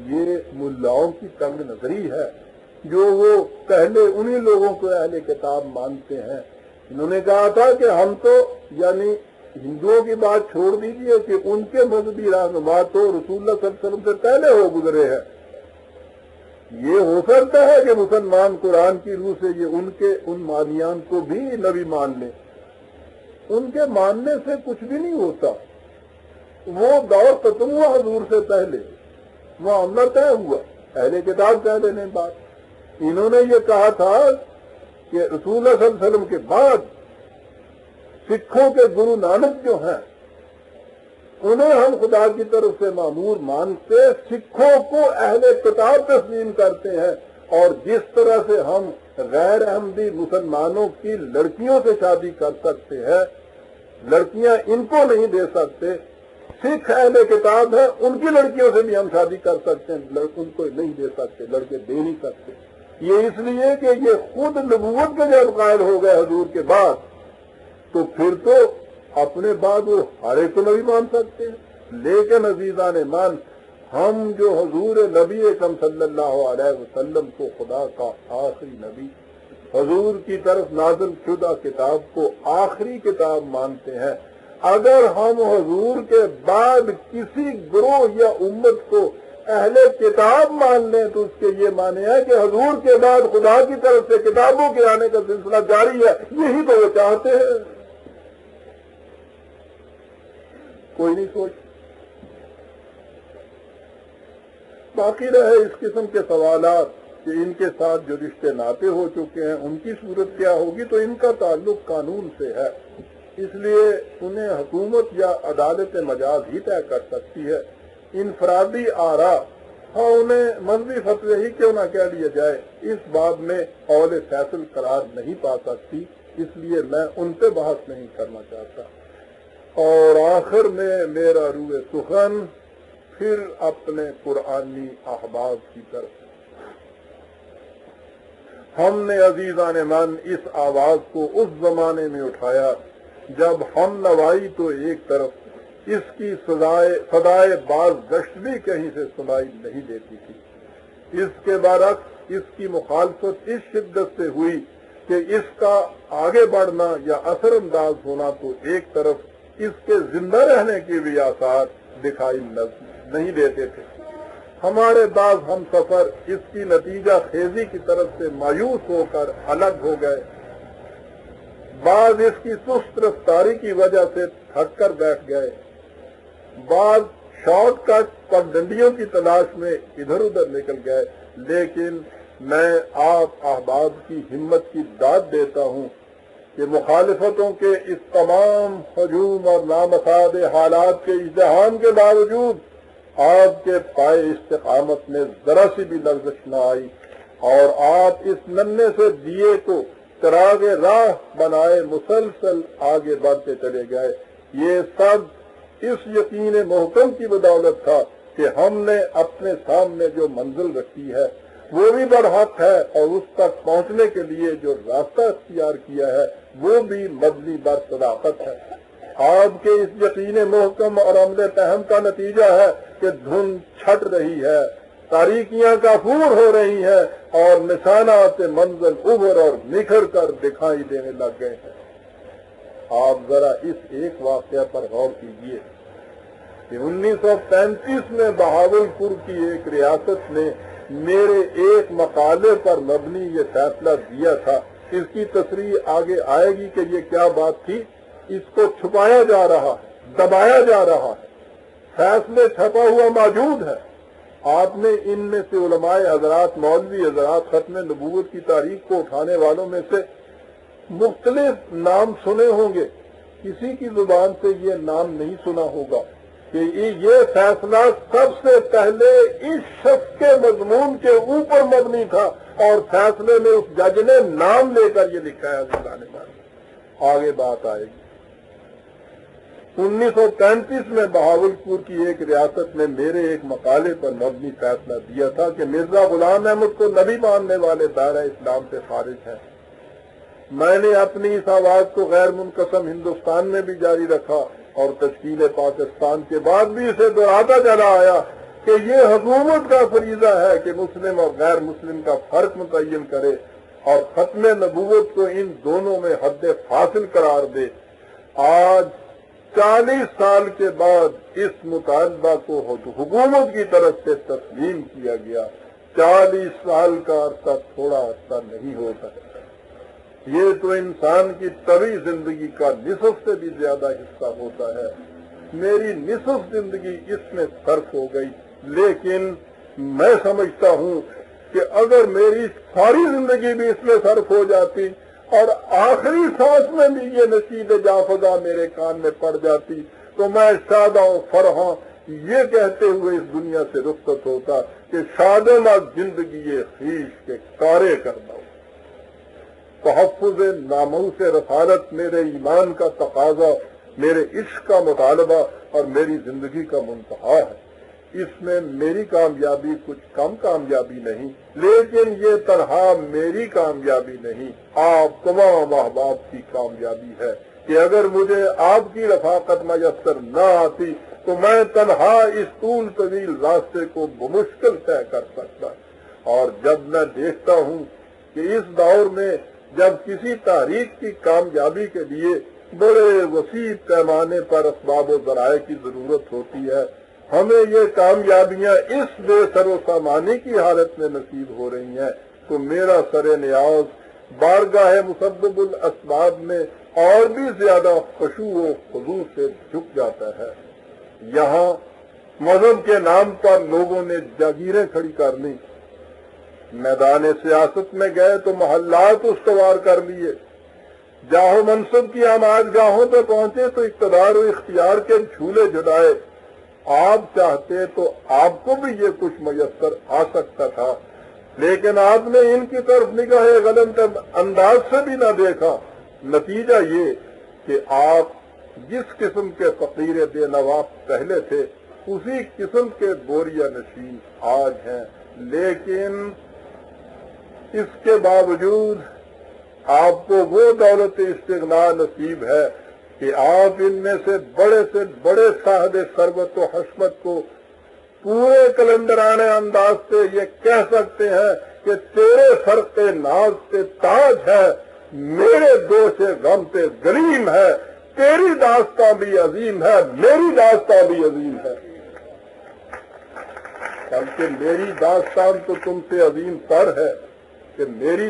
یہ ملاؤں کی تنگ نظری ہے جو وہ پہلے انہی لوگوں کو اہل کتاب مانتے ہیں، انہوں نے کہا تھا کہ ہم تو یعنی ہندوؤں کی بات چھوڑ دیجیے کہ ان کے مذہبی رہنما تو رسول اللہ صلی اللہ علیہ وسلم سے پہلے ہو گزرے ہیں۔ یہ ہو سکتا ہے کہ مسلمان قرآن کی روح سے یہ ان مانیان کو بھی نبی مان لیں، ان کے ماننے سے کچھ بھی نہیں ہوتا، وہ دور ختم ہوا حضور سے پہلے، معاملہ طے ہوا، اہل کتاب کہہ دینے بات۔ انہوں نے یہ کہا تھا کہ رسول اللہ صلی اللہ علیہ وسلم کے بعد سکھوں کے گرو نانک جو ہیں انہیں ہم خدا کی طرف سے مامور مانتے، سکھوں کو اہل کتاب تسلیم کرتے ہیں، اور جس طرح سے ہم غیر احمدی مسلمانوں کی لڑکیوں سے شادی کر سکتے ہیں، لڑکیاں ان کو نہیں دے سکتے، سکھ اہل کتاب ہیں ان کی لڑکیوں سے بھی ہم شادی کر سکتے ہیں، ان کو نہیں دے سکتے، لڑکے دے نہیں سکتے۔ یہ اس لیے کہ یہ خود نبوت کے جب قائل ہو گئے حضور کے بعد تو پھر تو اپنے بعد وہ ہر ایک کو نبی مان سکتے ہیں۔ لیکن عزیزان مان، ہم جو حضور نبی اکرم صلی اللہ علیہ وسلم کو خدا کا آخری نبی، حضور کی طرف نازل شدہ کتاب کو آخری کتاب مانتے ہیں، اگر ہم حضور کے بعد کسی گروہ یا امت کو اہل کتاب مان لیں تو اس کے یہ معنی ہے کہ حضور کے بعد خدا کی طرف سے کتابوں کے آنے کا سلسلہ جاری ہے، یہی تو وہ چاہتے ہیں۔ کوئی نہیں سوچ باقی رہے اس قسم کے سوالات کہ ان کے ساتھ جو رشتے ناطے ہو چکے ہیں ان کی صورت کیا ہوگی، تو ان کا تعلق قانون سے ہے، اس لیے انہیں حکومت یا عدالت مجاز ہی طے کر سکتی ہے۔ انفرادی آراء ہاں انہیں مذہبی فتوی ہی کیوں نہ کہہ لیا جائے، اس باب میں قول فیصل قرار نہیں پا سکتی، اس لیے میں ان پہ بحث نہیں کرنا چاہتا۔ اور آخر میں میرا روح سخن پھر اپنے قرآنی احباب کی طرف۔ ہم نے عزیزان من اس آواز کو اس زمانے میں اٹھایا جب ہم نوائی تو ایک طرف، اس کی صدائے باز گشت بھی کہیں سے سنائی نہیں دیتی تھی۔ اس کے برعکس اس کی مخالفت اس شدت سے ہوئی کہ اس کا آگے بڑھنا یا اثر انداز ہونا تو ایک طرف، اس کے زندہ رہنے کے بھی آثار دکھائی نہیں دیتے تھے۔ ہمارے بعض ہم سفر اس کی نتیجہ خیزی کی طرف سے مایوس ہو کر الگ ہو گئے، بعض اس کی سست رفتاری کی وجہ سے تھک کر بیٹھ گئے، بعض شارٹ کٹ پگڈنڈیوں کی تلاش میں ادھر ادھر نکل گئے، لیکن میں آپ احباب کی ہمت کی داد دیتا ہوں کہ مخالفتوں کے اس تمام ہجوم اور نامساعد حالات کے ازدحام کے باوجود آپ کے پائے استقامت میں ذرا سی بھی لغزش نہ آئی، اور آپ اس ننھے سے دیے کو چراغ راہ بنائے مسلسل آگے بڑھتے چلے گئے۔ یہ سب اس یقین محکم کی بدولت تھا کہ ہم نے اپنے سامنے جو منزل رکھی ہے وہ بھی برحق ہے، اور اس تک پہنچنے کے لیے جو راستہ اختیار کیا ہے وہ بھی مبنی بر صداقت ہے۔ آپ کے اس یقین محکم اور عمل فہم کا نتیجہ ہے کہ دھن چھٹ رہی ہے، تاریکیاں کافور ہو رہی ہیں اور نشانات منزل ابھر اور نکھر کر دکھائی دینے لگ گئے ہیں۔ آپ ذرا اس ایک واقعہ پر غور کیجئے کہ 1935 میں بہاول پور کی ایک ریاست نے میرے ایک مقالے پر مبنی یہ فیصلہ دیا تھا۔ اس کی تصریح آگے آئے گی کہ یہ کیا بات تھی۔ اس کو چھپایا جا رہا ہے، دبایا جا رہا ہے، فیصلے چھپا ہوا موجود ہے۔ آپ نے ان میں سے علماء حضرات، مولوی حضرات، ختم نبوت کی تاریخ کو اٹھانے والوں میں سے مختلف نام سنے ہوں گے، کسی کی زبان سے یہ نام نہیں سنا ہوگا کہ یہ فیصلہ سب سے پہلے اس شخص کے مضمون کے اوپر مبنی تھا اور فیصلے میں اس جج نے نام لے کر یہ لکھا ہے۔ آگے بات آئے گی۔ 1935 میں بہاول پور کی ایک ریاست نے میرے ایک مقالے پر مبنی فیصلہ دیا تھا کہ مرزا غلام احمد کو نبی ماننے والے دائرہ اسلام سے خارج ہیں۔ میں نے اپنی اس آواز کو غیر منقسم ہندوستان میں بھی جاری رکھا اور تشکیل پاکستان کے بعد بھی اسے دہراتا چلا آیا کہ یہ حکومت کا فریضہ ہے کہ مسلم اور غیر مسلم کا فرق متعین کرے اور ختم نبوت کو ان دونوں میں حد فاصل قرار دے۔ آج 40 سال کے بعد اس مطالبہ کو حکومت کی طرف سے تسلیم کیا گیا۔ 40 سال کا عرصہ تھوڑا عرصہ نہیں ہو سکتا۔ یہ تو انسان کی طبعی زندگی کا نصف سے بھی زیادہ حصہ ہوتا ہے۔ میری نصف زندگی اس میں صرف ہو گئی، لیکن میں سمجھتا ہوں کہ اگر میری ساری زندگی بھی اس میں صرف ہو جاتی اور آخری سانس میں بھی یہ نشید جافزا میرے کان میں پڑ جاتی تو میں شاداں فرحاں یہ کہتے ہوئے اس دنیا سے رخصت ہوتا کہ شادنا زندگی خویش کے کارے کرنا۔ تحفظ ناموس رسالت میرے ایمان کا تقاضا، میرے عشق کا مطالبہ اور میری زندگی کا منتہا ہے۔ اس میں میری کامیابی کچھ کم کامیابی نہیں، لیکن یہ تنہا میری کامیابی نہیں، آپ تمام احباب کی کامیابی ہے کہ اگر مجھے آپ کی رفاقت میسر نہ آتی تو میں تنہا اس طول طویل راستے کو بمشکل طے کر سکتا۔ اور جب میں دیکھتا ہوں کہ اس دور میں جب کسی تحریک کی کامیابی کے لیے بڑے وسیع پیمانے پر اسباب و ذرائع کی ضرورت ہوتی ہے، ہمیں یہ کامیابیاں اس بے سر و سامانی کی حالت میں نصیب ہو رہی ہیں تو میرا سر نیاز بارگاہ مسبب الاسباب میں اور بھی زیادہ خشوع و خضوع سے جھک جاتا ہے۔ یہاں مذہب کے نام پر لوگوں نے جاگیریں کھڑی کر لی، میدان سیاست میں گئے تو محلات استوار کر لیے، جاہ و منصب کی آماج گاہوں پہ پہنچے تو اقتدار و اختیار کے جھولے جھلائے۔ آپ چاہتے تو آپ کو بھی یہ کچھ میسر آ سکتا تھا، لیکن آپ نے ان کی طرف نگاہ غلط انداز سے بھی نہ دیکھا۔ نتیجہ یہ کہ آپ جس قسم کے فقیر بے نوا پہلے تھے اسی قسم کے بوریا نشین آج ہیں، لیکن اس کے باوجود آپ کو وہ دولت استغنا نصیب ہے کہ آپ ان میں سے بڑے صاحب ثروت و حشمت کو پورے کلندرانہ انداز سے یہ کہہ سکتے ہیں کہ تیرے فرق ناز پہ تاج ہے، میرے دوش غم پہ گلیم ہے، تیری داستان بھی عظیم ہے، میری داستان بھی عظیم ہے، بلکہ میری داستان تو تم سے عظیم تر ہے کہ میری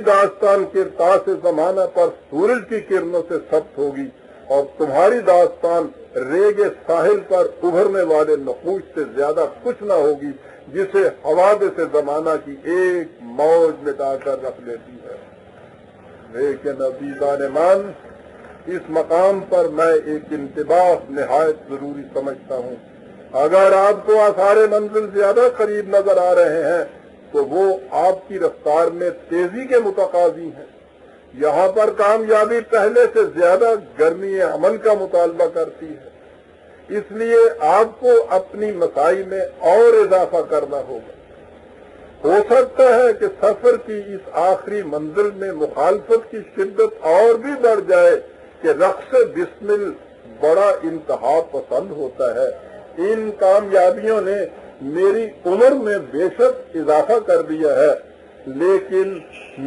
داستان کرتا سے زمانہ پر سورج کی کرنوں سے ثبت ہوگی اور تمہاری داستان ریگ ساحل پر ابھرنے والے نقوش سے زیادہ کچھ نہ ہوگی جسے حوادث زمانہ کی ایک موج مٹا کر رکھ لیتی ہے۔ لیکن عزیزان مان، اس مقام پر میں ایک انتباہ نہایت ضروری سمجھتا ہوں۔ اگر آپ کو آثار منزل زیادہ قریب نظر آ رہے ہیں تو وہ آپ کی رفتار میں تیزی کے متقاضی ہیں۔ یہاں پر کامیابی پہلے سے زیادہ گرمی عمل کا مطالبہ کرتی ہے، اس لیے آپ کو اپنی مساعی میں اور اضافہ کرنا ہوگا۔ ہو سکتا ہے کہ سفر کی اس آخری منزل میں مخالفت کی شدت اور بھی بڑھ جائے کہ رقص بسمل بڑا انتہا پسند ہوتا ہے، ان کامیابیوں نے میری عمر میں بے شک اضافہ کر دیا ہے، لیکن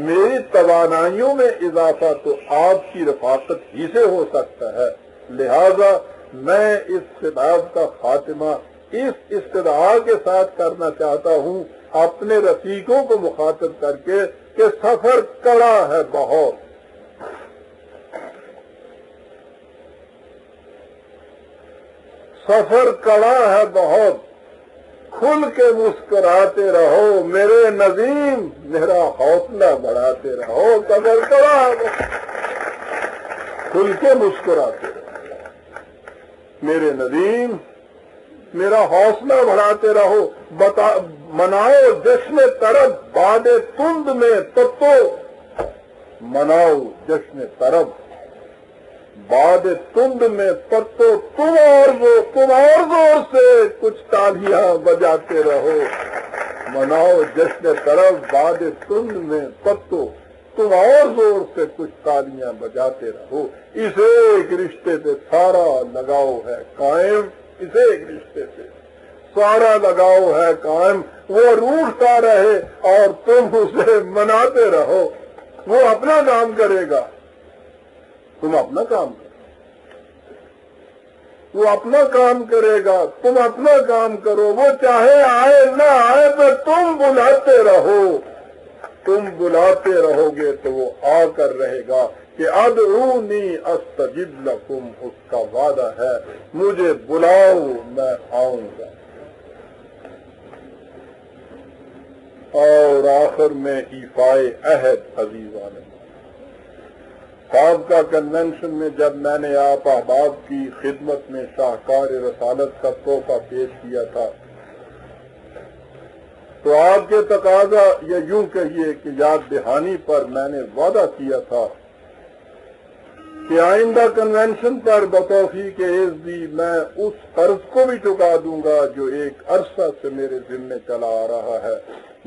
میری توانائیوں میں اضافہ تو آپ کی رفاقت ہی سے ہو سکتا ہے۔ لہذا میں اس خطاب کا خاتمہ اس استدعا کے ساتھ کرنا چاہتا ہوں اپنے رفیقوں کو مخاطب کر کے کہ سفر کڑا ہے بہت، سفر کڑا ہے بہت، کھل کے مسکراتے رہو میرے نظیم، میرا حوصلہ بڑھاتے رہو، سفر کڑا ہے بہت، کھل کے مسکراتے رہو میرے نظیم، میرا حوصلہ بڑھاتے رہو، مناؤ جشن طرب باد تند میں تتو، مناؤ جشن طرب باد تند میں تتو، تم اور زور سے کچھ تالیاں بجاتے رہو، مناؤ جشن طرب باد تند میں تتو، تم اور زور سے کچھ تالیاں بجاتے رہو۔ اس ایک رشتے سے سارا لگاؤ ہے قائم، اس ایک رشتے سے سارا لگاؤ ہے قائم، وہ روٹتا رہے اور تم اسے مناتے رہو، وہ اپنا کام کرے گا، تم اپنا کام کرو، وہ اپنا کام کرے گا، تم اپنا کام کرو، وہ چاہے آئے نہ آئے تو تم بلاتے رہو، تم بلاتے رہو گے تو وہ آ کر رہے گا کہ ادعونی استجب لکم، اس کا وعدہ ہے مجھے بلاؤ میں آؤں گا۔ اور آخر میں ایفائے عہد عزیزان، سابقہ کنونشن میں جب میں نے آپ احباب کی خدمت میں شاہکار رسالت کا تحفہ پیش کیا تھا تو آپ کے تقاضا یا یوں کہیے کہ یاد دہانی پر میں نے وعدہ کیا تھا کہ آئندہ کنونشن پر بتوفیق اعزی میں اس قرض کو بھی چکا دوں گا جو ایک عرصہ سے میرے ذمہ چلا آ رہا ہے،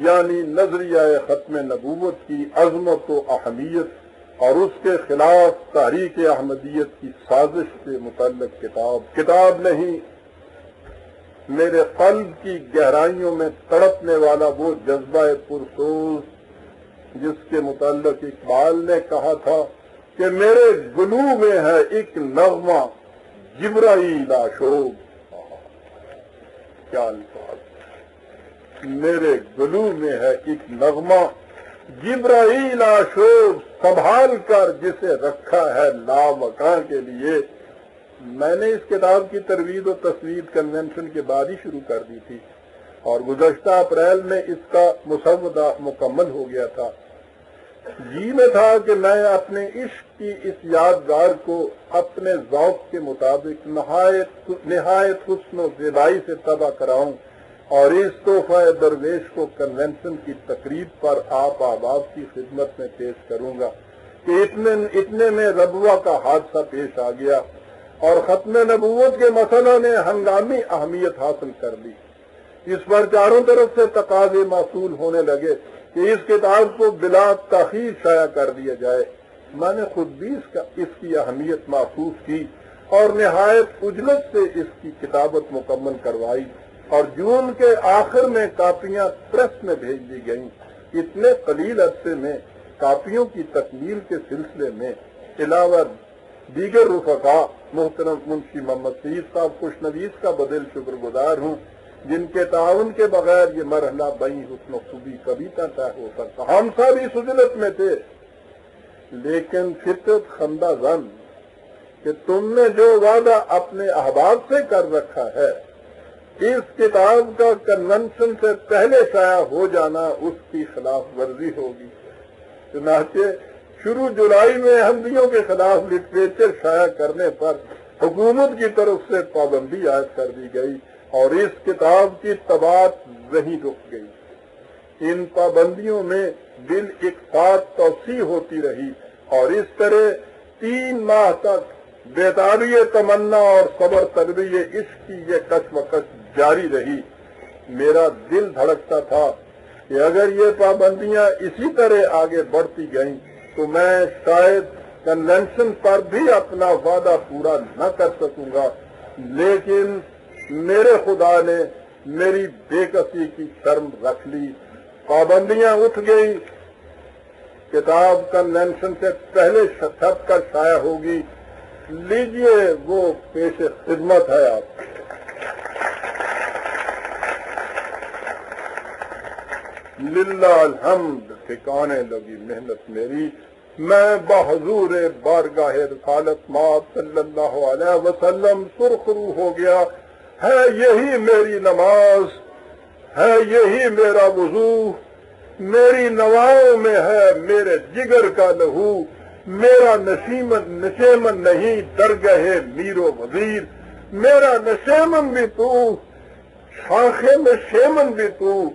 یعنی نظریہ ختم نبوت کی عظمت و اہمیت اور اس کے خلاف تحریک احمدیت کی سازش سے متعلق کتاب نہیں، میرے قلب کی گہرائیوں میں تڑپنے والا وہ جذبہ پرسوز جس کے متعلق اقبال نے کہا تھا کہ میرے گلو میں ہے ایک نغمہ جبرائیل آشوب، کیا الفاظ، میرے گلو میں ہے ایک نغمہ جبرائیل آشوب، سنبھال کر جسے رکھا ہے لامکاں کے لیے۔ میں نے اس کتاب کی ترویج و تصویر کنونشن کے بعد ہی شروع کر دی تھی اور گزشتہ اپریل میں اس کا مسودہ مکمل ہو گیا تھا۔ جی میں تھا کہ میں اپنے عشق کی اس یادگار کو اپنے ذوق کے مطابق نہایت حسن و زیبائی سے طبع کراؤں اور اس تحفہ درویش کو کنونشن کی تقریب پر آپ احباب کی خدمت میں پیش کروں گا کہ اتنے میں ربوہ کا حادثہ پیش آ گیا اور ختم نبوت کے مسئلہ نے ہنگامی اہمیت حاصل کر لی۔ اس پر چاروں طرف سے تقاضے موصول ہونے لگے کہ اس کتاب کو بلا تاخیر شائع کر دیا جائے۔ میں نے خود بھی اس کی اہمیت محسوس کی اور نہایت عجلت سے اس کی کتابت مکمل کروائی اور جون کے آخر میں کاپیاں پریس میں بھیج دی گئیں۔ اتنے قلیل عرصے میں کاپیوں کی تکمیل کے سلسلے میں علاوہ دیگر رفقا محترم منشی محمد سعید صاحب خوشنویس کا بدل شکر گزار ہوں جن کے تعاون کے بغیر یہ مرحلہ بئی حسن و خوبی کبھی طے ہو سکتا۔ ہم سب اس عجلت میں تھے لیکن فطرت خندہ زن کہ تم نے جو وعدہ اپنے احباب سے کر رکھا ہے اس کتاب کا کنونشن سے پہلے شائع ہو جانا اس کی خلاف ورزی ہوگی۔ چنانچہ شروع جولائی میں احمدیوں کے خلاف لٹریچر شائع کرنے پر حکومت کی طرف سے پابندی عائد کر دی گئی اور اس کتاب کی طباعت وہیں رک گئی۔ ان پابندیوں میں بالاتفاق توسیع ہوتی رہی اور اس طرح 3 ماہ تک بیداری تمنا اور صبر تربیت عشق کی یہ کشمکش جاری رہی۔ میرا دل دھڑکتا تھا کہ اگر یہ پابندیاں اسی طرح آگے بڑھتی گئیں تو میں شاید کنونشن پر بھی اپنا وعدہ پورا نہ کر سکوں گا، لیکن میرے خدا نے میری بے کسی کی شرم رکھ لی، پابندیاں اٹھ گئی، کتاب کنونشن سے پہلے چھپ کر شائع ہوگی، لیجئے وہ پیش خدمت ہے آپ۔ للہ الحمد، ٹھکانے لگی محنت میری، میں بحضور بارگاہ رسالت مآب صلی اللہ علیہ وسلم سرخرو ہو گیا۔ ہے یہی میری نماز، ہے یہی میرا وضو، میری نواؤں میں ہے میرے جگر کا لہو، میرا نشیمن نہیں درگاہ میر و وزیر، میرا نشیمن بھی تو، شاخے میں شیمن بھی تو،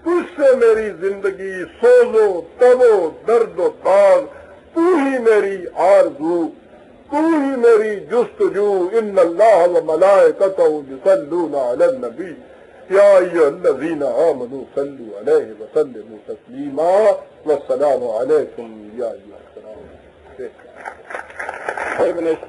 تجھ سے میری زندگی سوز و تب و درد و داغ، تو ہی میری آرزو، تو ہی میری جستجو، ان اللہ و ملائکتہ یصلون علی النبی یا ایھا الذین آمنوا صلوا علیہ وسلموا تسلیما والسلام علیکم یا ایھا السلام۔